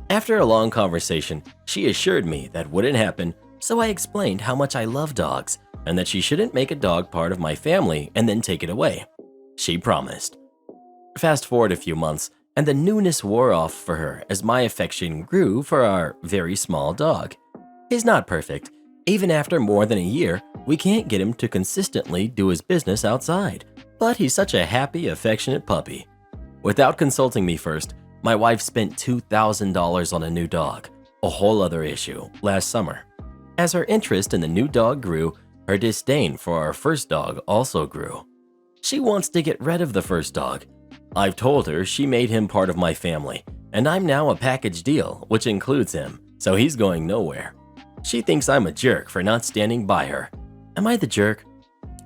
After a long conversation, she assured me that wouldn't happen, so I explained how much I love dogs and that she shouldn't make a dog part of my family and then take it away. She promised. Fast forward a few months, and the newness wore off for her as my affection grew for our very small dog. He's not perfect. Even after more than a year, we can't get him to consistently do his business outside, but he's such a happy, affectionate puppy. Without consulting me first, my wife spent $2,000 on a new dog, a whole other issue, last summer. As her interest in the new dog grew, her disdain for our first dog also grew. She wants to get rid of the first dog. I've told her she made him part of my family, and I'm now a package deal, which includes him, so he's going nowhere. She thinks I'm a jerk for not standing by her. Am I the jerk?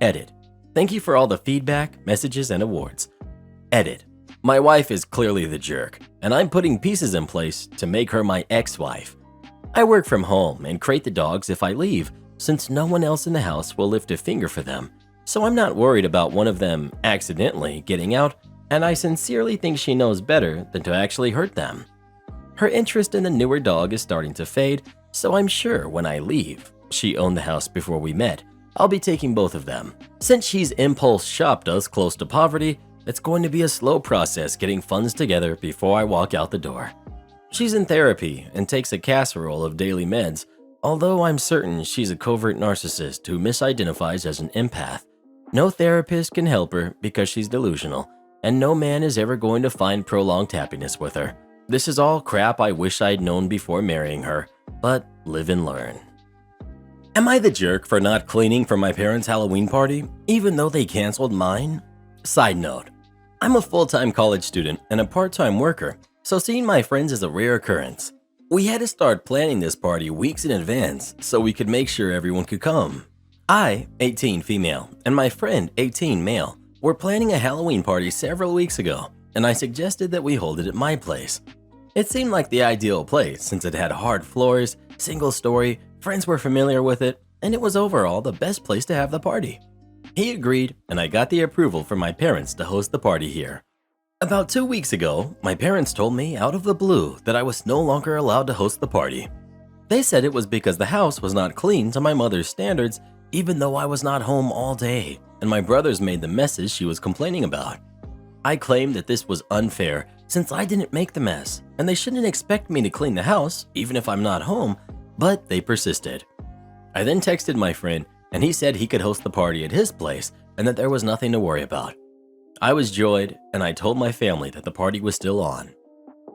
Edit. Thank you for all the feedback, messages, and awards. Edit. My wife is clearly the jerk, and I'm putting pieces in place to make her my ex-wife. I work from home and crate the dogs if I leave, since no one else in the house will lift a finger for them, so I'm not worried about one of them accidentally getting out, and I sincerely think she knows better than to actually hurt them. Her interest in the newer dog is starting to fade, so I'm sure when I leave, she owned the house before we met, I'll be taking both of them. Since she's impulse shopped us close to poverty, it's going to be a slow process getting funds together before I walk out the door. She's in therapy and takes a casserole of daily meds, although I'm certain she's a covert narcissist who misidentifies as an empath. No therapist can help her because she's delusional, and no man is ever going to find prolonged happiness with her. This is all crap I wish I'd known before marrying her, but live and learn. Am I the jerk for not cleaning for my parents' Halloween party, even though they canceled mine? Side note, I'm a full-time college student and a part-time worker, so seeing my friends is a rare occurrence. We had to start planning this party weeks in advance so we could make sure everyone could come. I, 18 female, and my friend, 18 male, were planning a Halloween party several weeks ago, and I suggested that we hold it at my place. It seemed like the ideal place since it had hard floors, single story, friends were familiar with it, and it was overall the best place to have the party. He agreed, and I got the approval from my parents to host the party here. About 2 weeks ago, my parents told me out of the blue that I was no longer allowed to host the party. They said it was because the house was not clean to my mother's standards, even though I was not home all day, and my brothers made the messes she was complaining about. I claimed that this was unfair since I didn't make the mess, and they shouldn't expect me to clean the house even if I'm not home, but they persisted. I then texted my friend, and he said he could host the party at his place and that there was nothing to worry about. I was joyed, and I told my family that the party was still on.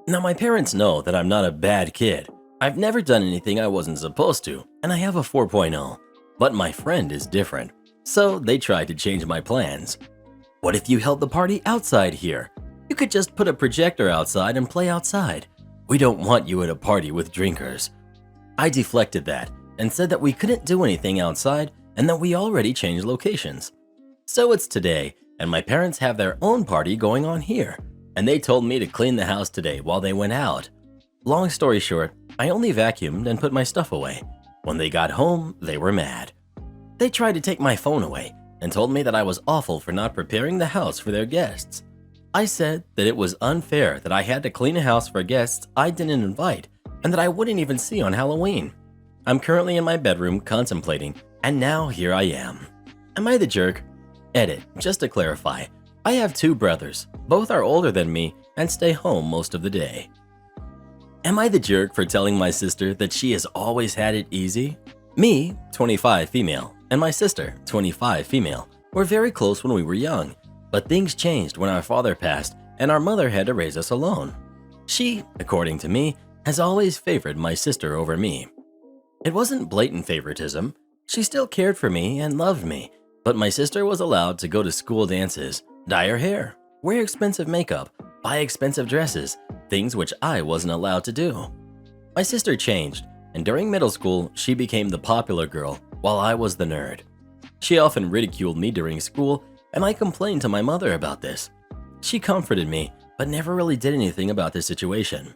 Now my parents know that I'm not a bad kid. I've never done anything I wasn't supposed to, and I have a 4.0. But my friend is different, so they tried to change my plans. What if you held the party outside here? You could just put a projector outside and play outside. We don't want you at a party with drinkers. I deflected that and said that we couldn't do anything outside and that we already changed locations. So it's today, and my parents have their own party going on here, and they told me to clean the house today while they went out. Long story short, I only vacuumed and put my stuff away. When they got home, they were mad. They tried to take my phone away and told me that I was awful for not preparing the house for their guests. I said that it was unfair that I had to clean a house for guests I didn't invite and that I wouldn't even see on Halloween. I'm currently in my bedroom contemplating, and now here I am. Am I the jerk? Edit, just to clarify, I have 2 brothers. Both are older than me and stay home most of the day. Am I the jerk for telling my sister that she has always had it easy? Me, 25 female, and my sister, 25 female, were very close when we were young, but things changed when our father passed and our mother had to raise us alone. She, according to me, has always favored my sister over me. It wasn't blatant favoritism. She still cared for me and loved me, but my sister was allowed to go to school dances, dye her hair, wear expensive makeup, buy expensive dresses, things which I wasn't allowed to do. My sister changed, and during middle school, she became the popular girl while I was the nerd. She often ridiculed me during school, and I complained to my mother about this. She comforted me, but never really did anything about the situation.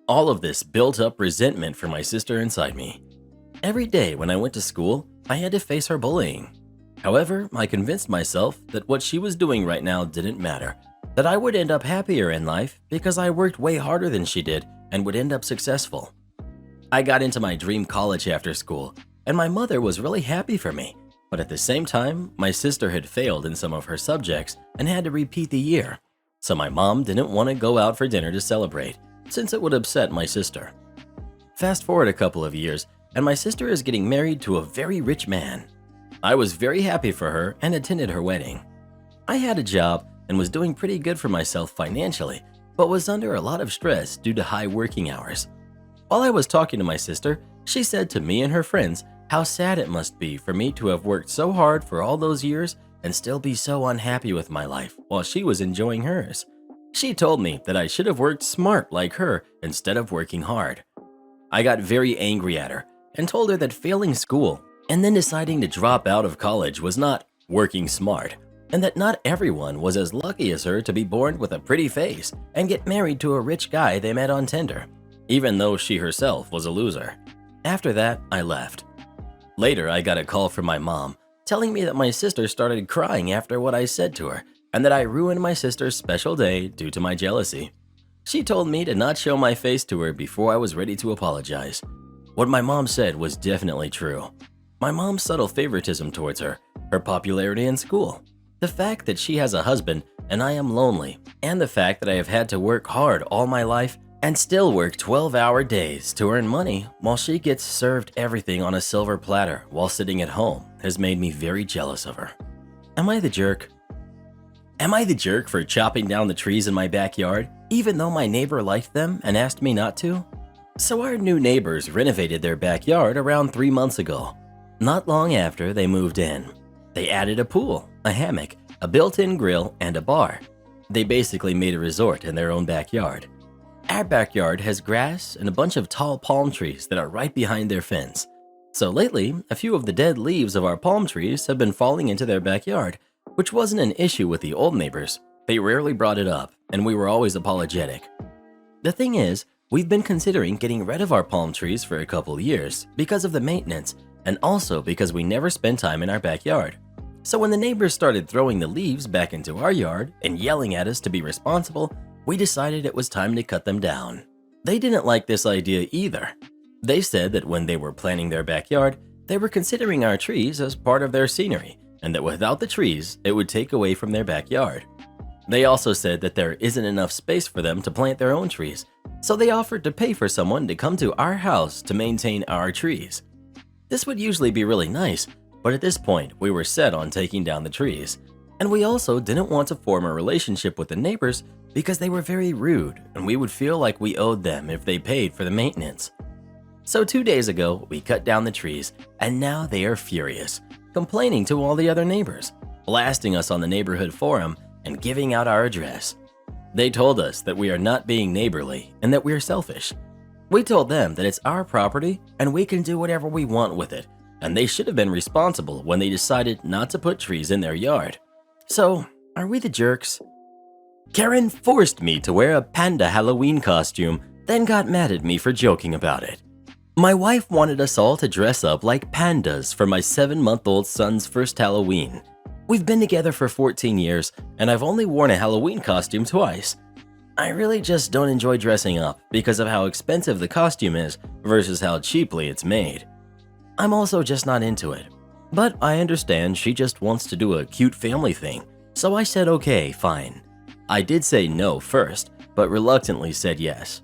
All of this built up resentment for my sister inside me. Every day when I went to school, I had to face her bullying. However, I convinced myself that what she was doing right now didn't matter, that I would end up happier in life because I worked way harder than she did and would end up successful. I got into my dream college after school, and my mother was really happy for me, but at the same time, my sister had failed in some of her subjects and had to repeat the year, so my mom didn't want to go out for dinner to celebrate, since it would upset my sister. Fast forward a couple of years, and my sister is getting married to a very rich man. I was very happy for her and attended her wedding. I had a job and was doing pretty good for myself financially, but was under a lot of stress due to high working hours. While I was talking to my sister, she said to me and her friends how sad it must be for me to have worked so hard for all those years and still be so unhappy with my life while she was enjoying hers. She told me that I should have worked smart like her instead of working hard. I got very angry at her and told her that failing school and then deciding to drop out of college was not working smart, and that not everyone was as lucky as her to be born with a pretty face and get married to a rich guy they met on Tinder, even though she herself was a loser. After that, I left. Later, I got a call from my mom telling me that my sister started crying after what I said to her and that I ruined my sister's special day due to my jealousy. She told me to not show my face to her before I was ready to apologize. What my mom said was definitely true. my mom's subtle favoritism towards her popularity in school, the fact that she has a husband and I am lonely, and the fact that I have had to work hard all my life and still work 12-hour days to earn money while she gets served everything on a silver platter while sitting at home has made me very jealous of her. Am I the jerk? Am I the jerk for chopping down the trees in my backyard, even though my neighbor liked them and asked me not to? So our new neighbors renovated their backyard around 3 months ago. Not long after they moved in, they added a pool, a hammock, a built-in grill, and a bar. They basically made a resort in their own backyard. Our backyard has grass and a bunch of tall palm trees that are right behind their fence. So lately, a few of the dead leaves of our palm trees have been falling into their backyard, which wasn't an issue with the old neighbors. They rarely brought it up, and we were always apologetic. The thing is, we've been considering getting rid of our palm trees for a couple years because of the maintenance, and also because we never spend time in our backyard. So when the neighbors started throwing the leaves back into our yard and yelling at us to be responsible, we decided it was time to cut them down. They didn't like this idea either. They said that when they were planning their backyard, they were considering our trees as part of their scenery, and that without the trees, it would take away from their backyard. They also said that there isn't enough space for them to plant their own trees, so they offered to pay for someone to come to our house to maintain our trees. This would usually be really nice, but at this point, we were set on taking down the trees. And we also didn't want to form a relationship with the neighbors because they were very rude and we would feel like we owed them if they paid for the maintenance. So 2 days ago, we cut down the trees and now they are furious, complaining to all the other neighbors, blasting us on the neighborhood forum and giving out our address. They told us that we are not being neighborly and that we are selfish. We told them that it's our property and we can do whatever we want with it, and they should have been responsible when they decided not to put trees in their yard. So, are we the jerks? Karen forced me to wear a Panda Halloween costume, then got mad at me for joking about it. My wife wanted us all to dress up like pandas for my 7-month-old son's first Halloween. We've been together for 14 years, and I've only worn a Halloween costume twice. I really just don't enjoy dressing up because of how expensive the costume is versus how cheaply it's made. I'm also just not into it. But I understand she just wants to do a cute family thing, so I said okay, fine. I did say no first, but reluctantly said yes.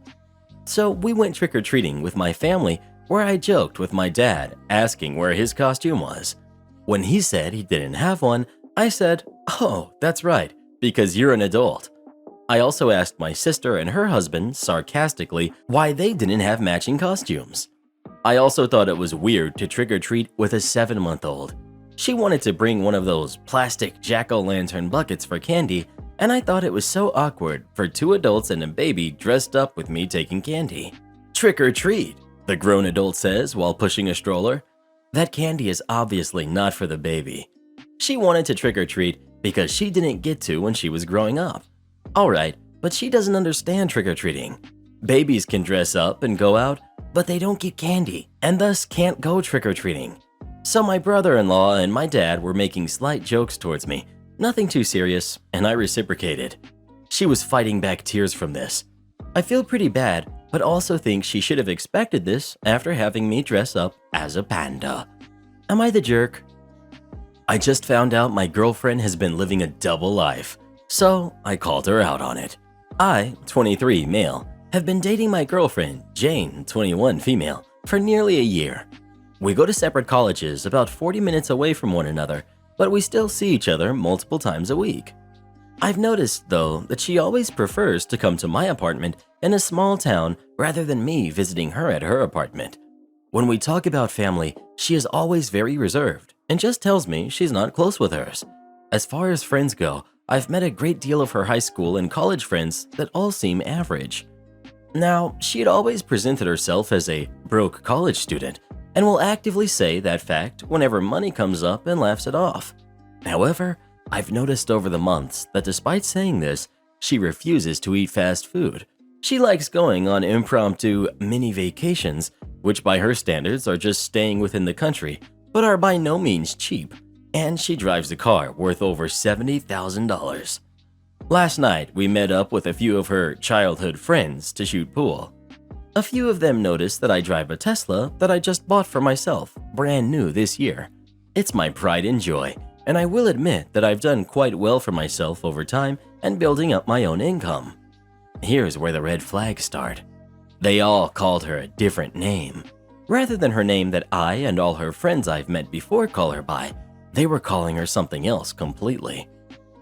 So we went trick-or-treating with my family where I joked with my dad asking where his costume was. When he said he didn't have one, I said, "Oh, that's right, because you're an adult." I also asked my sister and her husband sarcastically why they didn't have matching costumes. I also thought it was weird to trick-or-treat with a 7-month-old. She wanted to bring one of those plastic jack-o'-lantern buckets for candy, and I thought it was so awkward for 2 adults and a baby dressed up with me taking candy. "Trick-or-treat," the grown adult says while pushing a stroller. That candy is obviously not for the baby. She wanted to trick-or-treat because she didn't get to when she was growing up. Alright, but she doesn't understand trick-or-treating. Babies can dress up and go out, but they don't get candy and thus can't go trick-or-treating. So my brother-in-law and my dad were making slight jokes towards me, nothing too serious, and I reciprocated. She was fighting back tears from this. I feel pretty bad, but also think she should have expected this after having me dress up as a panda. Am I the jerk? I just found out my girlfriend has been living a double life, so I called her out on it. I, 23 male, have been dating my girlfriend, Jane, 21 female, for nearly a year. We go to separate colleges about 40 minutes away from one another, but we still see each other multiple times a week. I've noticed, though, that she always prefers to come to my apartment in a small town rather than me visiting her at her apartment. When we talk about family, she is always very reserved and just tells me she's not close with hers. As far as friends go, I've met a great deal of her high school and college friends that all seem average. Now, she had always presented herself as a broke college student and will actively say that fact whenever money comes up and laughs it off. However, I've noticed over the months that despite saying this, she refuses to eat fast food. She likes going on impromptu mini vacations, which by her standards are just staying within the country, but are by no means cheap, and she drives a car worth over $70,000. Last night, we met up with a few of her childhood friends to shoot pool. A few of them noticed that I drive a Tesla that I just bought for myself, brand new this year. It's my pride and joy, and I will admit that I've done quite well for myself over time and building up my own income. Here's where the red flags start. They all called her a different name. Rather than her name that I and all her friends I've met before call her by, they were calling her something else completely.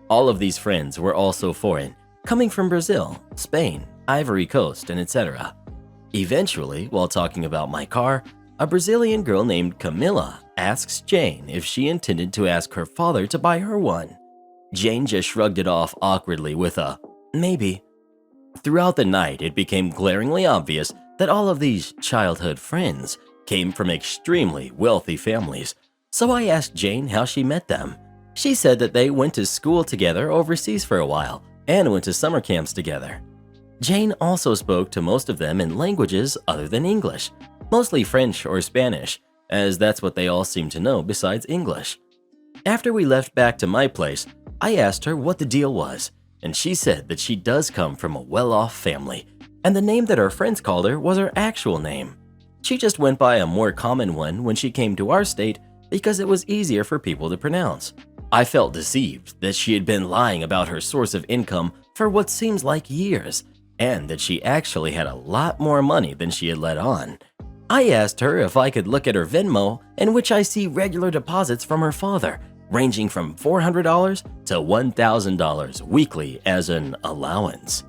All of these friends were also foreign, coming from Brazil, Spain, Ivory Coast, and etc. Eventually, while talking about my car, a Brazilian girl named Camilla asks Jane if she intended to ask her father to buy her one. Jane just shrugged it off awkwardly with a, maybe. Throughout the night, it became glaringly obvious that all of these childhood friends came from extremely wealthy families, so I asked Jane how she met them. She said that they went to school together overseas for a while and went to summer camps together. Jane also spoke to most of them in languages other than English, mostly French or Spanish, as that's what they all seem to know besides English. After we left back to my place, I asked her what the deal was, and she said that she does come from a well-off family, and the name that her friends called her was her actual name. She just went by a more common one when she came to our state because it was easier for people to pronounce. I felt deceived that she had been lying about her source of income for what seems like years, and that she actually had a lot more money than she had let on. I asked her if I could look at her Venmo, in which I see regular deposits from her father, ranging from $400 to $1,000 weekly as an allowance.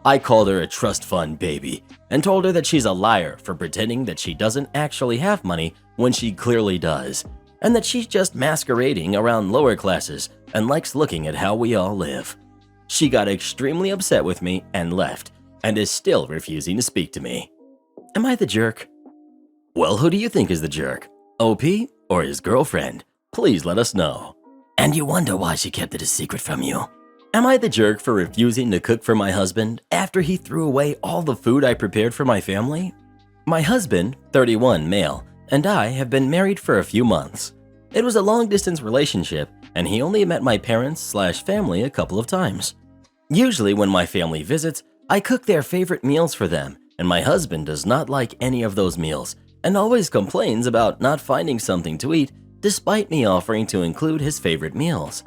I called her a trust fund baby and told her that she's a liar for pretending that she doesn't actually have money when she clearly does, and that she's just masquerading around lower classes and likes looking at how we all live. She got extremely upset with me and left, and is still refusing to speak to me. Am I the jerk? Well, who do you think is the jerk? OP or his girlfriend? Please let us know. And you wonder why she kept it a secret from you. Am I the jerk for refusing to cook for my husband after he threw away all the food I prepared for my family? My husband, 31 male, and I have been married for a few months. It was a long-distance relationship, and he only met my parents/family a couple of times. Usually when my family visits, I cook their favorite meals for them, and my husband does not like any of those meals and always complains about not finding something to eat despite me offering to include his favorite meals.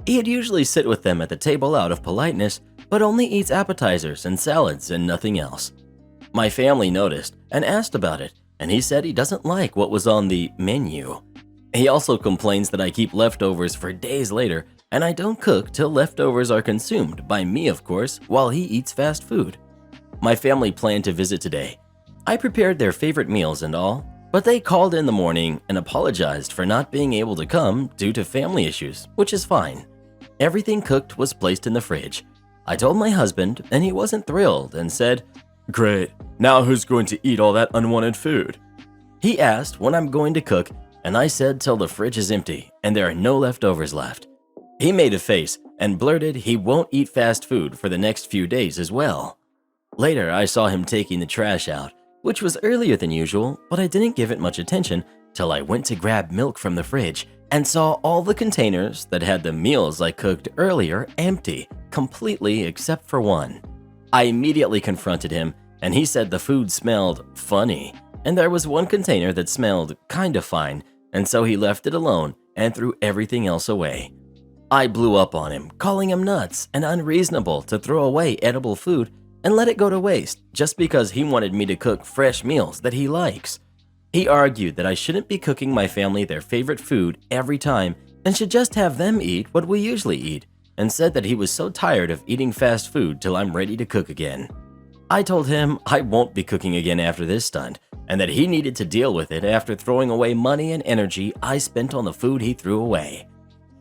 He'd usually sit with them at the table out of politeness, but only eats appetizers and salads and nothing else. My family noticed and asked about it, and he said he doesn't like what was on the menu. He also complains that I keep leftovers for days later, and I don't cook till leftovers are consumed, by me of course, while he eats fast food. My family planned to visit today. I prepared their favorite meals and all, but they called in the morning and apologized for not being able to come due to family issues, which is fine. Everything cooked was placed in the fridge. I told my husband, and he wasn't thrilled and said, "Great, now who's going to eat all that unwanted food?" He asked when I'm going to cook, and I said till the fridge is empty and there are no leftovers left. He made a face and blurted he won't eat fast food for the next few days as well. Later, I saw him taking the trash out, which was earlier than usual, but I didn't give it much attention till I went to grab milk from the fridge and saw all the containers that had the meals I cooked earlier empty, completely except for one. I immediately confronted him, and he said the food smelled funny, and there was one container that smelled kinda fine, and so he left it alone and threw everything else away. I blew up on him, calling him nuts and unreasonable to throw away edible food and let it go to waste just because he wanted me to cook fresh meals that he likes. He argued that I shouldn't be cooking my family their favorite food every time and should just have them eat what we usually eat, and said that he was so tired of eating fast food till I'm ready to cook again. I told him I won't be cooking again after this stunt, and that he needed to deal with it after throwing away money and energy I spent on the food he threw away.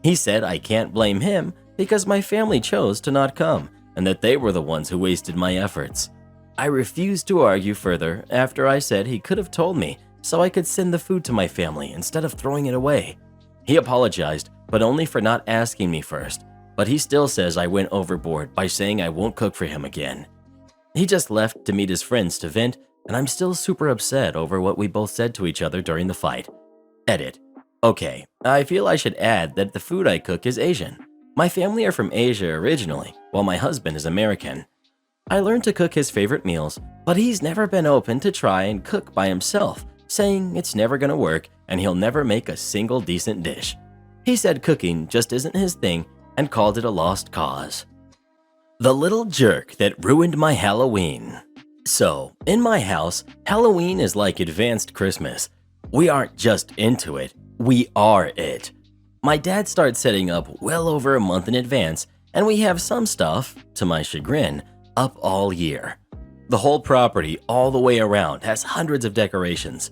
He said I can't blame him because my family chose to not come, and that they were the ones who wasted my efforts. I refused to argue further after I said he could have told me so I could send the food to my family instead of throwing it away. He apologized, but only for not asking me first, but he still says I went overboard by saying I won't cook for him again. He just left to meet his friends to vent, and I'm still super upset over what we both said to each other during the fight. Edit. Okay, I feel I should add that the food I cook is Asian. My family are from Asia originally, while my husband is American. I learned to cook his favorite meals But he's never been open to try and cook by himself, saying it's never gonna work and he'll never make a single decent dish. He said cooking just isn't his thing and called it a lost cause. The little jerk that ruined my Halloween. So, in my house, Halloween is like advanced Christmas. We aren't just into it, we are it. My dad starts setting up well over a month in advance, and we have some stuff, to my chagrin, up all year. The whole property all the way around has hundreds of decorations.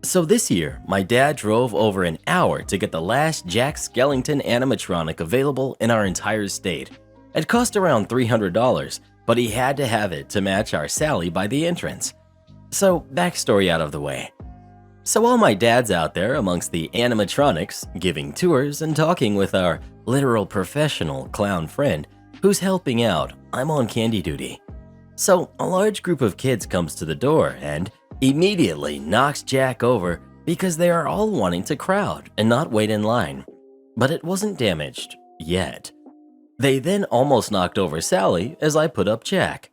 So this year, my dad drove over an hour to get the last Jack Skellington animatronic available in our entire state. It cost around $300, but he had to have it to match our Sally by the entrance. So, backstory out of the way. So while my dad's out there amongst the animatronics, giving tours and talking with our literal professional clown friend who's helping out, I'm on candy duty. So a large group of kids comes to the door and immediately knocks Jack over because they are all wanting to crowd and not wait in line. But it wasn't damaged yet. They then almost knocked over Sally as I put up Jack.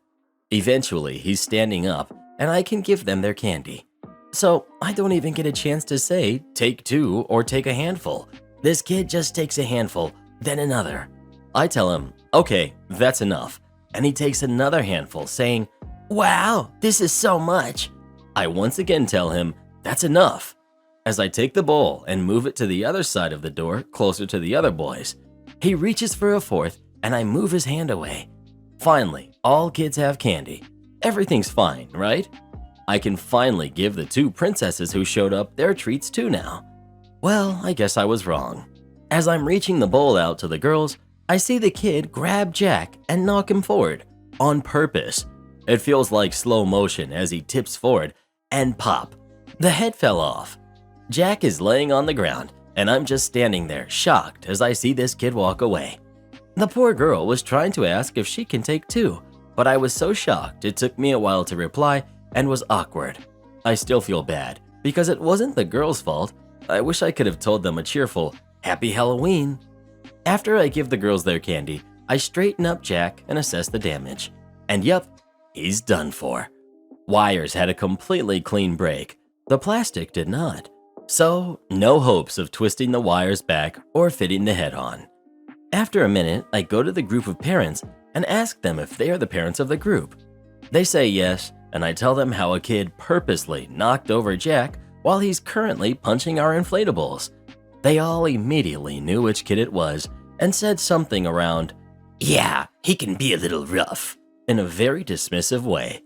Eventually, he's standing up and I can give them their candy. So I don't even get a chance to say, take two or take a handful. This kid just takes a handful, then another. I tell him, okay, that's enough. And he takes another handful, saying, wow, this is so much. I once again tell him, that's enough. As I take the bowl and move it to the other side of the door, closer to the other boys, he reaches for a fourth and I move his hand away. Finally, all kids have candy. Everything's fine, right? I can finally give the two princesses who showed up their treats too now. Well, I guess I was wrong. As I'm reaching the bowl out to the girls, I see the kid grab Jack and knock him forward, on purpose. It feels like slow motion as he tips forward, and pop, the head fell off. Jack is laying on the ground, and I'm just standing there, shocked as I see this kid walk away. The poor girl was trying to ask if she can take two, but I was so shocked it took me a while to reply and was awkward. I still feel bad, because it wasn't the girl's fault. I wish I could have told them a cheerful, Happy Halloween. After I give the girls their candy, I straighten up Jack and assess the damage. And yup, he's done for. Wires had a completely clean break. The plastic did not. So, no hopes of twisting the wires back or fitting the head on. After a minute, I go to the group of parents and ask them if they are the parents of the group. They say yes, and I tell them how a kid purposely knocked over Jack while he's currently punching our inflatables. They all immediately knew which kid it was and said something around, yeah, he can be a little rough, in a very dismissive way.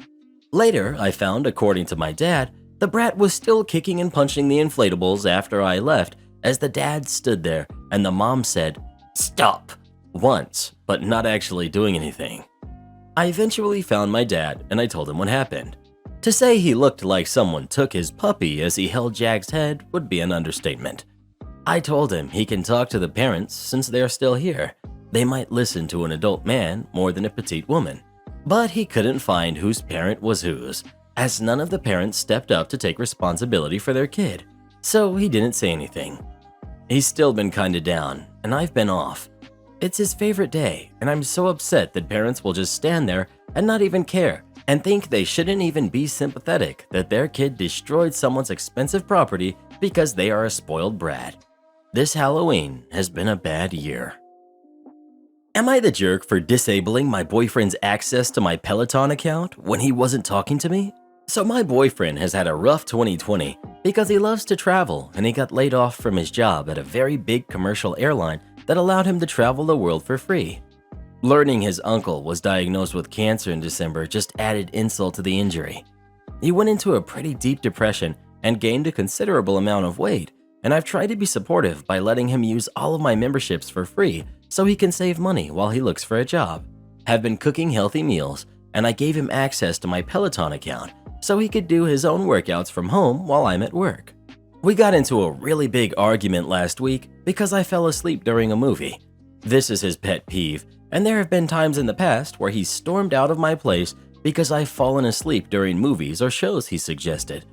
Later, I found, according to my dad, the brat was still kicking and punching the inflatables after I left as the dad stood there and the mom said, stop, once, but not actually doing anything. I eventually found my dad and I told him what happened. To say he looked like someone took his puppy as he held Jack's head would be an understatement. I told him he can talk to the parents since they're still here. They might listen to an adult man more than a petite woman. But he couldn't find whose parent was whose, as none of the parents stepped up to take responsibility for their kid. So he didn't say anything. He's still been kinda down, and I've been off. It's his favorite day, and I'm so upset that parents will just stand there and not even care and think they shouldn't even be sympathetic that their kid destroyed someone's expensive property because they are a spoiled brat. This Halloween has been a bad year. Am I the jerk for disabling my boyfriend's access to my Peloton account when he wasn't talking to me? So my boyfriend has had a rough 2020 because he loves to travel and he got laid off from his job at a very big commercial airline that allowed him to travel the world for free. Learning his uncle was diagnosed with cancer in December just added insult to the injury. He went into a pretty deep depression and gained a considerable amount of weight, and I've tried to be supportive by letting him use all of my memberships for free so he can save money while he looks for a job. Have been cooking healthy meals, and I gave him access to my Peloton account so he could do his own workouts from home while I'm at work. We got into a really big argument last week because I fell asleep during a movie. This is his pet peeve, and there have been times in the past where he's stormed out of my place because I've fallen asleep during movies or shows he suggested.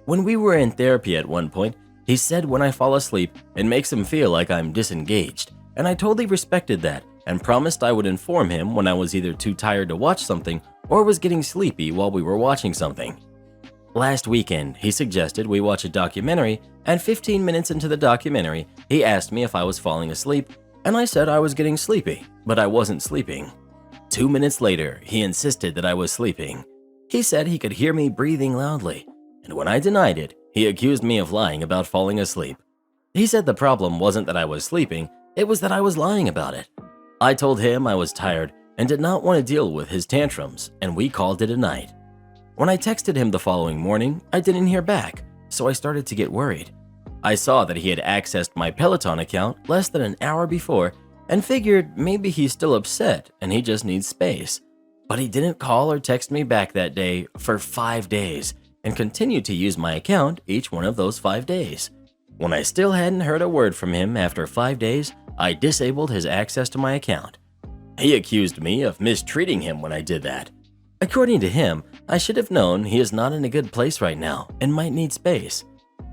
When we were in therapy at one point, he said when I fall asleep, it makes him feel like I'm disengaged, and I totally respected that and promised I would inform him when I was either too tired to watch something or was getting sleepy while we were watching something. Last weekend, he suggested we watch a documentary, and 15 minutes into the documentary, he asked me if I was falling asleep, and I said I was getting sleepy, but I wasn't sleeping. 2 minutes later, he insisted that I was sleeping. He said he could hear me breathing loudly, and when I denied it, he accused me of lying about falling asleep. He said the problem wasn't that I was sleeping, it was that I was lying about it. I told him I was tired and did not want to deal with his tantrums, and we called it a night. When I texted him the following morning, I didn't hear back, so I started to get worried. I saw that he had accessed my Peloton account less than an hour before and figured maybe he's still upset and he just needs space. But he didn't call or text me back that day for 5 days and continued to use my account each one of those 5 days. When I still hadn't heard a word from him after 5 days, I disabled his access to my account. He accused me of mistreating him when I did that. According to him, I should have known he is not in a good place right now and might need space.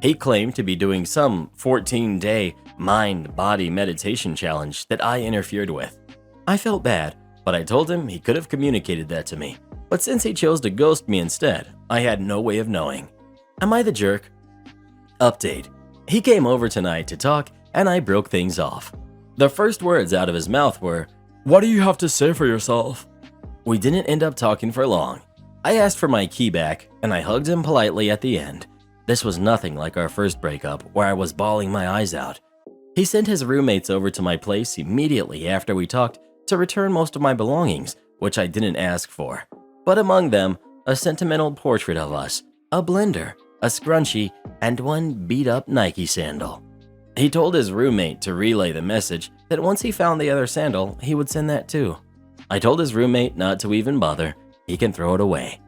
He claimed to be doing some 14-day mind-body meditation challenge that I interfered with. I felt bad, but I told him he could have communicated that to me. But since he chose to ghost me instead, I had no way of knowing. Am I the jerk? Update. He came over tonight to talk and I broke things off. The first words out of his mouth were, "What do you have to say for yourself?" We didn't end up talking for long. I asked for my key back, and I hugged him politely at the end. This was nothing like our first breakup, where I was bawling my eyes out. He sent his roommates over to my place immediately after we talked to return most of my belongings, which I didn't ask for. But among them, a sentimental portrait of us, a blender, a scrunchie, and one beat-up Nike sandal. He told his roommate to relay the message that once he found the other sandal, he would send that too. I told his roommate not to even bother. He can throw it away.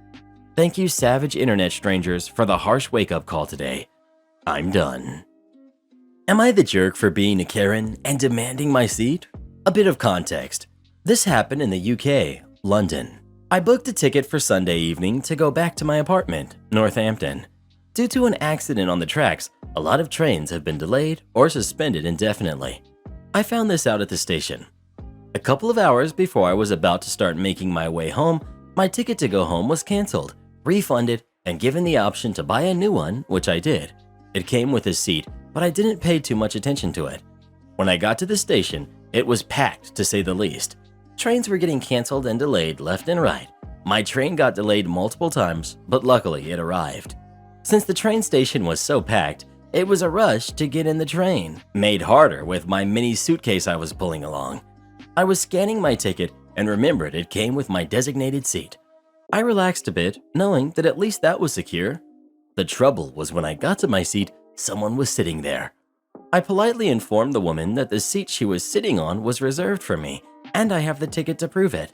Thank you, savage internet strangers, for the harsh wake-up call today. I'm done. Am I the jerk for being a Karen and demanding my seat? A bit of context. This happened in the UK, London. I booked a ticket for Sunday evening to go back to my apartment, Northampton. Due to an accident on the tracks, a lot of trains have been delayed or suspended indefinitely. I found this out at the station. A couple of hours before I was about to start making my way home, my ticket to go home was canceled, refunded, and given the option to buy a new one, which I did. It came with a seat, but I didn't pay too much attention to it. When I got to the station, it was packed to say the least. Trains were getting canceled and delayed left and right. My train got delayed multiple times, but luckily it arrived. Since the train station was so packed, it was a rush to get in the train, made harder with my mini suitcase I was pulling along. I was scanning my ticket and remembered it came with my designated seat. I relaxed a bit, knowing that at least that was secure. The trouble was when I got to my seat, someone was sitting there. I politely informed the woman that the seat she was sitting on was reserved for me, and I have the ticket to prove it.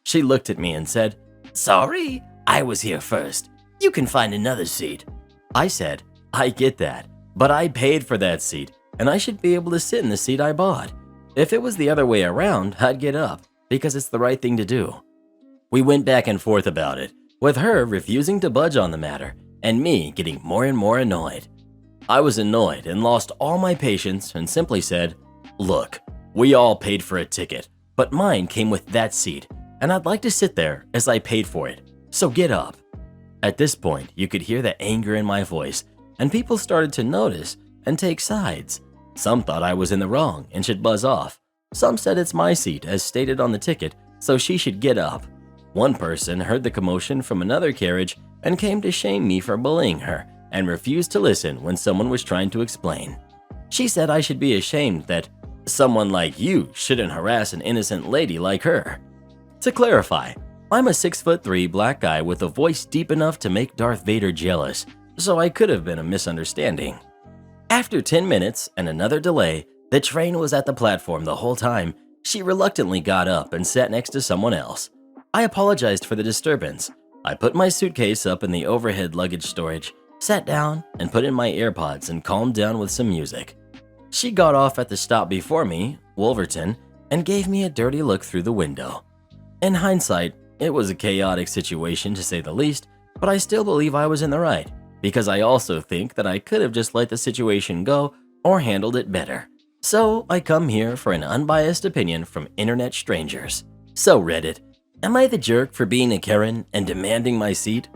She looked at me and said, "Sorry, I was here first. You can find another seat." I said, "I get that, but I paid for that seat, and I should be able to sit in the seat I bought. If it was the other way around, I'd get up, because it's the right thing to do." We went back and forth about it, with her refusing to budge on the matter, and me getting more and more annoyed. I was annoyed and lost all my patience and simply said, "Look, we all paid for a ticket, but mine came with that seat, and I'd like to sit there as I paid for it, so get up." At this point, you could hear the anger in my voice, and people started to notice and take sides. Some thought I was in the wrong and should buzz off. Some said it's my seat as stated on the ticket, so she should get up. One person heard the commotion from another carriage and came to shame me for bullying her and refused to listen when someone was trying to explain. She said I should be ashamed that someone like you shouldn't harass an innocent lady like her. To clarify, I'm a 6'3" black guy with a voice deep enough to make Darth Vader jealous, so I could have been a misunderstanding. After 10 minutes and another delay, the train was at the platform the whole time. She reluctantly got up and sat next to someone else. I apologized for the disturbance. I put my suitcase up in the overhead luggage storage, sat down and put in my AirPods and calmed down with some music. She got off at the stop before me, Wolverton, and gave me a dirty look through the window. In hindsight, it was a chaotic situation to say the least, but I still believe I was in the right, because I also think that I could have just let the situation go or handled it better. So I come here for an unbiased opinion from internet strangers. So Reddit, Am I the jerk for being a Karen and demanding my seat?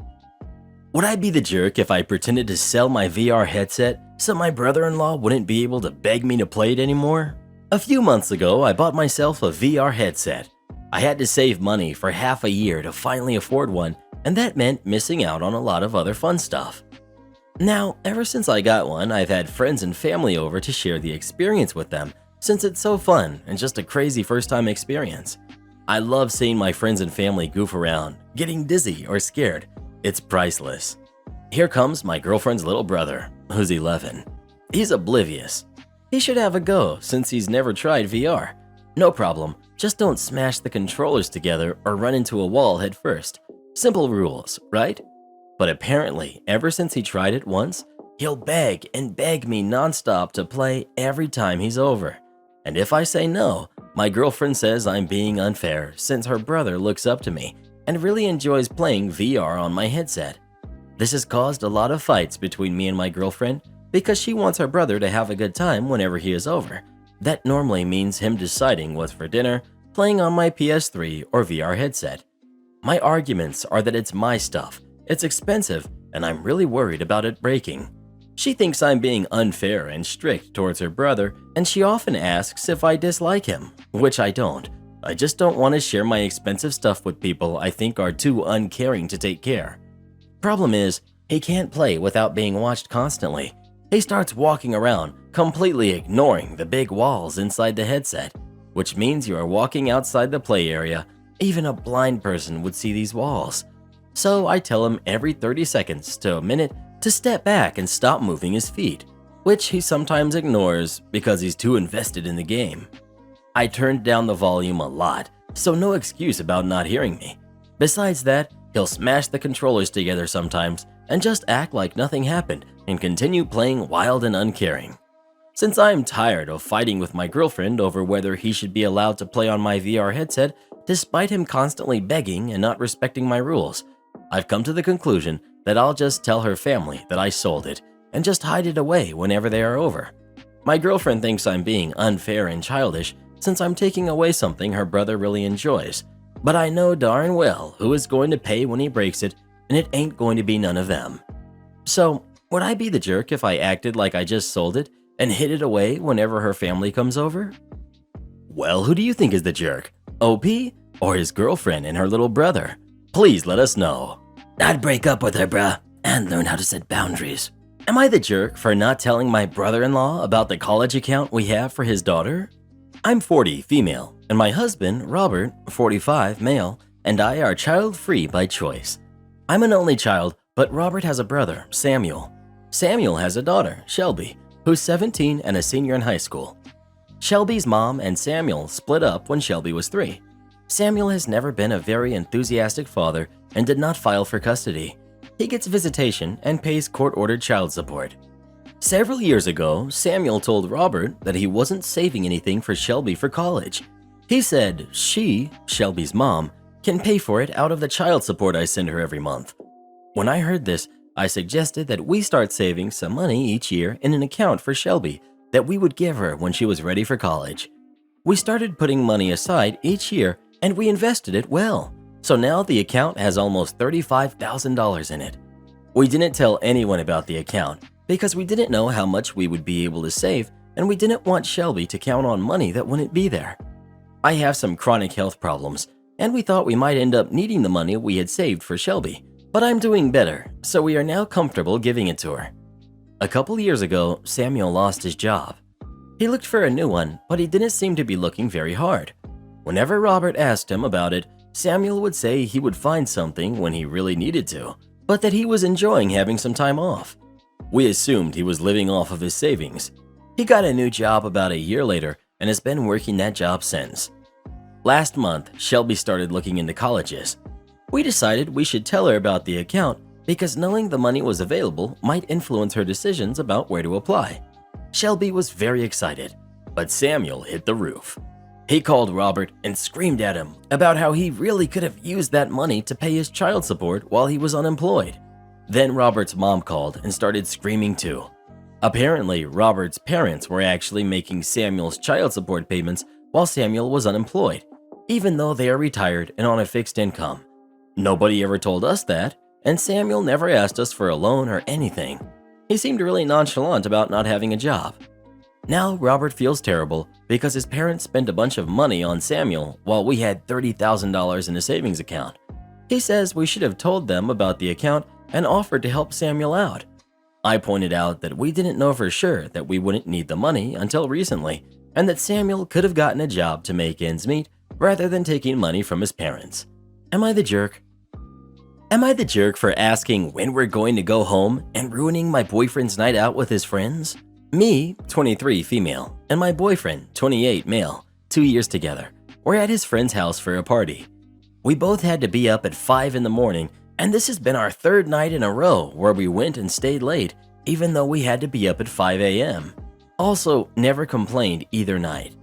Would I be the jerk if I pretended to sell my VR headset so my brother-in-law wouldn't be able to beg me to play it anymore? A few months ago, I bought myself a VR headset. I had to save money for half a year to finally afford one, and that meant missing out on a lot of other fun stuff. Now, ever since I got one, I've had friends and family over to share the experience with them, since it's so fun and just a crazy first-time experience. I love seeing my friends and family goof around, getting dizzy or scared. It's priceless. Here comes my girlfriend's little brother, who's 11. He's oblivious. He should have a go since he's never tried VR. No problem, just don't smash the controllers together or run into a wall head first. Simple rules, right? But apparently, ever since he tried it once, he'll beg and beg me nonstop to play every time he's over. And if I say no, my girlfriend says I'm being unfair since her brother looks up to me and really enjoys playing VR on my headset. This has caused a lot of fights between me and my girlfriend because she wants her brother to have a good time whenever he is over. That normally means him deciding what's for dinner, playing on my PS3 or VR headset. My arguments are that it's my stuff, it's expensive, and I'm really worried about it breaking. She thinks I'm being unfair and strict towards her brother, and she often asks if I dislike him, which I don't. I just don't want to share my expensive stuff with people I think are too uncaring to take care. Problem is, he can't play without being watched constantly. He starts walking around, completely ignoring the big walls inside the headset, which means you are walking outside the play area. Even a blind person would see these walls. So I tell him every 30 seconds to a minute to step back and stop moving his feet, which he sometimes ignores because he's too invested in the game. I turned down the volume a lot, so no excuse about not hearing me. Besides that, he'll smash the controllers together sometimes and just act like nothing happened and continue playing wild and uncaring. Since I'm tired of fighting with my girlfriend over whether he should be allowed to play on my VR headset despite him constantly begging and not respecting my rules, I've come to the conclusion that I'll just tell her family that I sold it and just hide it away whenever they are over. My girlfriend thinks I'm being unfair and childish since I'm taking away something her brother really enjoys, but I know darn well who is going to pay when he breaks it, and it ain't going to be none of them. So, would I be the jerk if I acted like I just sold it and hid it away whenever her family comes over? Well, who do you think is the jerk? OP or his girlfriend and her little brother? Please let us know. I'd break up with her, bruh, and learn how to set boundaries. Am I the jerk for not telling my brother-in-law about the college account we have for his daughter? I'm 40, female, and my husband, Robert, 45, male, and I are child-free by choice. I'm an only child, but Robert has a brother, Samuel. Samuel has a daughter, Shelby, who's 17 and a senior in high school. Shelby's mom and Samuel split up when Shelby was 3. Samuel has never been a very enthusiastic father and did not file for custody. He gets visitation and pays court-ordered child support. Several years ago, Samuel told Robert that he wasn't saving anything for Shelby for college. He said she, Shelby's mom, can pay for it out of the child support I send her every month. When I heard this, I suggested that we start saving some money each year in an account for Shelby that we would give her when she was ready for college. We started putting money aside each year and we invested it well. So now the account has almost $35,000 in it. We didn't tell anyone about the account because we didn't know how much we would be able to save, and we didn't want Shelby to count on money that wouldn't be there. I have some chronic health problems, and we thought we might end up needing the money we had saved for Shelby, but I'm doing better, so we are now comfortable giving it to her. A couple years ago, Samuel lost his job. He looked for a new one, but he didn't seem to be looking very hard. Whenever Robert asked him about it, Samuel would say he would find something when he really needed to, but that he was enjoying having some time off. We assumed he was living off of his savings. He got a new job about a year later and has been working that job since. Last month, Shelby started looking into colleges. We decided we should tell her about the account because knowing the money was available might influence her decisions about where to apply. Shelby was very excited, but Samuel hit the roof. He called Robert and screamed at him about how he really could have used that money to pay his child support while he was unemployed. Then Robert's mom called and started screaming too. Apparently, Robert's parents were actually making Samuel's child support payments while Samuel was unemployed. even though they are retired and on a fixed income. Nobody ever told us that, and Samuel never asked us for a loan or anything. He seemed really nonchalant about not having a job. Now Robert feels terrible because his parents spent a bunch of money on Samuel while we had $30,000 in a savings account. He says we should have told them about the account and offered to help Samuel out. I pointed out that we didn't know for sure that we wouldn't need the money until recently, and that Samuel could have gotten a job to make ends meet rather than taking money from his parents. Am I the jerk? Am I the jerk for asking when we're going to go home and ruining my boyfriend's night out with his friends? Me, 23 female, and my boyfriend, 28 male, 2 years together, were at his friend's house for a party. We both had to be up at 5 in the morning, and this has been our third night in a row where we went and stayed late, even though we had to be up at 5 a.m. Also, never complained either night.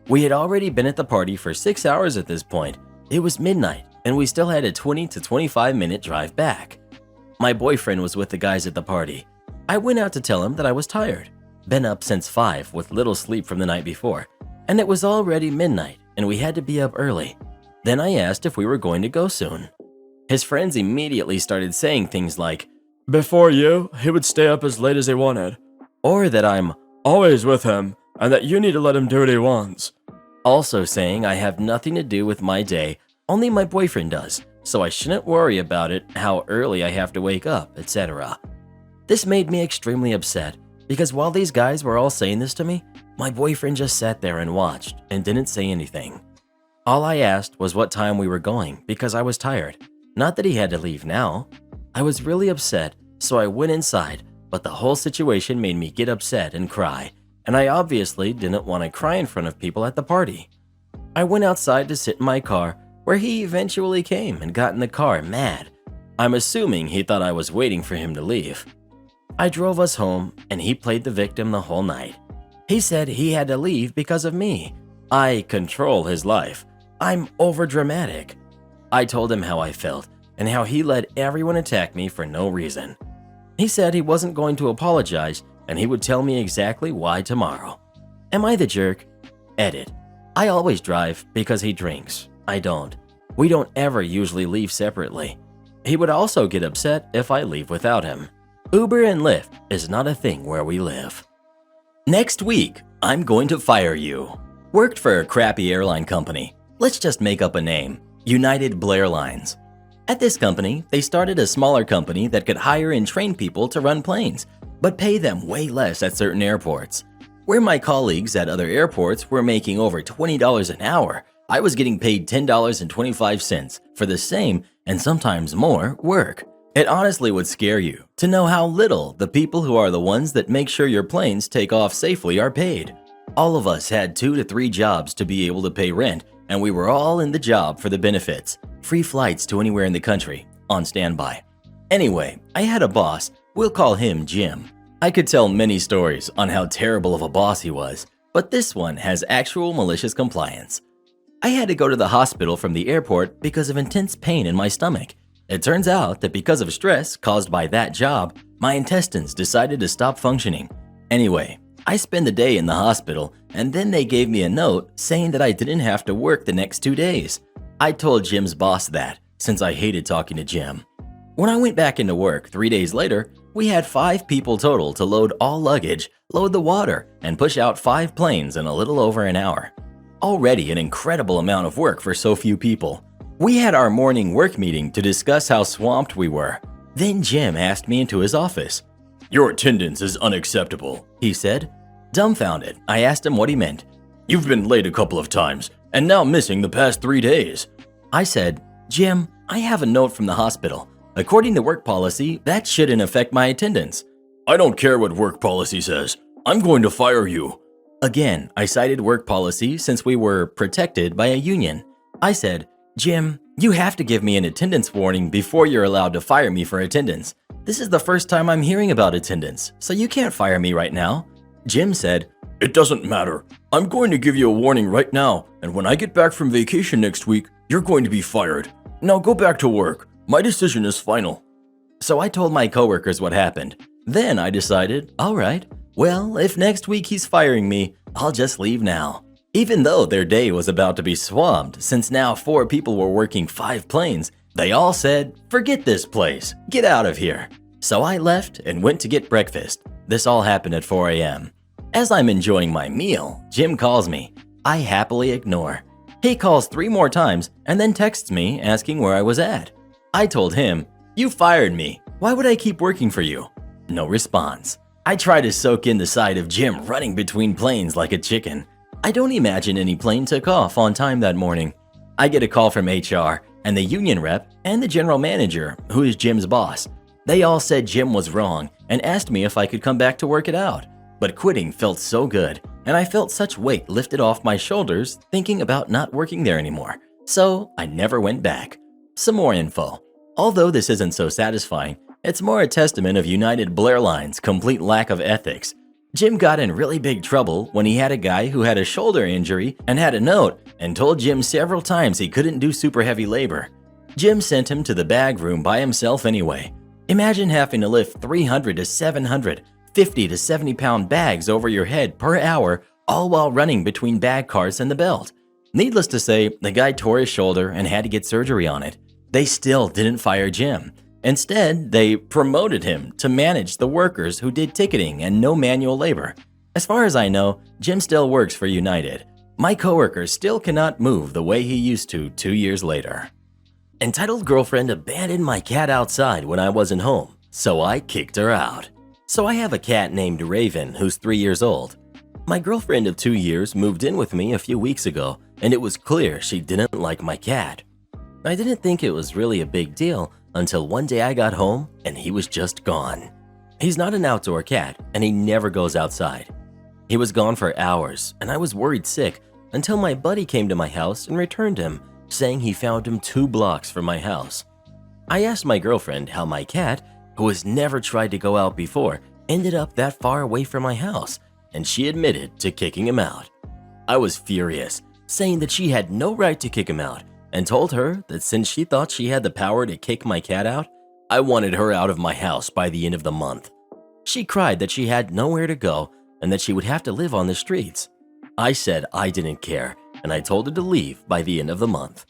We had already been at the party for 6 hours at this point. It was midnight, and we still had a 20 to 25 minute drive back. My boyfriend was with the guys at the party. I went out to tell him that I was tired. Been up since 5 with little sleep from the night before, and it was already midnight and we had to be up early. Then I asked if we were going to go soon. His friends immediately started saying things like, "Before you, he would stay up as late as he wanted," or that I'm always with him and that you need to let him do what he wants. Also saying I have nothing to do with my day, only my boyfriend does, so I shouldn't worry about it, how early I have to wake up, etc. This made me extremely upset because while these guys were all saying this to me, my boyfriend just sat there and watched and didn't say anything. All I asked was what time we were going because I was tired, not that he had to leave now. I was really upset, so I went inside, but the whole situation made me get upset and cry, and I obviously didn't want to cry in front of people at the party. I went outside to sit in my car, where he eventually came and got in the car mad. I'm assuming he thought I was waiting for him to leave. I drove us home, and he played the victim the whole night. He said he had to leave because of me. I control his life. I'm overdramatic. I told him how I felt and how he let everyone attack me for no reason. He said he wasn't going to apologize and he would tell me exactly why tomorrow. Am I the jerk? Edit. I always drive because he drinks. I don't. We don't ever usually leave separately. He would also get upset if I leave without him. Uber and Lyft is not a thing where we live. Next week, I'm going to fire you. Worked for a crappy airline company. Let's just make up a name. United Blair Lines. At this company, they started a smaller company that could hire and train people to run planes, but pay them way less at certain airports. Where my colleagues at other airports were making over $20 an hour, I was getting paid $10.25 for the same, and sometimes more, work. It honestly would scare you to know how little the people who are the ones that make sure your planes take off safely are paid. All of us had 2 to 3 jobs to be able to pay rent, and we were all in the job for the benefits. Free flights to anywhere in the country, on standby. Anyway, I had a boss, we'll call him Jim. I could tell many stories on how terrible of a boss he was, but this one has actual malicious compliance. I had to go to the hospital from the airport because of intense pain in my stomach. It turns out that because of stress caused by that job, my intestines decided to stop functioning. Anyway, I spent the day in the hospital, and then they gave me a note saying that I didn't have to work the next 2 days. I told Jim's boss that, since I hated talking to Jim. When I went back into work 3 days later, we had 5 people total to load all luggage, load the water, and push out 5 planes in a little over an hour. Already an incredible amount of work for so few people. We had our morning work meeting to discuss how swamped we were. Then Jim asked me into his office. "Your attendance is unacceptable," he said. Dumbfounded, I asked him what he meant. "You've been late a couple of times, and now missing the past 3 days." I said, "Jim, I have a note from the hospital. According to work policy, that shouldn't affect my attendance." "I don't care what work policy says. I'm going to fire you." Again, I cited work policy since we were protected by a union. I said, "Jim, you have to give me an attendance warning before you're allowed to fire me for attendance. This is the first time I'm hearing about attendance, so you can't fire me right now." Jim said, "It doesn't matter. I'm going to give you a warning right now, and when I get back from vacation next week, you're going to be fired. Now go back to work. My decision is final." So I told my coworkers what happened. Then I decided, all right, well, if next week he's firing me, I'll just leave now. Even though their day was about to be swamped since now 4 people were working 5 planes, they all said, "Forget this place, get out of here." So I left and went to get breakfast. This all happened at 4 a.m. As I'm enjoying my meal, Jim calls me. I happily ignore. He calls 3 more times and then texts me asking where I was at. I told him, "You fired me. Why would I keep working for you?" No response. I try to soak in the sight of Jim running between planes like a chicken. I don't imagine any plane took off on time that morning. I get a call from HR and the union rep and the general manager, who is Jim's boss. They all said Jim was wrong and asked me if I could come back to work it out. But quitting felt so good, and I felt such weight lifted off my shoulders thinking about not working there anymore. So I never went back. Some more info. Although this isn't so satisfying, it's more a testament of United Blairline's complete lack of ethics. Jim got in really big trouble when he had a guy who had a shoulder injury and had a note and told Jim several times he couldn't do super heavy labor. Jim sent him to the bag room by himself anyway. Imagine having to lift 300 to 700, 50 to 70 pound bags over your head per hour, all while running between bag carts and the belt. Needless to say, the guy tore his shoulder and had to get surgery on it. They still didn't fire Jim. Instead, they promoted him to manage the workers who did ticketing and no manual labor. As far as I know, Jim still works for United. My coworker still cannot move the way he used to 2 years later. Entitled girlfriend abandoned my cat outside when I wasn't home, so I kicked her out. So I have a cat named Raven who's 3 years old. My girlfriend of 2 years moved in with me a few weeks ago, and it was clear she didn't like my cat. I didn't think it was really a big deal until one day I got home and he was just gone. He's not an outdoor cat and he never goes outside. He was gone for hours and I was worried sick until my buddy came to my house and returned him, saying he found him 2 blocks from my house. I asked my girlfriend how my cat, who has never tried to go out before, ended up that far away from my house, and she admitted to kicking him out. I was furious, saying that she had no right to kick him out, and told her that since she thought she had the power to kick my cat out, I wanted her out of my house by the end of the month. She cried that she had nowhere to go and that she would have to live on the streets. I said I didn't care, and I told her to leave by the end of the month.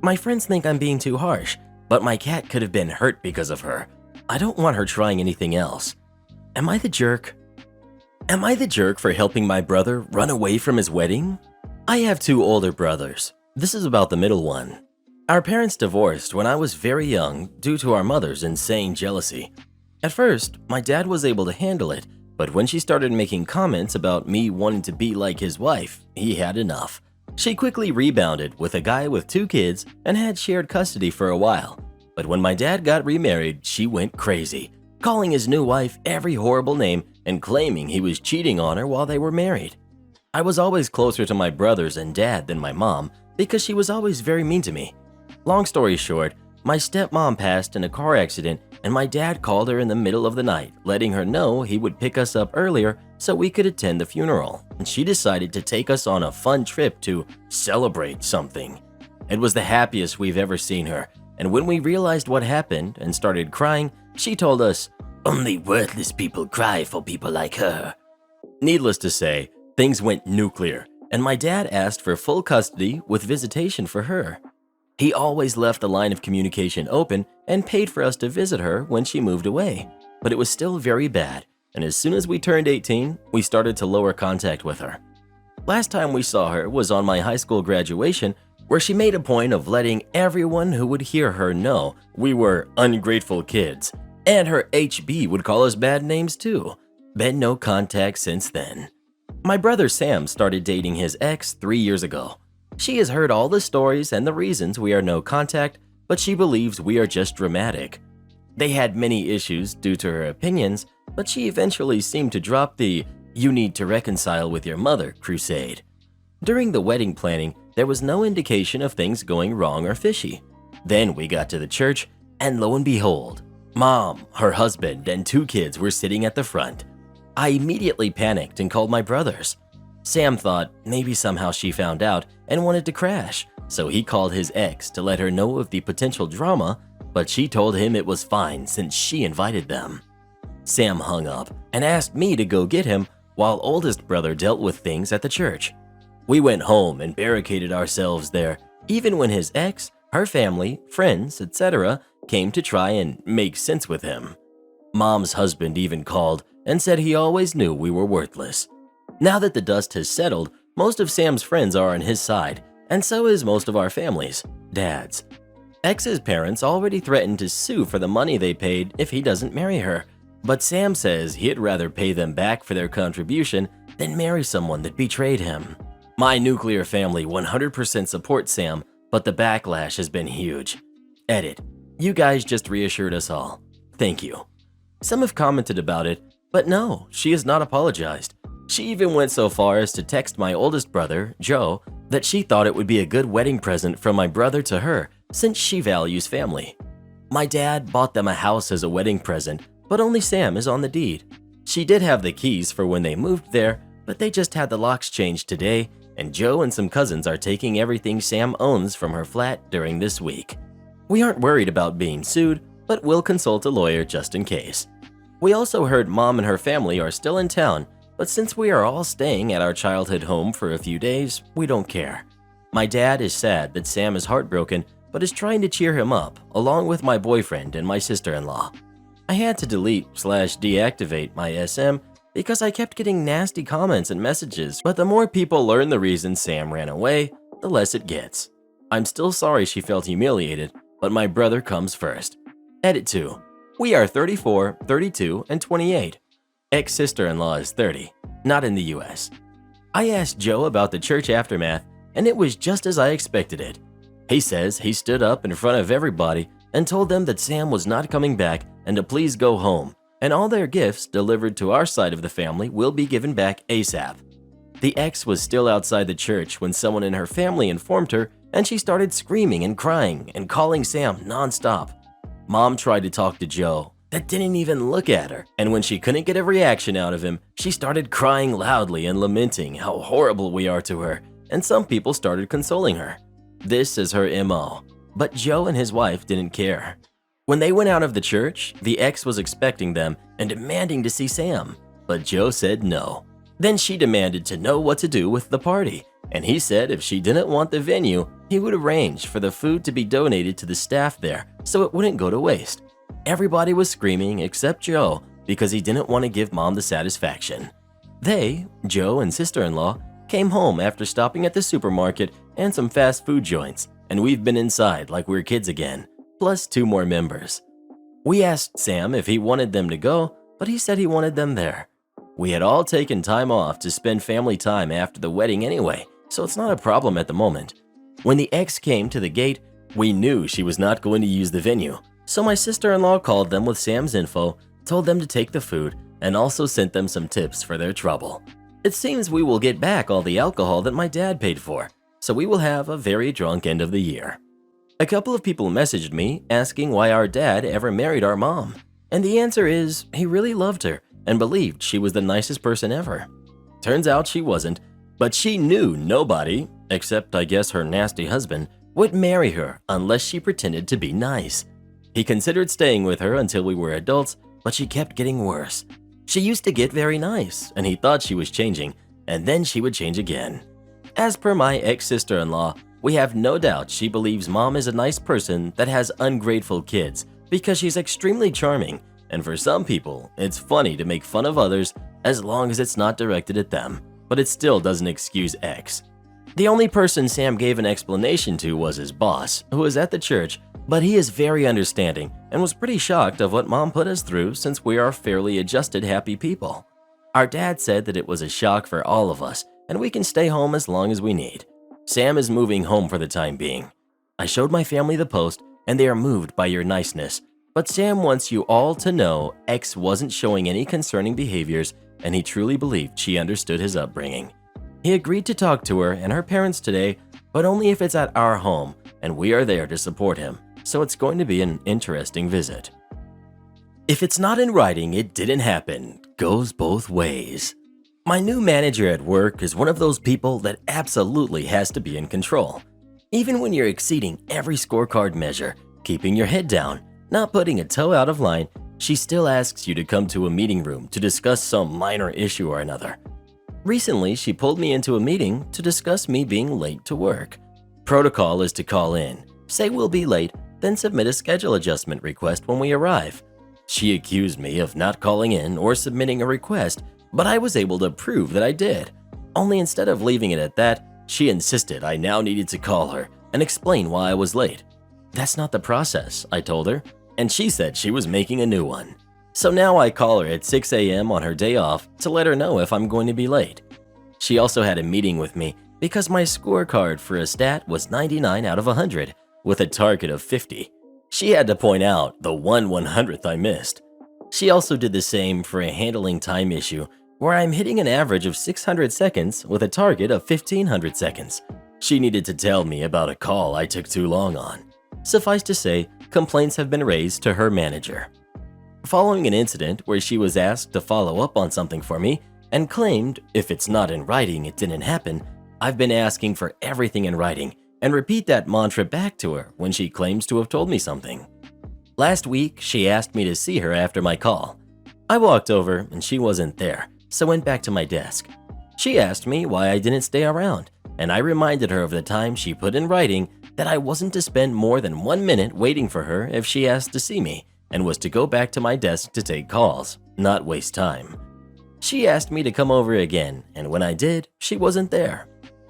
My friends think I'm being too harsh, but my cat could have been hurt because of her. I don't want her trying anything else. Am I the jerk? Am I the jerk for helping my brother run away from his wedding? I have 2 older brothers. This is about the middle one. Our parents divorced when I was very young due to our mother's insane jealousy. At first, my dad was able to handle it, but when she started making comments about me wanting to be like his wife, he had enough. She quickly rebounded with a guy with 2 kids and had shared custody for a while. But when my dad got remarried, she went crazy, calling his new wife every horrible name and claiming he was cheating on her while they were married. I was always closer to my brothers and dad than my mom because she was always very mean to me. Long story short, my stepmom passed in a car accident and my dad called her in the middle of the night, letting her know he would pick us up earlier so we could attend the funeral, and she decided to take us on a fun trip to celebrate something. It was the happiest we've ever seen her, and when we realized what happened and started crying, she told us, "Only worthless people cry for people like her." Needless to say, things went nuclear, and my dad asked for full custody with visitation for her. He always left the line of communication open and paid for us to visit her when she moved away, but it was still very bad, and as soon as we turned 18, we started to lower contact with her. Last time we saw her was on my high school graduation, where she made a point of letting everyone who would hear her know we were ungrateful kids, and her HB would call us bad names too. Been no contact since then. My brother Sam started dating his ex 3 years ago. She has heard all the stories and the reasons we are no contact, but she believes we are just dramatic. They had many issues due to her opinions, but she eventually seemed to drop the "you need to reconcile with your mother" crusade. During the wedding planning, there was no indication of things going wrong or fishy. Then we got to the church, and lo and behold, Mom, her husband, and 2 kids were sitting at the front. I immediately panicked and called my brothers. Sam thought maybe somehow she found out and wanted to crash, so he called his ex to let her know of the potential drama, but she told him it was fine since she invited them. Sam hung up and asked me to go get him while oldest brother dealt with things at the church. We went home and barricaded ourselves there, even when his ex, her family, friends, etc. came to try and make sense with him. Mom's husband even called and said he always knew we were worthless. Now that the dust has settled, most of Sam's friends are on his side, and so is most of our family's, Dad's. Ex's parents already threatened to sue for the money they paid if he doesn't marry her, but Sam says he'd rather pay them back for their contribution than marry someone that betrayed him. My nuclear family 100% supports Sam, but the backlash has been huge. Edit. You guys just reassured us all. Thank you. Some have commented about it, but no, she has not apologized. She even went so far as to text my oldest brother, Joe, that she thought it would be a good wedding present from my brother to her since she values family. My dad bought them a house as a wedding present, but only Sam is on the deed. She did have the keys for when they moved there, but they just had the locks changed today, and Joe and some cousins are taking everything Sam owns from her flat during this week. We aren't worried about being sued, but we'll consult a lawyer just in case. We also heard Mom and her family are still in town, but since we are all staying at our childhood home for a few days, we don't care. My dad is sad that Sam is heartbroken, but is trying to cheer him up, along with my boyfriend and my sister-in-law. I had to delete/deactivate my SM because I kept getting nasty comments and messages, but the more people learn the reason Sam ran away, the less it gets. I'm still sorry she felt humiliated, but my brother comes first. Edit 2. We are 34, 32, and 28. Ex-sister-in-law is 30, not in the US. I asked Joe about the church aftermath, and it was just as I expected it. He says he stood up in front of everybody and told them that Sam was not coming back and to please go home, and all their gifts delivered to our side of the family will be given back ASAP. The ex was still outside the church when someone in her family informed her, and she started screaming and crying and calling Sam nonstop. Mom tried to talk to Joe, that didn't even look at her, and when she couldn't get a reaction out of him, she started crying loudly and lamenting how horrible we are to her, and some people started consoling her. This is her MO, but Joe and his wife didn't care. When they went out of the church, the ex was expecting them and demanding to see Sam, but Joe said no. Then she demanded to know what to do with the party, and he said if she didn't want the venue, he would arrange for the food to be donated to the staff there so it wouldn't go to waste. Everybody was screaming except Joe because he didn't want to give Mom the satisfaction. They, Joe and sister-in-law, came home after stopping at the supermarket and some fast food joints, and we've been inside like we're kids again, plus 2 more members. We asked Sam if he wanted them to go, but he said he wanted them there. We had all taken time off to spend family time after the wedding anyway, so it's not a problem at the moment. When the ex came to the gate, we knew she was not going to use the venue, so my sister-in-law called them with Sam's info, told them to take the food, and also sent them some tips for their trouble. It seems we will get back all the alcohol that my dad paid for, so we will have a very drunk end of the year. A couple of people messaged me asking why our dad ever married our mom, and the answer is he really loved her and believed she was the nicest person ever. Turns out she wasn't, but she knew nobody, except I guess her nasty husband, would marry her unless she pretended to be nice. He considered staying with her until we were adults, but she kept getting worse. She used to get very nice, and he thought she was changing, and then she would change again. As per my ex-sister-in-law, we have no doubt she believes Mom is a nice person that has ungrateful kids because she's extremely charming, and for some people, it's funny to make fun of others as long as it's not directed at them, but it still doesn't excuse X. The only person Sam gave an explanation to was his boss, who was at the church, but he is very understanding and was pretty shocked of what Mom put us through since we are fairly adjusted, happy people. Our dad said that it was a shock for all of us and we can stay home as long as we need. Sam is moving home for the time being. I showed my family the post and they are moved by your niceness, but Sam wants you all to know X wasn't showing any concerning behaviors and he truly believed she understood his upbringing. He agreed to talk to her and her parents today, but only if it's at our home and we are there to support him. So it's going to be an interesting visit. If it's not in writing, it didn't happen. Goes both ways. My new manager at work is one of those people that absolutely has to be in control. Even when you're exceeding every scorecard measure, keeping your head down, not putting a toe out of line, she still asks you to come to a meeting room to discuss some minor issue or another. Recently, she pulled me into a meeting to discuss me being late to work. Protocol is to call in, say we'll be late, then submit a schedule adjustment request when we arrive. She accused me of not calling in or submitting a request, but I was able to prove that I did. Only instead of leaving it at that, she insisted I now needed to call her and explain why I was late. That's not the process, I told her, and she said she was making a new one. So now I call her at 6 a.m. on her day off to let her know if I'm going to be late. She also had a meeting with me because my scorecard for a stat was 99 out of 100 with a target of 50. She had to point out the 1/100th I missed. She also did the same for a handling time issue where I'm hitting an average of 600 seconds with a target of 1500 seconds. She needed to tell me about a call I took too long on. Suffice to say, complaints have been raised to her manager. Following an incident where she was asked to follow up on something for me and claimed if it's not in writing, it didn't happen, I've been asking for everything in writing and repeat that mantra back to her when she claims to have told me something. Last week, she asked me to see her after my call. I walked over and she wasn't there, so went back to my desk. She asked me why I didn't stay around, and I reminded her of the time she put in writing that I wasn't to spend more than 1 minute waiting for her if she asked to see me, and was to go back to my desk to take calls, not waste time. She asked me to come over again, and when I did, she wasn't there.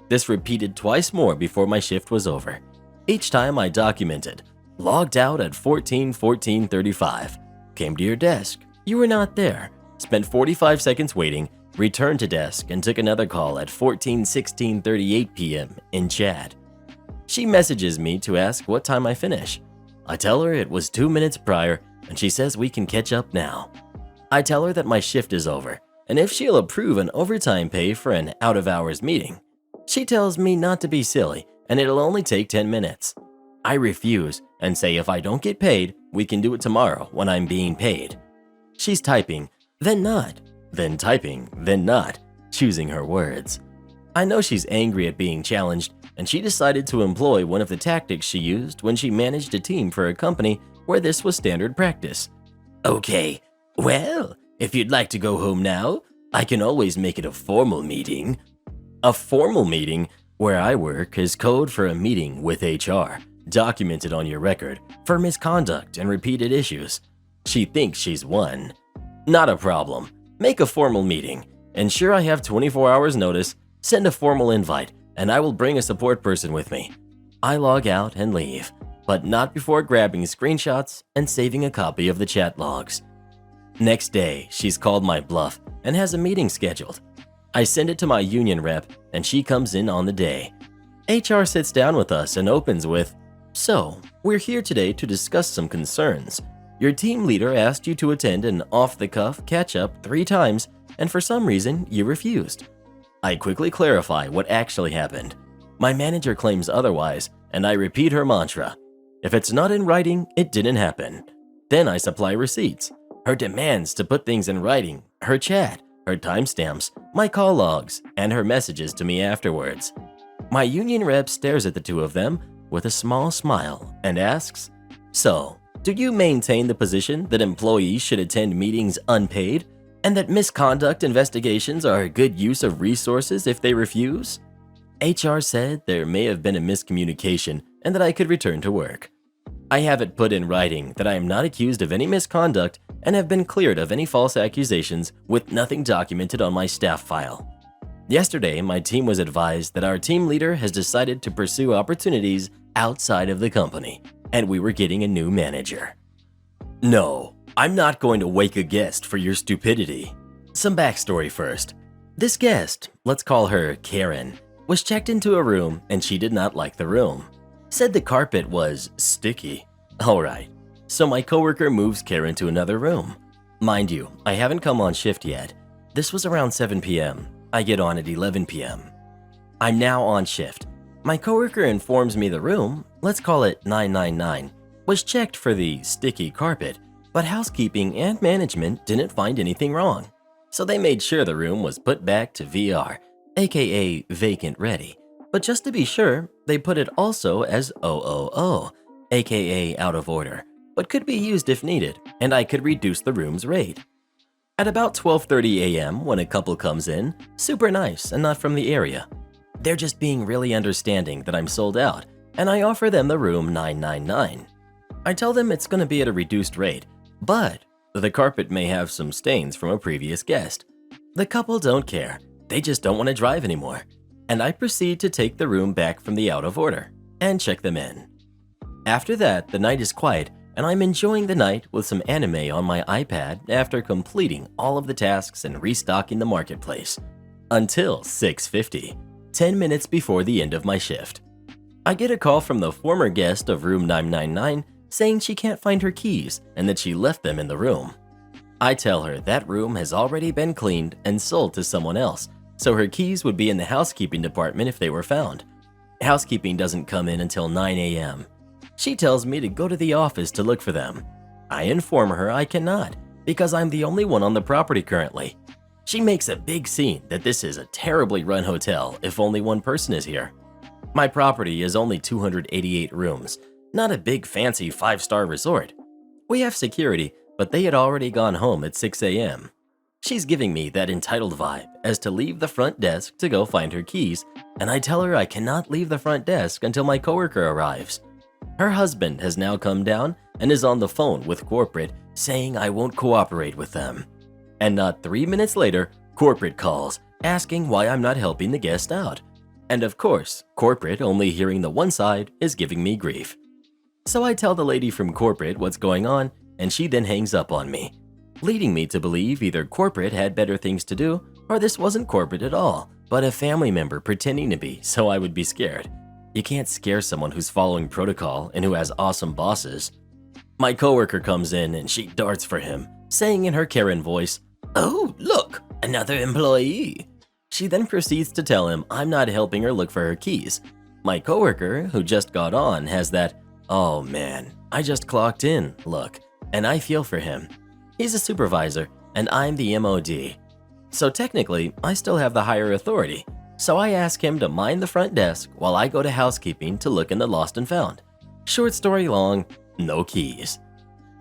This repeated twice more before my shift was over. Each time I documented, logged out at 14:14:35, came to your desk, you were not there, spent 45 seconds waiting, returned to desk and took another call at 14:16:38 p.m. in chat. She messages me to ask what time I finish. I tell her it was 2 minutes prior and she says we can catch up now. I tell her that my shift is over and if she'll approve an overtime pay for an out-of-hours meeting. She tells me not to be silly and it'll only take 10 minutes. I refuse and say if I don't get paid, we can do it tomorrow when I'm being paid. She's typing, then not, then typing, then not, choosing her words. I know she's angry at being challenged and she decided to employ one of the tactics she used when she managed a team for a company where this was standard practice. Okay, well, if you'd like to go home now, I can always make it a formal meeting. A formal meeting where I work is code for a meeting with HR, documented on your record for misconduct and repeated issues. She thinks she's won. Not a problem. Make a formal meeting. Ensure I have 24 hours notice, send a formal invite, and I will bring a support person with me. I log out and leave, but not before grabbing screenshots and saving a copy of the chat logs. Next day, she's called my bluff and has a meeting scheduled. I send it to my union rep and she comes in on the day. HR sits down with us and opens with, "So, we're here today to discuss some concerns. Your team leader asked you to attend an off-the-cuff catch-up 3 times and for some reason you refused." I quickly clarify what actually happened. My manager claims otherwise and I repeat her mantra. If it's not in writing, it didn't happen. Then I supply receipts, her demands to put things in writing, her chat, her timestamps, my call logs, and her messages to me afterwards. My union rep stares at the two of them with a small smile and asks, "So, do you maintain the position that employees should attend meetings unpaid and that misconduct investigations are a good use of resources if they refuse?" HR said there may have been a miscommunication and that I could return to work. I have it put in writing that I am not accused of any misconduct and have been cleared of any false accusations with nothing documented on my staff file. Yesterday, my team was advised that our team leader has decided to pursue opportunities outside of the company, and we were getting a new manager. No, I'm not going to wake a guest for your stupidity. Some backstory first. This guest, let's call her Karen, was checked into a room and she did not like the room. Said the carpet was sticky. Alright, so my coworker moves Karen to another room. Mind you, I haven't come on shift yet. This was around 7 p.m. I get on at 11 p.m. I'm now on shift. My coworker informs me the room, let's call it 999, was checked for the sticky carpet, but housekeeping and management didn't find anything wrong. So they made sure the room was put back to VR, aka vacant ready. But just to be sure, they put it also as OOO, aka out of order, but could be used if needed, and I could reduce the room's rate. At about 12:30 a.m. when a couple comes in, super nice and not from the area. They're just being really understanding that I'm sold out, and I offer them the room 999. I tell them it's going to be at a reduced rate, but the carpet may have some stains from a previous guest. The couple don't care, they just don't want to drive anymore, and I proceed to take the room back from the out of order and check them in. After that, the night is quiet, and I'm enjoying the night with some anime on my iPad after completing all of the tasks and restocking the marketplace. Until 6:50, 10 minutes before the end of my shift. I get a call from the former guest of room 999 saying she can't find her keys and that she left them in the room. I tell her that room has already been cleaned and sold to someone else, so her keys would be in the housekeeping department if they were found. Housekeeping doesn't come in until 9 a.m. She tells me to go to the office to look for them. I inform her I cannot, because I'm the only one on the property currently. She makes a big scene that this is a terribly run hotel if only one person is here. My property is only 288 rooms, not a big fancy 5-star resort. We have security, but they had already gone home at 6 a.m. She's giving me that entitled vibe as to leave the front desk to go find her keys, and I tell her I cannot leave the front desk until my coworker arrives. Her husband has now come down and is on the phone with corporate saying I won't cooperate with them. And not 3 minutes later, corporate calls asking why I'm not helping the guest out. And of course, corporate, only hearing the one side, is giving me grief. So I tell the lady from corporate what's going on, and she then hangs up on me, leading me to believe either corporate had better things to do or this wasn't corporate at all, but a family member pretending to be so I would be scared. You can't scare someone who's following protocol and who has awesome bosses. My coworker comes in and she darts for him, saying in her Karen voice, "Oh, look, another employee." She then proceeds to tell him I'm not helping her look for her keys. My coworker, who just got on, has that, "Oh man, I just clocked in" look, and I feel for him. He's a supervisor, and I'm the MOD. So technically, I still have the higher authority. So I ask him to mind the front desk while I go to housekeeping to look in the lost and found. Short story long, no keys.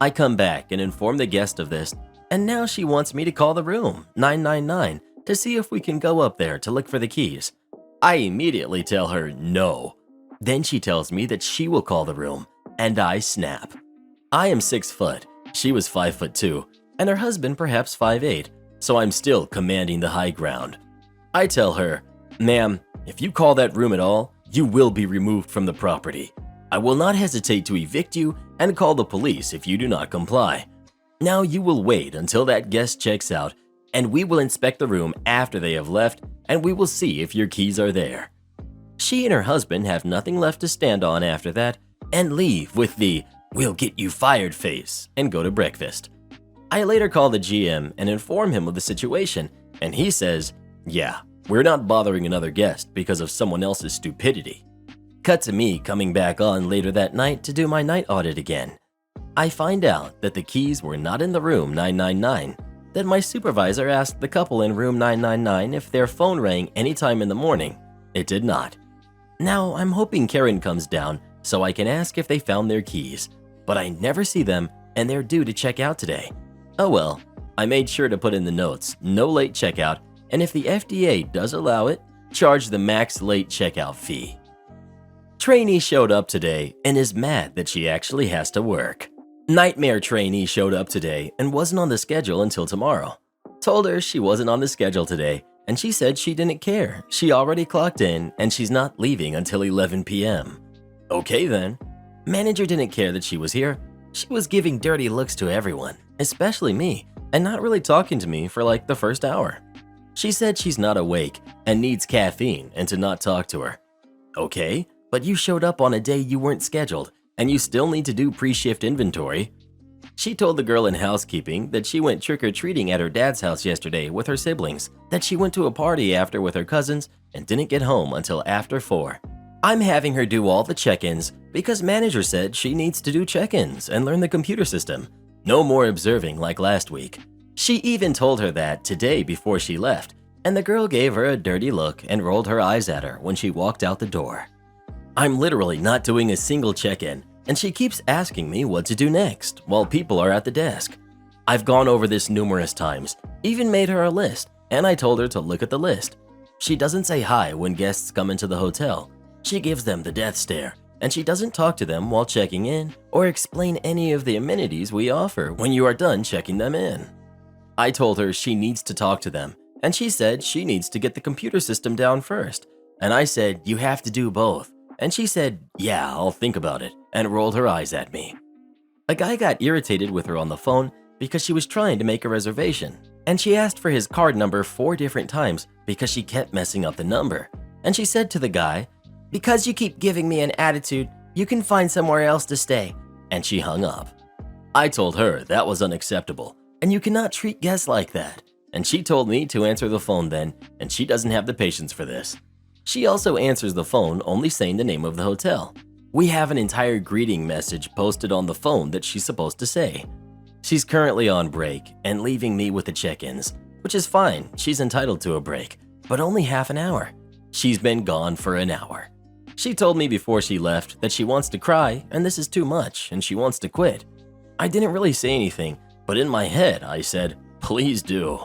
I come back and inform the guest of this, and now she wants me to call the room 999 to see if we can go up there to look for the keys. I immediately tell her no. Then she tells me that she will call the room, and I snap. I am 6 foot, she was 5'2", and her husband perhaps 5'8", so I'm still commanding the high ground. I tell her, "Ma'am, if you call that room at all, you will be removed from the property. I will not hesitate to evict you and call the police if you do not comply. Now you will wait until that guest checks out, and we will inspect the room after they have left, and we will see if your keys are there." She and her husband have nothing left to stand on after that and leave with the "we'll get you fired" face and go to breakfast. I later call the GM and inform him of the situation, and he says, "Yeah, we're not bothering another guest because of someone else's stupidity." Cut to me coming back on later that night to do my night audit again. I find out that the keys were not in the room 999, that my supervisor asked the couple in room 999 if their phone rang anytime in the morning. It did not. Now I'm hoping Karen comes down so I can ask if they found their keys, but I never see them and they're due to check out today. Oh well, I made sure to put in the notes, no late checkout, and if the FDA does allow it, charge the max late checkout fee. Trainee showed up today and is mad that she actually has to work. Nightmare trainee showed up today and wasn't on the schedule until tomorrow. Told her she wasn't on the schedule today and she said she didn't care. She already clocked in and she's not leaving until 11 p.m. Okay then. Manager didn't care that she was here. She was giving dirty looks to everyone, especially me, and not really talking to me for like the first hour. She said she's not awake and needs caffeine and to not talk to her. Okay, but you showed up on a day you weren't scheduled and you still need to do pre-shift inventory. She told the girl in housekeeping that she went trick-or-treating at her dad's house yesterday with her siblings, that she went to a party after with her cousins and didn't get home until after 4. I'm having her do all the check-ins because manager said she needs to do check-ins and learn the computer system. No more observing like last week. She even told her that today before she left, and the girl gave her a dirty look and rolled her eyes at her when she walked out the door. I'm literally not doing a single check-in, and she keeps asking me what to do next while people are at the desk. I've gone over this numerous times, Even made her a list, and I told her to look at the list. She doesn't say hi when guests come into the hotel. She gives them the death stare, and she doesn't talk to them while checking in or explain any of the amenities we offer when you are done checking them in. I told her she needs to talk to them, and she said she needs to get the computer system down first. And I said, you have to do both. And she said, yeah, I'll think about it, and rolled her eyes at me. A guy got irritated with her on the phone because she was trying to make a reservation, and she asked for his card number 4 different times because she kept messing up the number. And she said to the guy, because you keep giving me an attitude, you can find somewhere else to stay. And she hung up. I told her that was unacceptable, and you cannot treat guests like that. And she told me to answer the phone then, and she doesn't have the patience for this. She also answers the phone only saying the name of the hotel. We have an entire greeting message posted on the phone that she's supposed to say. She's currently on break and leaving me with the check-ins, which is fine, she's entitled to a break, but only half an hour. She's been gone for an hour. She told me before she left that she wants to cry and this is too much and she wants to quit. I didn't really say anything, but in my head I said, please do.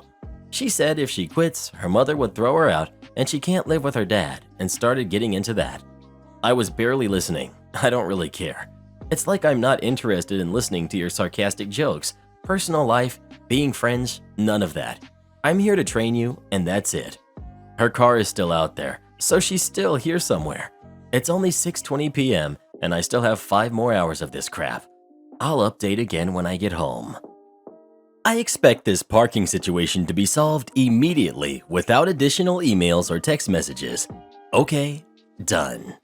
She said if she quits, her mother would throw her out and she can't live with her dad, and started getting into that. I was barely listening. I don't really care. It's like I'm not interested in listening to your sarcastic jokes, personal life, being friends, none of that. I'm here to train you, and that's it. Her car is still out there, so she's still here somewhere. It's only 6:20 p.m., and I still have 5 more hours of this crap. I'll update again when I get home. I expect this parking situation to be solved immediately without additional emails or text messages. Okay, done.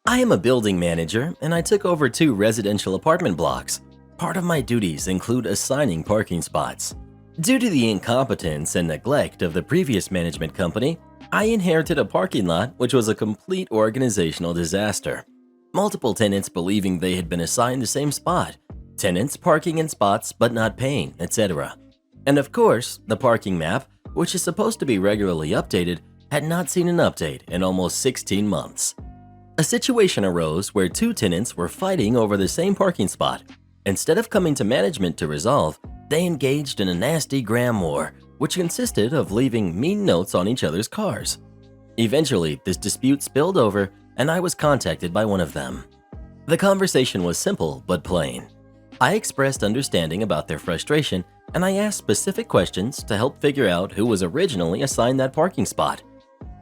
I am a building manager and I took over 2 residential apartment blocks. Part of my duties include assigning parking spots. Due to the incompetence and neglect of the previous management company, I inherited a parking lot which was a complete organizational disaster. Multiple tenants believing they had been assigned the same spot. Tenants parking in spots but not paying, etc. And of course, the parking map, which is supposed to be regularly updated, had not seen an update in almost 16 months. A situation arose where 2 tenants were fighting over the same parking spot. Instead of coming to management to resolve, they engaged in a nasty gram war, which consisted of leaving mean notes on each other's cars. Eventually, this dispute spilled over and I was contacted by one of them. The conversation was simple but plain. I expressed understanding about their frustration and I asked specific questions to help figure out who was originally assigned that parking spot.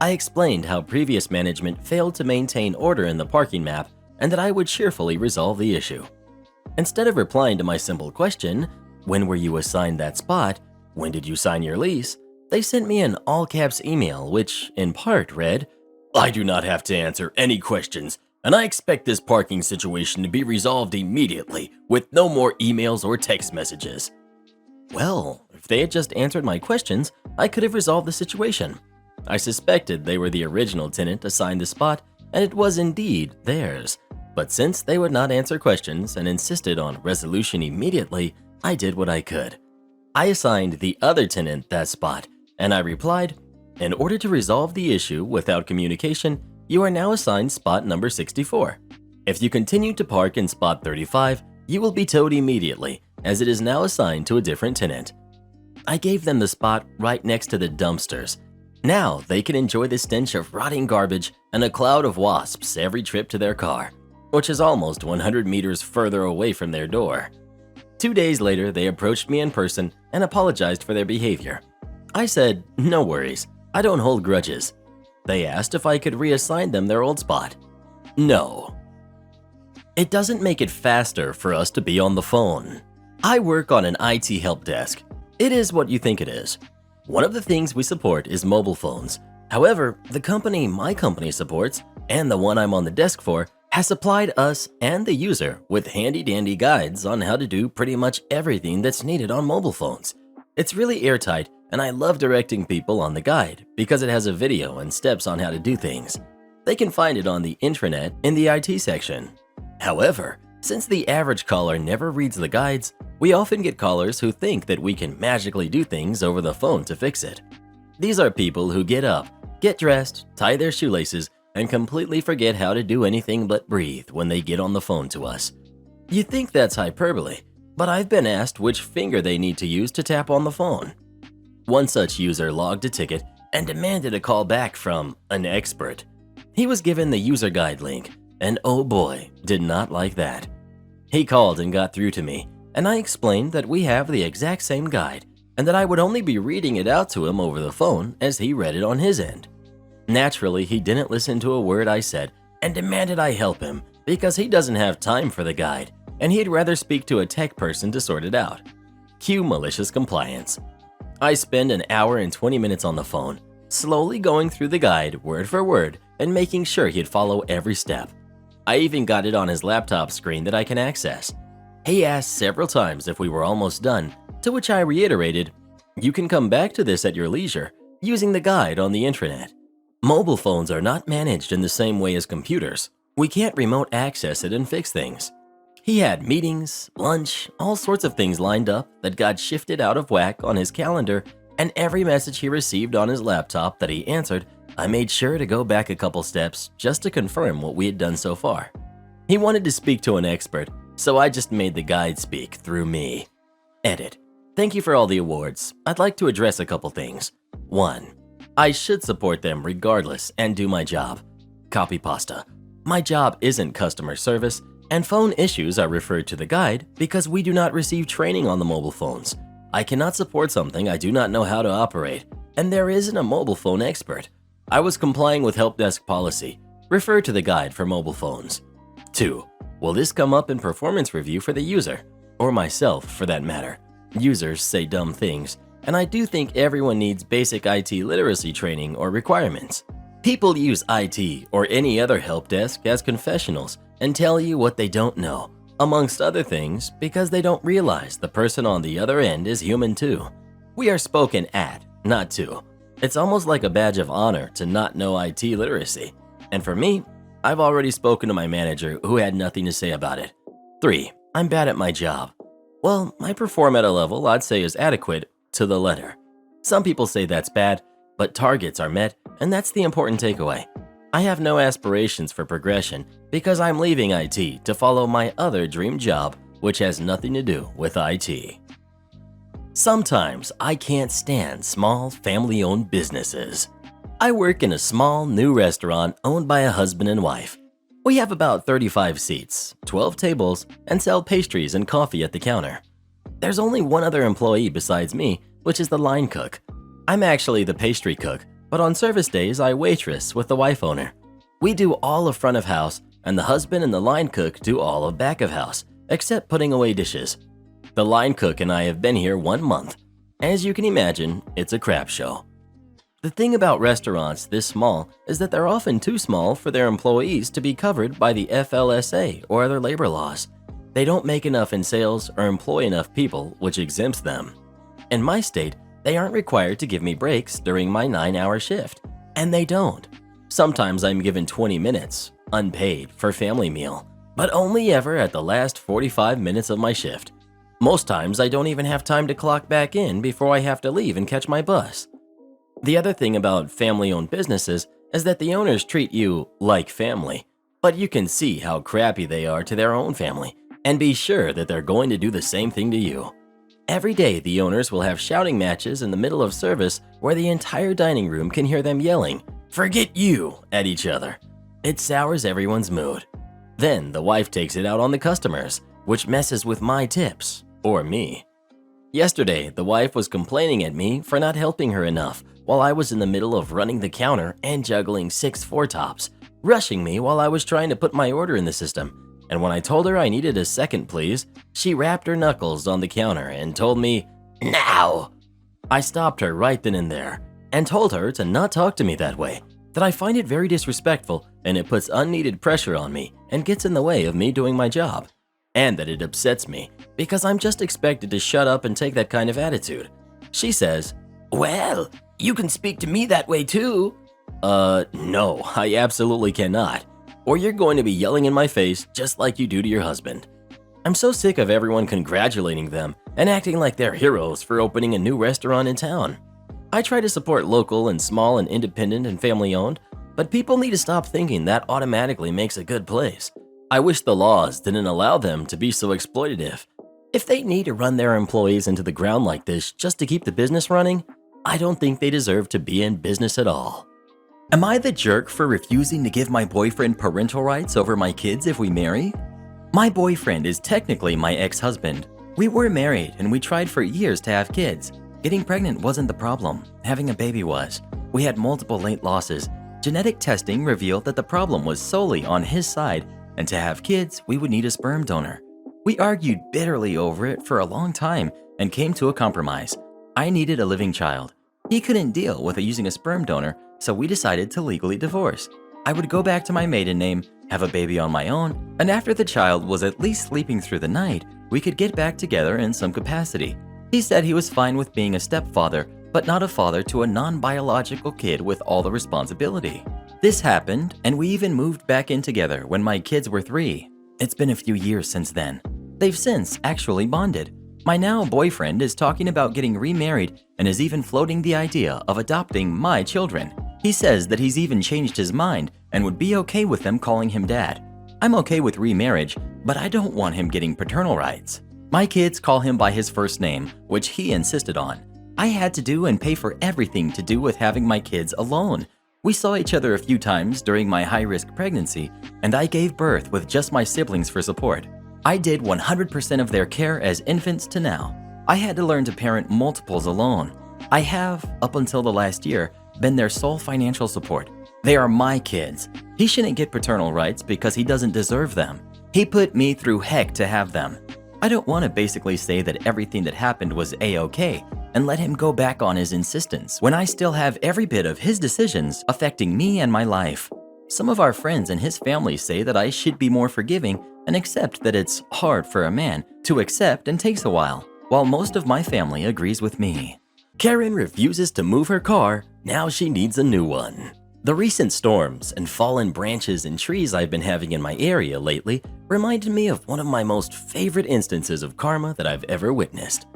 I explained how previous management failed to maintain order in the parking map and that I would cheerfully resolve the issue. Instead of replying to my simple question, when were you assigned that spot? When did you sign your lease? They sent me an all-caps email which, in part, read, I do not have to answer any questions, and I expect this parking situation to be resolved immediately with no more emails or text messages. Well, if they had just answered my questions, I could have resolved the situation. I suspected they were the original tenant assigned the spot, and it was indeed theirs. But since they would not answer questions and insisted on resolution immediately, I did what I could. I assigned the other tenant that spot, and I replied, in order to resolve the issue without communication, you are now assigned spot number 64. If you continue to park in spot 35, you will be towed immediately, as it is now assigned to a different tenant. I gave them the spot right next to the dumpsters. Now they can enjoy the stench of rotting garbage and a cloud of wasps every trip to their car, which is almost 100 meters further away from their door. 2 days later, they approached me in person and apologized for their behavior. I said, no worries, I don't hold grudges. They asked if I could reassign them their old spot. No. It doesn't make it faster for us to be on the phone. I work on an IT help desk. It is what you think it is. One of the things we support is mobile phones. However, the company my company supports, and the one I'm on the desk for, has supplied us and the user with handy-dandy guides on how to do pretty much everything that's needed on mobile phones. It's really airtight, and I love directing people on the guide because it has a video and steps on how to do things. They can find it on the intranet in the IT section. However, since the average caller never reads the guides, we often get callers who think that we can magically do things over the phone to fix it. These are people who get up, get dressed, tie their shoelaces, and completely forget how to do anything but breathe when they get on the phone to us. You think that's hyperbole, but I've been asked which finger they need to use to tap on the phone. One such user logged a ticket and demanded a call back from an expert. He was given the user guide link, and oh boy, did not like that. He called and got through to me, and I explained that we have the exact same guide and that I would only be reading it out to him over the phone as he read it on his end. Naturally, he didn't listen to a word I said and demanded I help him because he doesn't have time for the guide and he'd rather speak to a tech person to sort it out. Cue malicious compliance. I spend an hour and 20 minutes on the phone, slowly going through the guide word for word and making sure he'd follow every step. I even got it on his laptop screen that I can access. He asked several times if we were almost done, to which I reiterated, "You can come back to this at your leisure, using the guide on the intranet." Mobile phones are not managed in the same way as computers. We can't remote access it and fix things. He had meetings, lunch, all sorts of things lined up that got shifted out of whack on his calendar, and every message he received on his laptop that he answered, I made sure to go back a couple steps just to confirm what we had done so far. He wanted to speak to an expert, so I just made the guide speak through me. Edit. Thank you for all the awards. I'd like to address a couple things. 1. I should support them regardless and do my job. Copy pasta. My job isn't customer service, and phone issues are referred to the guide because we do not receive training on the mobile phones. I cannot support something I do not know how to operate, and there isn't a mobile phone expert. I was complying with help desk policy. Refer to the guide for mobile phones. 2. Will this come up in performance review for the user? Or myself, for that matter. Users say dumb things, and I do think everyone needs basic IT literacy training or requirements. People use IT or any other help desk as confessionals and tell you what they don't know, amongst other things, because they don't realize the person on the other end is human too. We are spoken at, not to. It's almost like a badge of honor to not know IT literacy. And for me, I've already spoken to my manager who had nothing to say about it. 3. I'm bad at my job. Well, I perform at a level I'd say is adequate to the letter. Some people say that's bad, but targets are met, and that's the important takeaway. I have no aspirations for progression because I'm leaving IT to follow my other dream job, which has nothing to do with IT. Sometimes I can't stand small family-owned businesses. I work in a small new restaurant owned by a husband and wife. We have about 35 seats, 12 tables, and sell pastries and coffee at the counter. There's only one other employee besides me, which is the line cook. I'm actually the pastry cook, but on service days I waitress with the wife owner. We do all of front of house, and the husband and the line cook do all of back of house, except putting away dishes. The line cook and I have been here 1 month. As you can imagine, it's a crap show. The thing about restaurants this small is that they're often too small for their employees to be covered by the FLSA or other labor laws. They don't make enough in sales or employ enough people, which exempts them. In my state, they aren't required to give me breaks during my 9-hour shift, and they don't. Sometimes I'm given 20 minutes, unpaid, for family meal, but only ever at the last 45 minutes of my shift. Most times I don't even have time to clock back in before I have to leave and catch my bus. The other thing about family-owned businesses is that the owners treat you like family, but you can see how crappy they are to their own family, and be sure that they're going to do the same thing to you. Every day the owners will have shouting matches in the middle of service where the entire dining room can hear them yelling, "Forget you," at each other. It sours everyone's mood. Then the wife takes it out on the customers, which messes with my tips, or me. Yesterday, the wife was complaining at me for not helping her enough while I was in the middle of running the counter and juggling 6 four-tops, rushing me while I was trying to put my order in the system. And when I told her I needed a second please, she rapped her knuckles on the counter and told me, "Now!" I stopped her right then and there and told her to not talk to me that way, that I find it very disrespectful and it puts unneeded pressure on me and gets in the way of me doing my job, and that it upsets me because I'm just expected to shut up and take that kind of attitude. She says, "Well, you can speak to me that way too." No, I absolutely cannot. Or you're going to be yelling in my face just like you do to your husband. I'm so sick of everyone congratulating them and acting like they're heroes for opening a new restaurant in town. I try to support local and small and independent and family-owned, but people need to stop thinking that automatically makes a good place. I wish the laws didn't allow them to be so exploitative. If they need to run their employees into the ground like this just to keep the business running, I don't think they deserve to be in business at all. Am I the jerk for refusing to give my boyfriend parental rights over my kids if we marry? My boyfriend is technically my ex-husband. We were married and we tried for years to have kids. Getting pregnant wasn't the problem. Having a baby was. We had multiple late losses. Genetic testing revealed that the problem was solely on his side, and to have kids, we would need a sperm donor. We argued bitterly over it for a long time and came to a compromise. I needed a living child. He couldn't deal with using a sperm donor, so we decided to legally divorce. I would go back to my maiden name, have a baby on my own, and after the child was at least sleeping through the night, we could get back together in some capacity. He said he was fine with being a stepfather, but not a father to a non-biological kid with all the responsibility. This happened, and we even moved back in together when my kids were 3. It's been a few years since then. They've since actually bonded. My now boyfriend is talking about getting remarried and is even floating the idea of adopting my children. He says that he's even changed his mind and would be okay with them calling him dad. I'm okay with remarriage, but I don't want him getting paternal rights. My kids call him by his first name, which he insisted on. I had to do and pay for everything to do with having my kids alone. We saw each other a few times during my high-risk pregnancy, and I gave birth with just my siblings for support. I did 100% of their care as infants to now. I had to learn to parent multiples alone. I have, up until the last year, been their sole financial support. They are my kids. He shouldn't get paternal rights because he doesn't deserve them. He put me through heck to have them. I don't want to basically say that everything that happened was A-okay and let him go back on his insistence when I still have every bit of his decisions affecting me and my life. Some of our friends and his family say that I should be more forgiving and accept that it's hard for a man to accept and takes a while most of my family agrees with me. Karen refuses to move her car, now she needs a new one. The recent storms and fallen branches and trees I've been having in my area lately reminded me of one of my most favorite instances of karma that I've ever witnessed.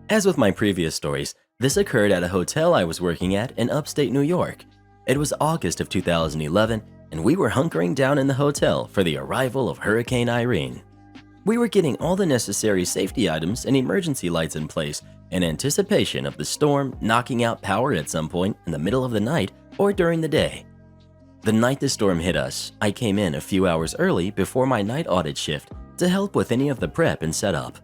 As with my previous stories, this occurred at a hotel I was working at in upstate New York. It was August of 2011, and we were hunkering down in the hotel for the arrival of Hurricane Irene. We were getting all the necessary safety items and emergency lights in place in anticipation of the storm knocking out power at some point in the middle of the night or during the day. The night the storm hit us, I came in a few hours early before my night audit shift to help with any of the prep and setup.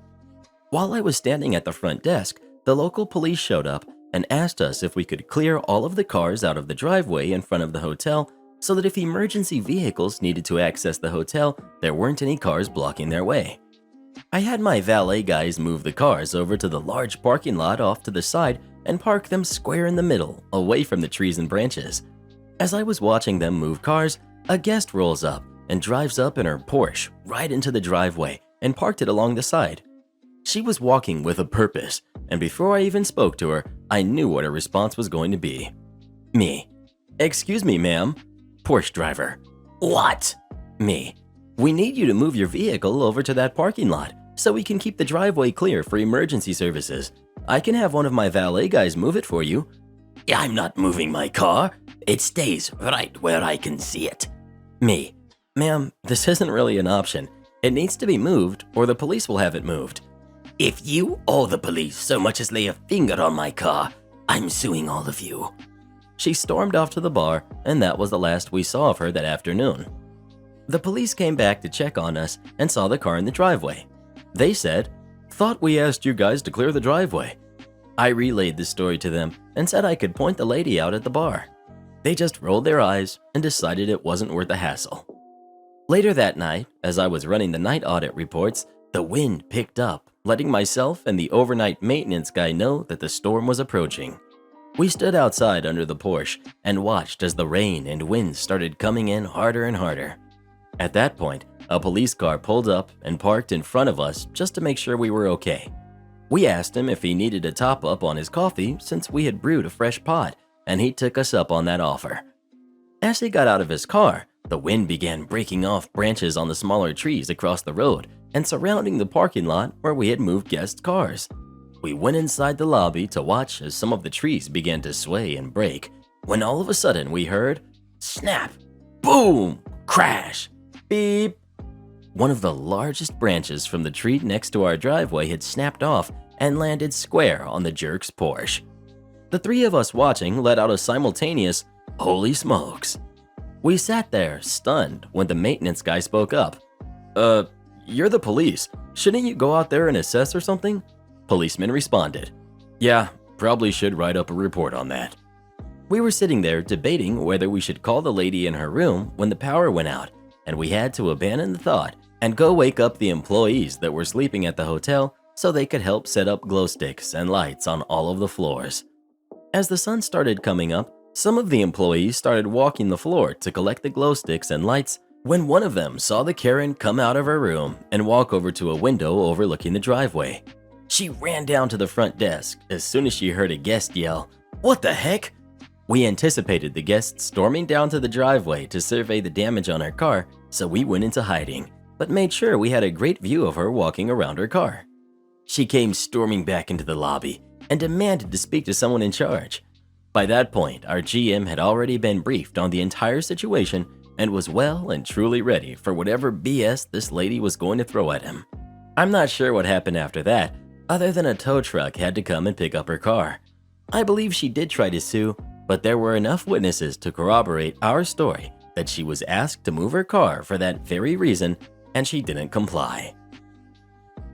While I was standing at the front desk, the local police showed up and asked us if we could clear all of the cars out of the driveway in front of the hotel so that if emergency vehicles needed to access the hotel, there weren't any cars blocking their way. I had my valet guys move the cars over to the large parking lot off to the side and park them square in the middle, away from the trees and branches. As I was watching them move cars, a guest rolls up and drives up in her Porsche right into the driveway and parked it along the side. She was walking with a purpose, and before I even spoke to her, I knew what her response was going to be. Me. "Excuse me, ma'am." Porsche driver. "What?" Me. "We need you to move your vehicle over to that parking lot so we can keep the driveway clear for emergency services. I can have one of my valet guys move it for you." "I'm not moving my car. It stays right where I can see it." Me. "Ma'am, this isn't really an option. It needs to be moved or the police will have it moved." "If you or the police so much as lay a finger on my car, I'm suing all of you." She stormed off to the bar, and that was the last we saw of her that afternoon. The police came back to check on us and saw the car in the driveway. They said, "Thought we asked you guys to clear the driveway." I relayed the story to them and said I could point the lady out at the bar. They just rolled their eyes and decided it wasn't worth the hassle. Later that night, as I was running the night audit reports, the wind picked up, letting myself and the overnight maintenance guy know that the storm was approaching. We stood outside under the Porsche and watched as the rain and wind started coming in harder and harder. At that point, a police car pulled up and parked in front of us just to make sure we were okay. We asked him if he needed a top-up on his coffee since we had brewed a fresh pot, and he took us up on that offer. As he got out of his car, the wind began breaking off branches on the smaller trees across the road and surrounding the parking lot where we had moved guests' cars. We went inside the lobby to watch as some of the trees began to sway and break, when all of a sudden we heard snap, boom, crash, beep. One of the largest branches from the tree next to our driveway had snapped off and landed square on the jerk's Porsche. The three of us watching let out a simultaneous, "Holy smokes." We sat there, stunned, when the maintenance guy spoke up. You're the police. Shouldn't you go out there and assess or something?" Policeman responded, "Yeah, probably should write up a report on that." We were sitting there debating whether we should call the lady in her room when the power went out, and we had to abandon the thought and go wake up the employees that were sleeping at the hotel so they could help set up glow sticks and lights on all of the floors. As the sun started coming up, some of the employees started walking the floor to collect the glow sticks and lights when one of them saw the Karen come out of her room and walk over to a window overlooking the driveway. She ran down to the front desk as soon as she heard a guest yell, "What the heck?" We anticipated the guest storming down to the driveway to survey the damage on her car, so we went into hiding, but made sure we had a great view of her walking around her car. She came storming back into the lobby and demanded to speak to someone in charge. By that point, our GM had already been briefed on the entire situation and was well and truly ready for whatever BS this lady was going to throw at him. I'm not sure what happened after that, other than a tow truck had to come and pick up her car. I believe she did try to sue, but there were enough witnesses to corroborate our story that she was asked to move her car for that very reason, and she didn't comply.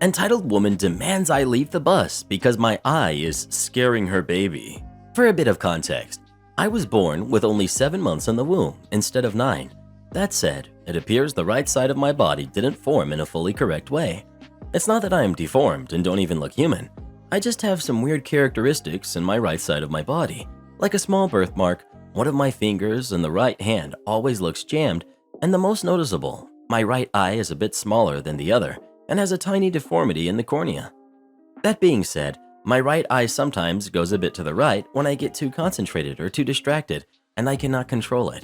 Entitled woman demands I leave the bus because my eye is scaring her baby. For a bit of context, I was born with only 7 months in the womb instead of 9. That said, it appears the right side of my body didn't form in a fully correct way. It's not that I am deformed and don't even look human. I just have some weird characteristics in my right side of my body. Like a small birthmark, one of my fingers in the right hand always looks jammed, and the most noticeable, my right eye is a bit smaller than the other and has a tiny deformity in the cornea. That being said, my right eye sometimes goes a bit to the right when I get too concentrated or too distracted, and I cannot control it.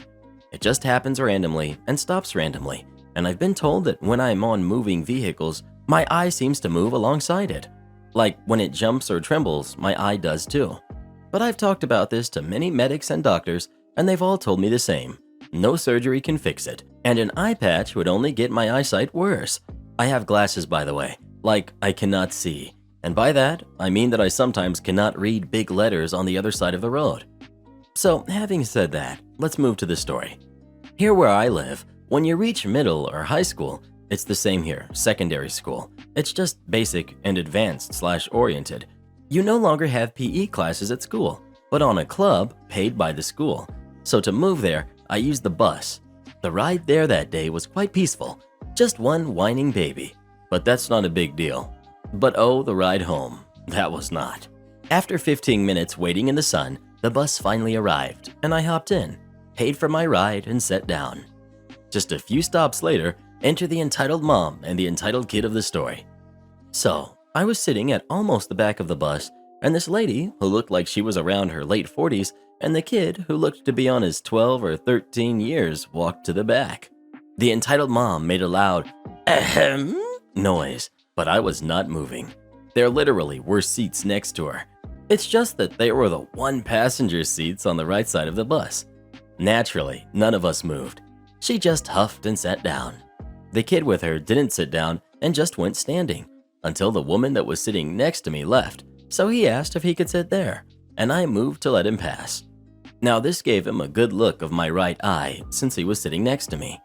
It just happens randomly and stops randomly, and I've been told that when I'm on moving vehicles, my eye seems to move alongside it. Like when it jumps or trembles, my eye does too. But I've talked about this to many medics and doctors, and they've all told me the same. No surgery can fix it, and an eye patch would only get my eyesight worse. I have glasses, by the way, like I cannot see. And by that, I mean that I sometimes cannot read big letters on the other side of the road. So, having said that, let's move to the story. Here where I live, when you reach middle or high school, it's the same here, secondary school. It's just basic and advanced/oriented. You no longer have PE classes at school, but on a club paid by the school. So to move there, I used the bus. The ride there that day was quite peaceful, just one whining baby. But that's not a big deal. But oh, the ride home, that was not. After 15 minutes waiting in the sun, the bus finally arrived, and I hopped in, paid for my ride, and sat down. Just a few stops later, enter the entitled mom and the entitled kid of the story. So, I was sitting at almost the back of the bus, and this lady, who looked like she was around her late 40s, and the kid, who looked to be on his 12 or 13 years, walked to the back. The entitled mom made a loud, ahem, noise, but I was not moving. There literally were seats next to her. It's just that they were the one-passenger seats on the right side of the bus. Naturally, none of us moved. She just huffed and sat down. The kid with her didn't sit down and just went standing until the woman that was sitting next to me left, so he asked if he could sit there, and I moved to let him pass. Now this gave him a good look of my right eye since he was sitting next to me.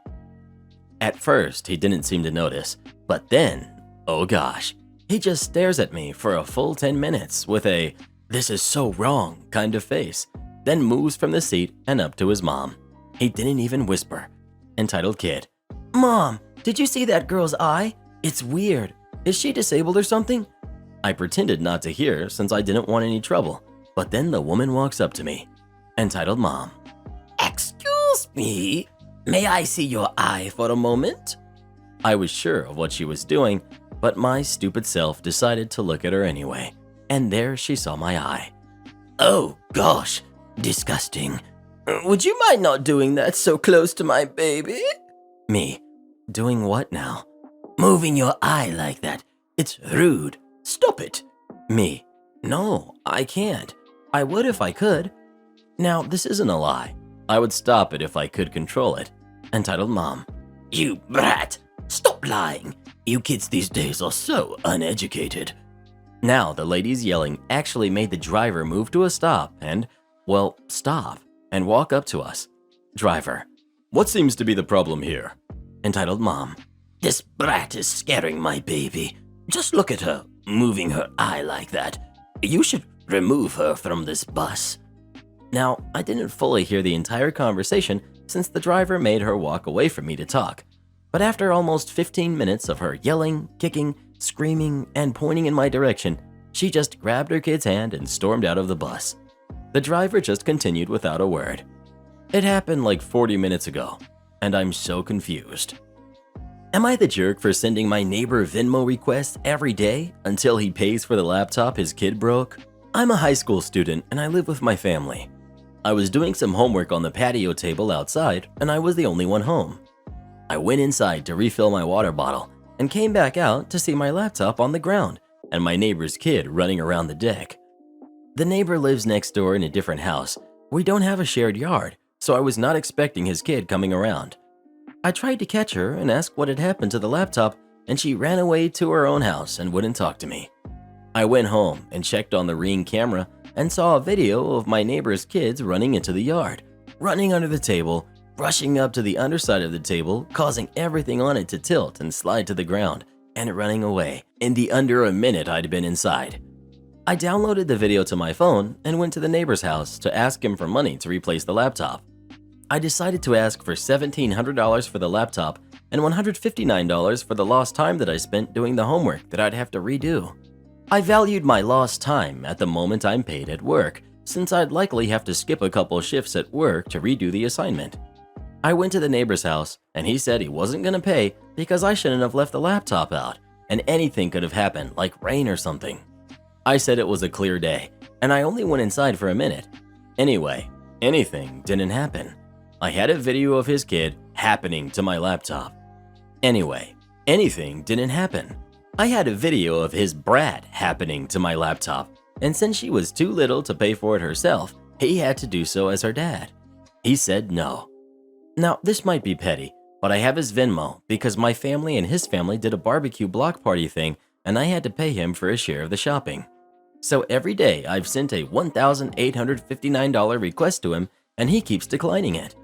At first, he didn't seem to notice, but then, oh gosh, he just stares at me for a full 10 minutes with a "this is so wrong" kind of face, then moves from the seat and up to his mom. He didn't even whisper. Entitled kid, "Mom, did you see that girl's eye? It's weird. Is she disabled or something?" I pretended not to hear since I didn't want any trouble, but then the woman walks up to me. Entitled mom, "Excuse me, may I see your eye for a moment?" I was sure of what she was doing, but my stupid self decided to look at her anyway, and there she saw my eye. "Oh gosh, disgusting. Would you mind not doing that so close to my baby?" Me, doing what now? "Moving your eye like that. It's rude. Stop it." Me, "No, I can't. I would if I could." Now, this isn't a lie. I would stop it if I could control it. Entitled mom, "You brat. Stop lying. You kids these days are so uneducated." Now, the lady's yelling actually made the driver move to a stop and, well, stop and walk up to us. Driver: "What seems to be the problem here?" Entitled Mom: This brat is scaring my baby. Just look at her, moving her eye like that. You should remove her from this bus. Now, I didn't fully hear the entire conversation since the driver made her walk away from me to talk. But after almost 15 minutes of her yelling, kicking, screaming, and pointing in my direction, she just grabbed her kid's hand and stormed out of the bus. The driver just continued without a word. It happened like 40 minutes ago, and I'm so confused. Am I the jerk for sending my neighbor Venmo requests every day until he pays for the laptop his kid broke? I'm a high school student and I live with my family. I was doing some homework on the patio table outside and I was the only one home. I went inside to refill my water bottle and came back out to see my laptop on the ground and my neighbor's kid running around the deck. The neighbor lives next door in a different house. We don't have a shared yard, so I was not expecting his kid coming around. I tried to catch her and ask what had happened to the laptop, and she ran away to her own house and wouldn't talk to me. I went home and checked on the Ring camera and saw a video of my neighbor's kids running into the yard, running under the table, rushing up to the underside of the table, causing everything on it to tilt and slide to the ground, and running away in the under a minute I'd been inside. I downloaded the video to my phone and went to the neighbor's house to ask him for money to replace the laptop. I decided to ask for $1,700 for the laptop and $159 for the lost time that I spent doing the homework that I'd have to redo. I valued my lost time at the moment I'm paid at work, since I'd likely have to skip a couple shifts at work to redo the assignment. I went to the neighbor's house and he said he wasn't going to pay because I shouldn't have left the laptop out and anything could have happened, like rain or something. I said it was a clear day and I only went inside for a minute. Anyway, anything didn't happen. I had a video of his kid happening to my laptop. Anyway, anything didn't happen. I had a video of his brat happening to my laptop, and since she was too little to pay for it herself, he had to do so as her dad. He said no. Now, this might be petty, but I have his Venmo because my family and his family did a barbecue block party thing and I had to pay him for a share of the shopping. So every day I've sent a $1,859 request to him and he keeps declining it.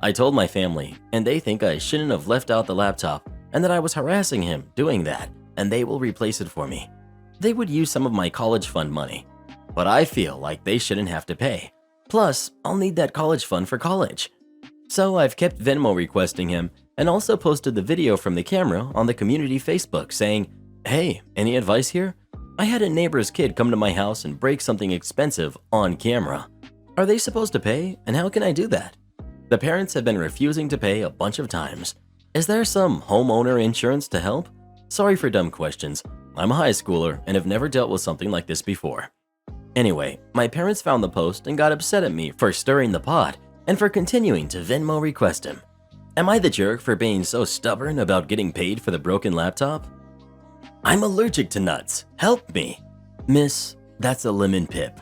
I told my family, and they think I shouldn't have left out the laptop and that I was harassing him doing that, and they will replace it for me. They would use some of my college fund money, but I feel like they shouldn't have to pay. Plus, I'll need that college fund for college. So I've kept Venmo requesting him and also posted the video from the camera on the community Facebook saying, "Hey, any advice here? I had a neighbor's kid come to my house and break something expensive on camera. Are they supposed to pay, and how can I do that? The parents have been refusing to pay a bunch of times. Is there some homeowner insurance to help? Sorry for dumb questions. I'm a high schooler and have never dealt with something like this before." Anyway, my parents found the post and got upset at me for stirring the pot and for continuing to Venmo request him. Am I the jerk for being so stubborn about getting paid for the broken laptop? I'm allergic to nuts. Help me. Miss, that's a lemon pip.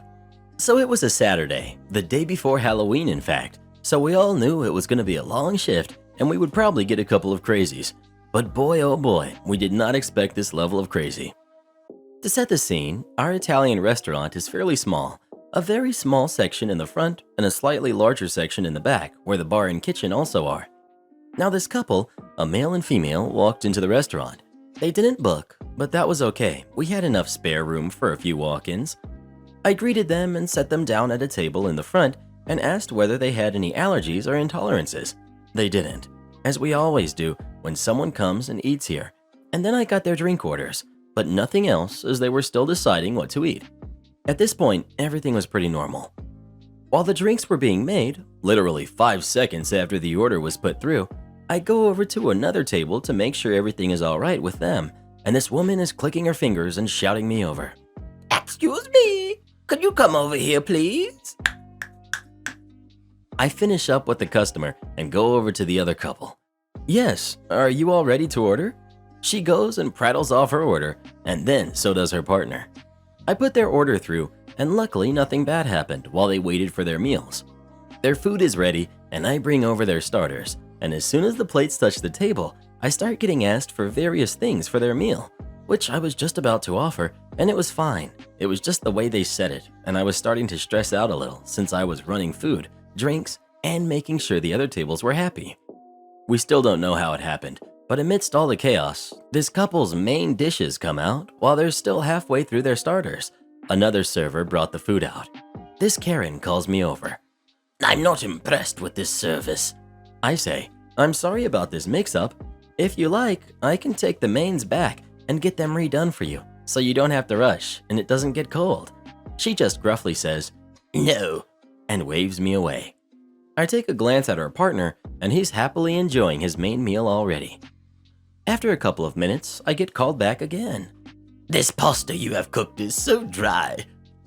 So it was a Saturday, the day before Halloween in fact, so we all knew it was going to be a long shift and we would probably get a couple of crazies. But boy oh boy, we did not expect this level of crazy. To set the scene, our Italian restaurant is fairly small, a very small section in the front and a slightly larger section in the back where the bar and kitchen also are. Now this couple, a male and female, walked into the restaurant. They didn't book, but that was okay. We had enough spare room for a few walk-ins. I greeted them and set them down at a table in the front and asked whether they had any allergies or intolerances. They didn't, as we always do when someone comes and eats here. And then I got their drink orders, but nothing else as they were still deciding what to eat. At this point, everything was pretty normal. While the drinks were being made, literally 5 seconds after the order was put through, I go over to another table to make sure everything is all right with them, and this woman is clicking her fingers and shouting me over. Excuse me, could you come over here, please? I finish up with the customer and go over to the other couple. Yes, are you all ready to order? She goes and prattles off her order, and then so does her partner. I put their order through, and luckily nothing bad happened while they waited for their meals. Their food is ready, and I bring over their starters, and as soon as the plates touch the table, I start getting asked for various things for their meal. which I was just about to offer, and it was fine. It was just the way they said it, and I was starting to stress out a little since I was running food, drinks, and making sure the other tables were happy. We still don't know how it happened, but amidst all the chaos, this couple's main dishes come out while they're still halfway through their starters. Another server brought the food out. This Karen calls me over. I'm not impressed with this service. I say, I'm sorry about this mix-up. If you like, I can take the mains back and get them redone for you, so you don't have to rush and it doesn't get cold. She just gruffly says, No, and waves me away. I take a glance at her partner, and he's happily enjoying his main meal already. After a couple of minutes, I get called back again. This pasta you have cooked is so dry.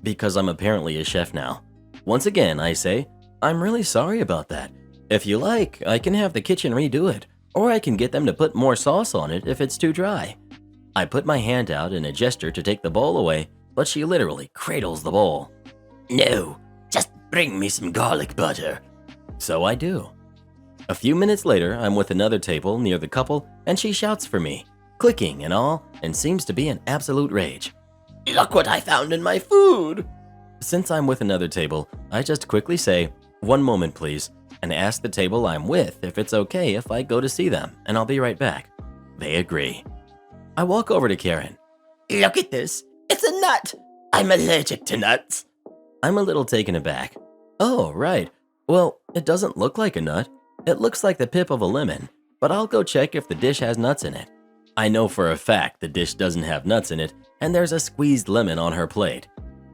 Because I'm apparently a chef now. Once again, I say, I'm really sorry about that. If you like, I can have the kitchen redo it, or I can get them to put more sauce on it if it's too dry. I put my hand out in a gesture to take the bowl away, but she literally cradles the bowl. No, just bring me some garlic butter. So I do. A few minutes later, I'm with another table near the couple, and she shouts for me, clicking and all, and seems to be in absolute rage. Look what I found in my food! Since I'm with another table, I just quickly say, one moment please, and ask the table I'm with if it's okay if I go to see them, and I'll be right back. They agree. I walk over to Karen. Look at this. It's a nut. I'm allergic to nuts. I'm a little taken aback. Oh, right. Well, it doesn't look like a nut. It looks like the pip of a lemon, but I'll go check if the dish has nuts in it. I know for a fact the dish doesn't have nuts in it, and there's a squeezed lemon on her plate.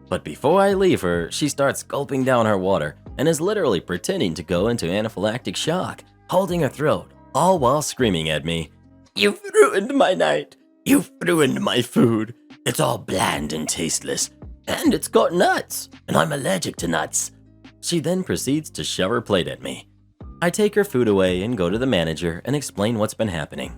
But before I leave her, she starts gulping down her water and is literally pretending to go into anaphylactic shock, holding her throat, all while screaming at me, You've ruined my night. You've ruined my food. It's all bland and tasteless. And it's got nuts, and I'm allergic to nuts. She then proceeds to shove her plate at me. I take her food away and go to the manager and explain what's been happening.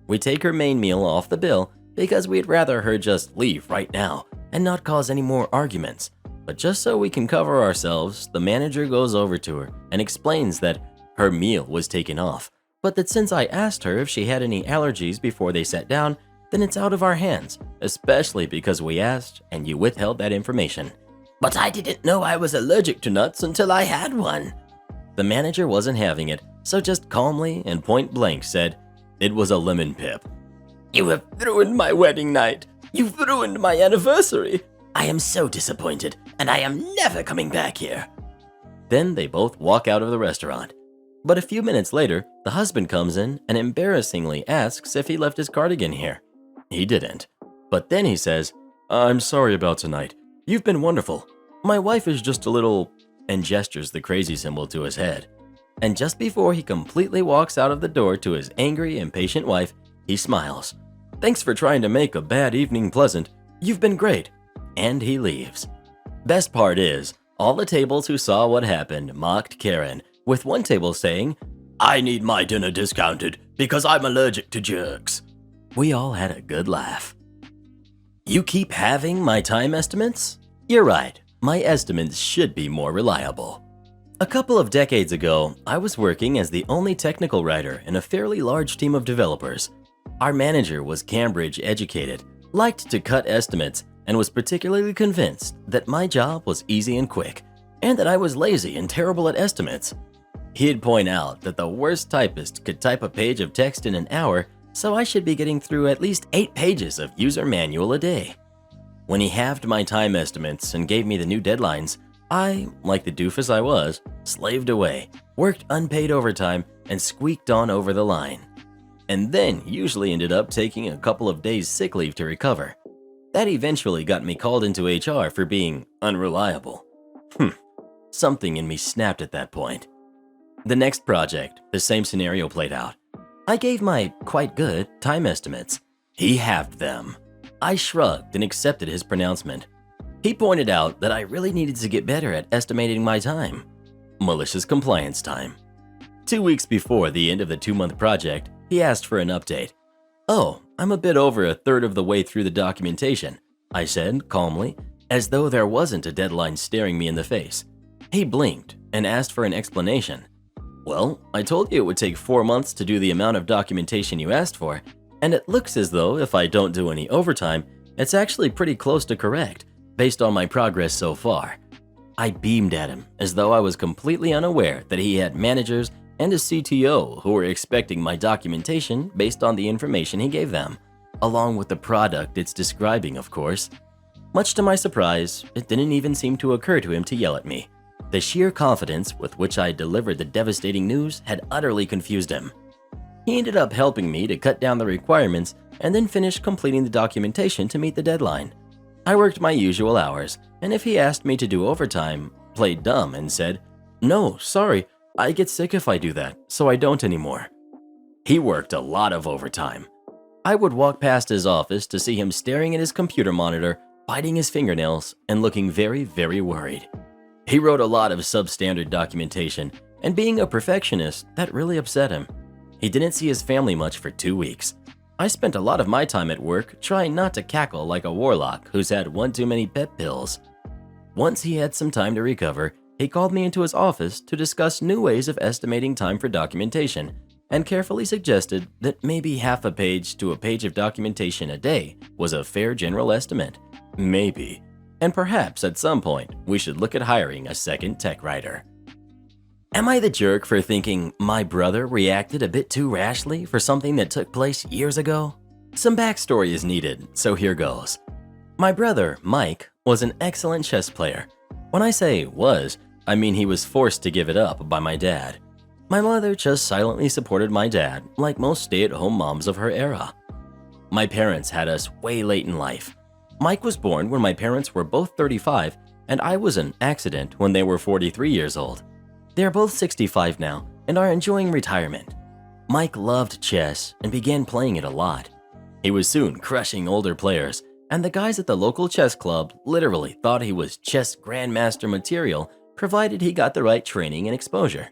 We take her main meal off the bill because we'd rather her just leave right now and not cause any more arguments. But just so we can cover ourselves, the manager goes over to her and explains that her meal was taken off, but that since I asked her if she had any allergies before they sat down, then it's out of our hands, especially because we asked and you withheld that information. But I didn't know I was allergic to nuts until I had one. The manager wasn't having it, so just calmly and point blank said, it was a lemon pip. You have ruined my wedding night. You've ruined my anniversary. I am so disappointed, and I am never coming back here. Then they both walk out of the restaurant. But a few minutes later, the husband comes in and embarrassingly asks if he left his cardigan here. He didn't. But then he says, I'm sorry about tonight. You've been wonderful. My wife is just a little... and gestures the crazy symbol to his head. And just before he completely walks out of the door to his angry, impatient wife, he smiles. Thanks for trying to make a bad evening pleasant. You've been great. And he leaves. Best part is, all the tables who saw what happened mocked Karen, with one table saying, I need my dinner discounted because I'm allergic to jerks. We all had a good laugh. You keep having my time estimates? You're right, my estimates should be more reliable. A couple of decades ago, I was working as the only technical writer in a fairly large team of developers. Our manager was Cambridge educated, liked to cut estimates, and was particularly convinced that my job was easy and quick, and that I was lazy and terrible at estimates. He'd point out that the worst typist could type a page of text in an hour, so I should be getting through at least 8 pages of user manual a day. When he halved my time estimates and gave me the new deadlines, I, like the doofus I was, slaved away, worked unpaid overtime, and squeaked on over the line. And then usually ended up taking a couple of days sick leave to recover. That eventually got me called into HR for being unreliable. Something in me snapped at that point. The next project, the same scenario played out. I gave my quite good time estimates. He halved them. I shrugged and accepted his pronouncement. He pointed out that I really needed to get better at estimating my time. Malicious compliance time. 2 weeks before the end of the 2-month project, he asked for an update. Oh, I'm a bit over a third of the way through the documentation, I said calmly, as though there wasn't a deadline staring me in the face. He blinked and asked for an explanation. Well, I told you it would take 4 months to do the amount of documentation you asked for. And it looks as though if I don't do any overtime, it's actually pretty close to correct, based on my progress so far. I beamed at him as though I was completely unaware that he had managers and a CTO who were expecting my documentation based on the information he gave them, along with the product it's describing, of course. Much to my surprise, it didn't even seem to occur to him to yell at me. The sheer confidence with which I delivered the devastating news had utterly confused him. He ended up helping me to cut down the requirements and then finished completing the documentation to meet the deadline. I worked my usual hours, and if he asked me to do overtime, played dumb and said, "No, sorry, I get sick if I do that, so I don't anymore." He worked a lot of overtime. I would walk past his office to see him staring at his computer monitor, biting his fingernails, and looking very, very worried. He wrote a lot of substandard documentation, and being a perfectionist, that really upset him. He didn't see his family much for 2 weeks. I spent a lot of my time at work trying not to cackle like a warlock who's had one too many pet pills. Once he had some time to recover, he called me into his office to discuss new ways of estimating time for documentation, and carefully suggested that maybe half a page to a page of documentation a day was a fair general estimate. Maybe. And perhaps at some point, we should look at hiring a second tech writer. Am I the jerk for thinking my brother reacted a bit too rashly for something that took place years ago? Some backstory is needed, so here goes. My brother, Mike, was an excellent chess player. When I say was, I mean he was forced to give it up by my dad. My mother just silently supported my dad, like most stay-at-home moms of her era. My parents had us way late in life. Mike was born when my parents were both 35, and I was an accident when they were 43 years old. They are both 65 now and are enjoying retirement. Mike loved chess and began playing it a lot. He was soon crushing older players, and the guys at the local chess club literally thought he was chess grandmaster material provided he got the right training and exposure.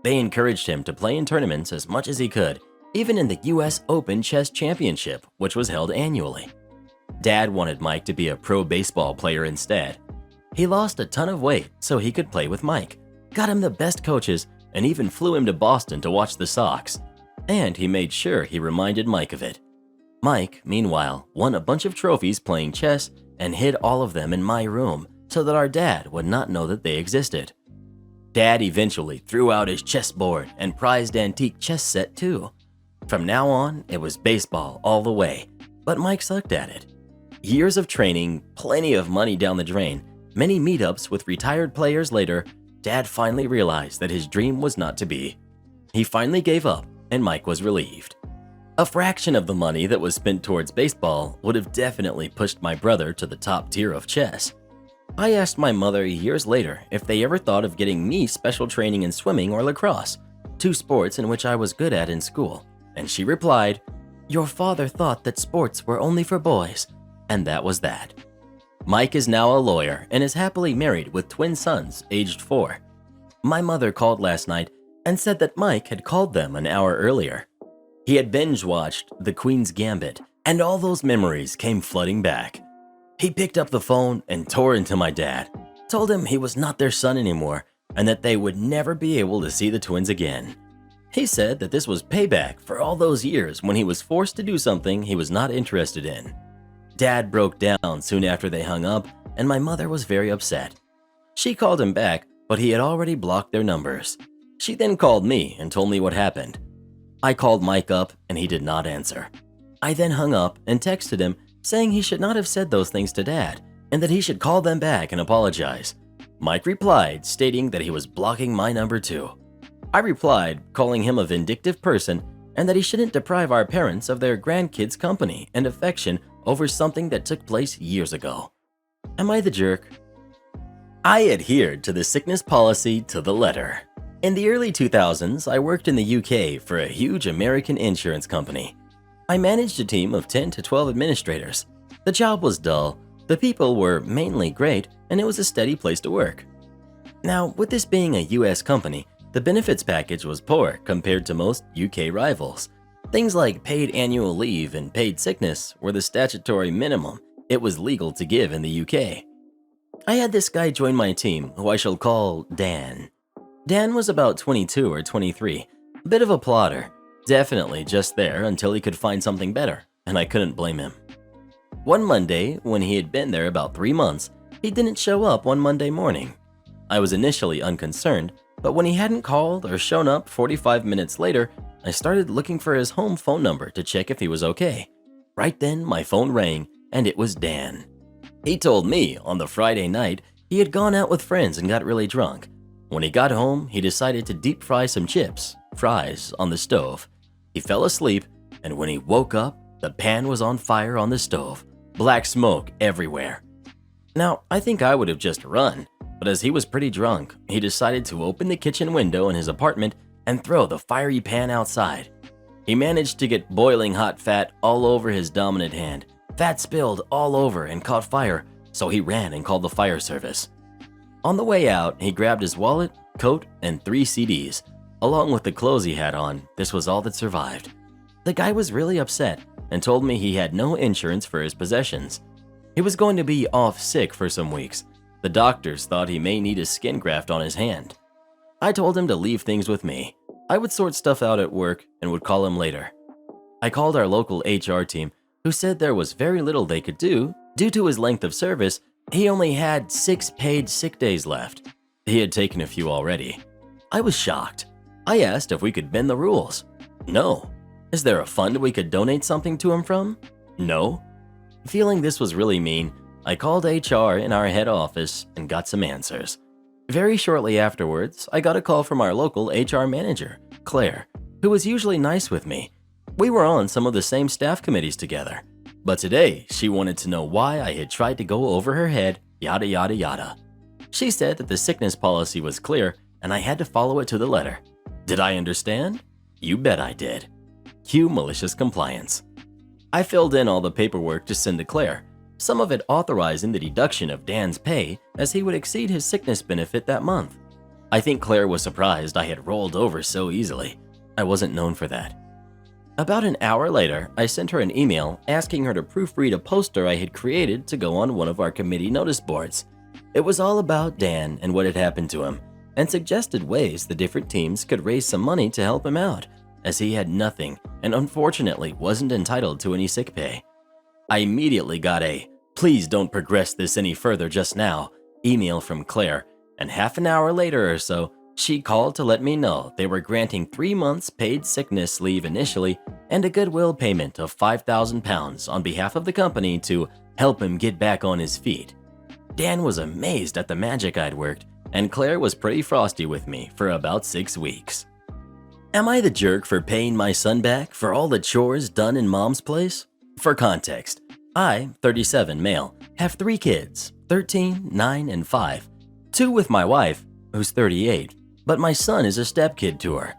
They encouraged him to play in tournaments as much as he could, even in the US Open Chess Championship, which was held annually. Dad wanted Mike to be a pro baseball player instead. He lost a ton of weight so he could play with Mike, got him the best coaches, and even flew him to Boston to watch the Sox. And he made sure he reminded Mike of it. Mike, meanwhile, won a bunch of trophies playing chess and hid all of them in my room so that our dad would not know that they existed. Dad eventually threw out his chessboard and prized antique chess set too. From now on, it was baseball all the way, but Mike sucked at it. Years of training, plenty of money down the drain, many meetups with retired players later, Dad finally realized that his dream was not to be. He finally gave up, and Mike was relieved. A fraction of the money that was spent towards baseball would have definitely pushed my brother to the top tier of chess. I asked my mother years later if they ever thought of getting me special training in swimming or lacrosse, two sports in which I was good at in school, and she replied, "Your father thought that sports were only for boys," and that was that. Mike is now a lawyer and is happily married with twin sons aged 4. My mother called last night and said that Mike had called them an hour earlier. He had binge-watched The Queen's Gambit, and all those memories came flooding back. He picked up the phone and tore into my dad, told him he was not their son anymore and that they would never be able to see the twins again. He said that this was payback for all those years when he was forced to do something he was not interested in. Dad broke down soon after they hung up, and my mother was very upset. She called him back, but he had already blocked their numbers. She then called me and told me what happened. I called Mike up and he did not answer. I then hung up and texted him saying he should not have said those things to Dad and that he should call them back and apologize. Mike replied stating that he was blocking my number too. I replied calling him a vindictive person and that he shouldn't deprive our parents of their grandkids' company and affection over something that took place years ago. Am I the jerk? I adhered to the sickness policy to the letter. In the early 2000s, I worked in the UK for a huge American insurance company. I managed a team of 10 to 12 administrators. The job was dull, the people were mainly great, and it was a steady place to work. Now, with this being a US company, the benefits package was poor compared to most UK rivals. Things like paid annual leave and paid sickness were the statutory minimum it was legal to give in the UK. I had this guy join my team who I shall call Dan. Dan was about 22 or 23, a bit of a plodder. Definitely just there until he could find something better, and I couldn't blame him. One Monday, when he had been there about 3 months, he didn't show up one Monday morning. I was initially unconcerned, but when he hadn't called or shown up 45 minutes later, I started looking for his home phone number to check if he was okay. Right then, my phone rang, and it was Dan. He told me on the Friday night he had gone out with friends and got really drunk. When he got home, he decided to deep fry some fries, on the stove. He fell asleep, and when he woke up, the pan was on fire on the stove, black smoke everywhere. Now, I think I would have just run, but as he was pretty drunk, he decided to open the kitchen window in his apartment and throw the fiery pan outside. He managed to get boiling hot fat all over his dominant hand. Fat spilled all over and caught fire, so he ran and called the fire service. On the way out, he grabbed his wallet, coat, and 3 CDs. Along with the clothes he had on, this was all that survived. The guy was really upset and told me he had no insurance for his possessions. He was going to be off sick for some weeks. The doctors thought he may need a skin graft on his hand. I told him to leave things with me. I would sort stuff out at work and would call him later. I called our local HR team, who said there was very little they could do. Due to his length of service, he only had 6 paid sick days left. He had taken a few already. I was shocked. I asked if we could bend the rules. No. Is there a fund we could donate something to him from? No. Feeling this was really mean, I called HR in our head office and got some answers. Very shortly afterwards, I got a call from our local HR manager, Claire, who was usually nice with me. We were on some of the same staff committees together. But today, she wanted to know why I had tried to go over her head, yada yada yada. She said that the sickness policy was clear and I had to follow it to the letter. Did I understand? You bet I did. Cue malicious compliance. I filled in all the paperwork to send to Claire, some of it authorizing the deduction of Dan's pay as he would exceed his sickness benefit that month. I think Claire was surprised I had rolled over so easily. I wasn't known for that. About an hour later, I sent her an email asking her to proofread a poster I had created to go on one of our committee notice boards. It was all about Dan and what had happened to him, and suggested ways the different teams could raise some money to help him out, as he had nothing and unfortunately wasn't entitled to any sick pay. I immediately got a "please don't progress this any further just now" email from Claire, and half an hour later or so, she called to let me know they were granting 3 months paid sickness leave initially and a goodwill payment of £5,000 on behalf of the company to help him get back on his feet. Dan was amazed at the magic I'd worked, and Claire was pretty frosty with me for about 6 weeks. Am I the jerk for paying my son back for all the chores done in mom's place? For context, I, 37 male, have 3 kids, 13, 9, and 5. 2 with my wife, who's 38, but my son is a stepkid to her.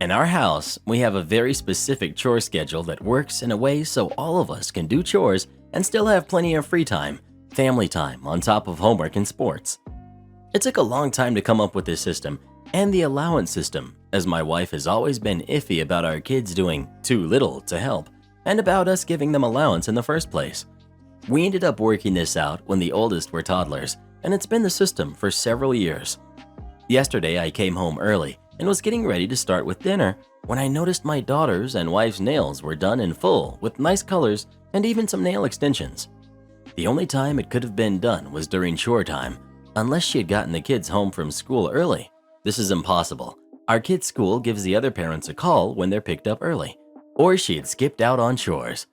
In our house, we have a very specific chore schedule that works in a way so all of us can do chores and still have plenty of free time, family time on top of homework and sports. It took a long time to come up with this system and the allowance system, as my wife has always been iffy about our kids doing too little to help and about us giving them allowance in the first place. We ended up working this out when the oldest were toddlers, and it's been the system for several years. Yesterday, I came home early and was getting ready to start with dinner when I noticed my daughter's and wife's nails were done in full with nice colors and even some nail extensions. The only time it could have been done was during chore time, unless she had gotten the kids home from school early. This is impossible. Our kids' school gives the other parents a call when they're picked up early, or she had skipped out on chores.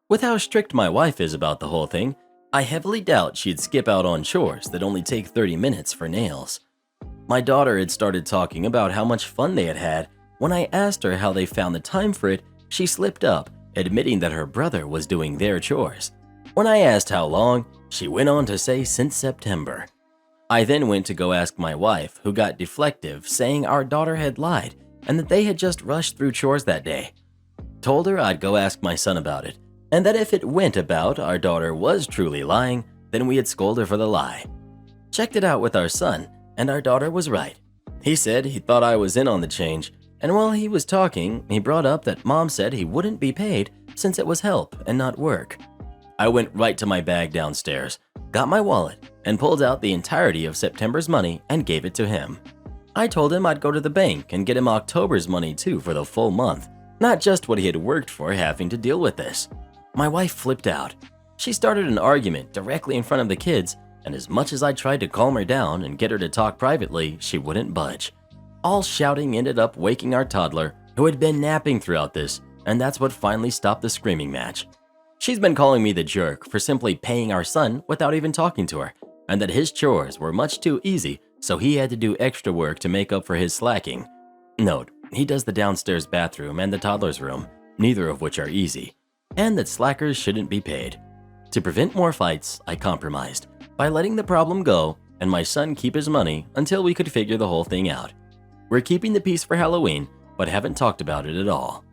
With how strict my wife is about the whole thing, I heavily doubt she'd skip out on chores that only take 30 minutes for nails. My daughter had started talking about how much fun they had had. When I asked her how they found the time for it, she slipped up, admitting that her brother was doing their chores. When I asked how long, she went on to say since September. I then went to go ask my wife, who got deflective, saying our daughter had lied and that they had just rushed through chores that day. Told her I'd go ask my son about it, and that if it went about our daughter was truly lying, then we had scolded her for the lie. Checked it out with our son, and our daughter was right. He said he thought I was in on the change, and while he was talking, he brought up that mom said he wouldn't be paid since it was help and not work. I went right to my bag downstairs, got my wallet, and pulled out the entirety of September's money and gave it to him. I told him I'd go to the bank and get him October's money too for the full month, Not just what he had worked for having to deal with this. My wife flipped out. She started an argument directly in front of the kids, and as much as I tried to calm her down and get her to talk privately, she wouldn't budge. All shouting ended up waking our toddler, who had been napping throughout this, and that's what finally stopped the screaming match. She's been calling me the jerk for simply paying our son without even talking to her, and that his chores were much too easy, so he had to do extra work to make up for his slacking. Note, he does the downstairs bathroom and the toddler's room, neither of which are easy, and that slackers shouldn't be paid. To prevent more fights, I compromised by letting the problem go and my son keep his money until we could figure the whole thing out. We're keeping the peace for Halloween, but haven't talked about it at all.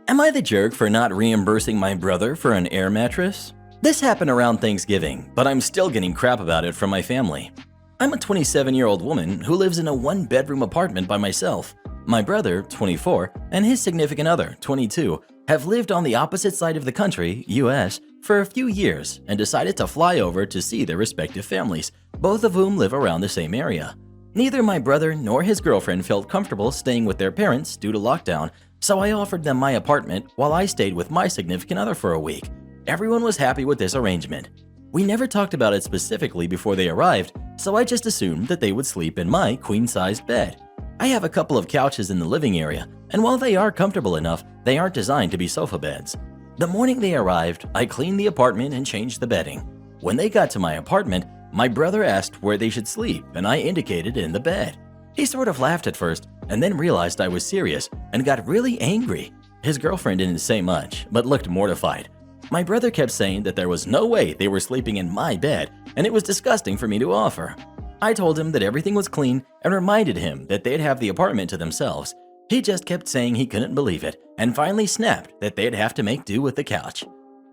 Am I the jerk for not reimbursing my brother for an air mattress? This happened around Thanksgiving, but I'm still getting crap about it from my family. I'm a 27-year-old woman who lives in a one-bedroom apartment by myself. My brother, 24, and his significant other, 22, have lived on the opposite side of the country, US, for a few years and decided to fly over to see their respective families, both of whom live around the same area. Neither my brother nor his girlfriend felt comfortable staying with their parents due to lockdown, so I offered them my apartment while I stayed with my significant other for a week. Everyone was happy with this arrangement. We never talked about it specifically before they arrived, so I just assumed that they would sleep in my queen-sized bed. I have a couple of couches in the living area, and while they are comfortable enough, they aren't designed to be sofa beds. The morning they arrived, I cleaned the apartment and changed the bedding. When they got to my apartment, my brother asked where they should sleep, and I indicated in the bed. He sort of laughed at first, and then realized I was serious and got really angry. His girlfriend didn't say much, but looked mortified. My brother kept saying that there was no way they were sleeping in my bed, and it was disgusting for me to offer. I told him that everything was clean and reminded him that they'd have the apartment to themselves. He just kept saying he couldn't believe it, and finally snapped that they'd have to make do with the couch.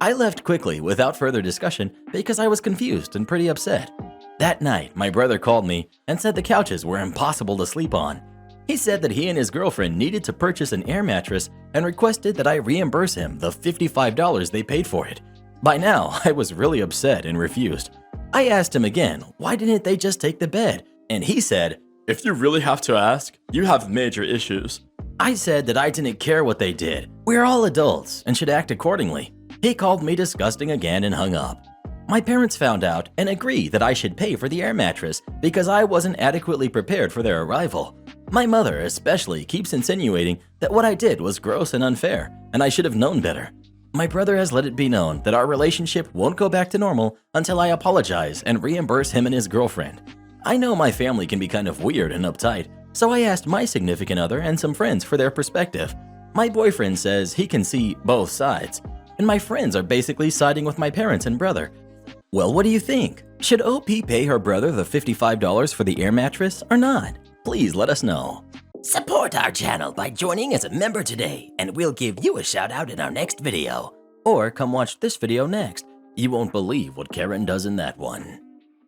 I left quickly without further discussion because I was confused and pretty upset. That night, my brother called me and said the couches were impossible to sleep on. He said that he and his girlfriend needed to purchase an air mattress and requested that I reimburse him the $55 they paid for it. By now, I was really upset and refused. I asked him again, why didn't they just take the bed? And he said, "If you really have to ask, you have major issues." I said that I didn't care what they did. We're all adults and should act accordingly. He called me disgusting again and hung up. My parents found out and agreed that I should pay for the air mattress because I wasn't adequately prepared for their arrival. My mother especially keeps insinuating that what I did was gross and unfair, and I should have known better. My brother has let it be known that our relationship won't go back to normal until I apologize and reimburse him and his girlfriend. I know my family can be kind of weird and uptight, so I asked my significant other and some friends for their perspective. My boyfriend says he can see both sides, and my friends are basically siding with my parents and brother. Well, what do you think? Should OP pay her brother the $55 for the air mattress or not? Please let us know. Support our channel by joining as a member today, and we'll give you a shout out in our next video. Or come watch this video next. You won't believe what Karen does in that one.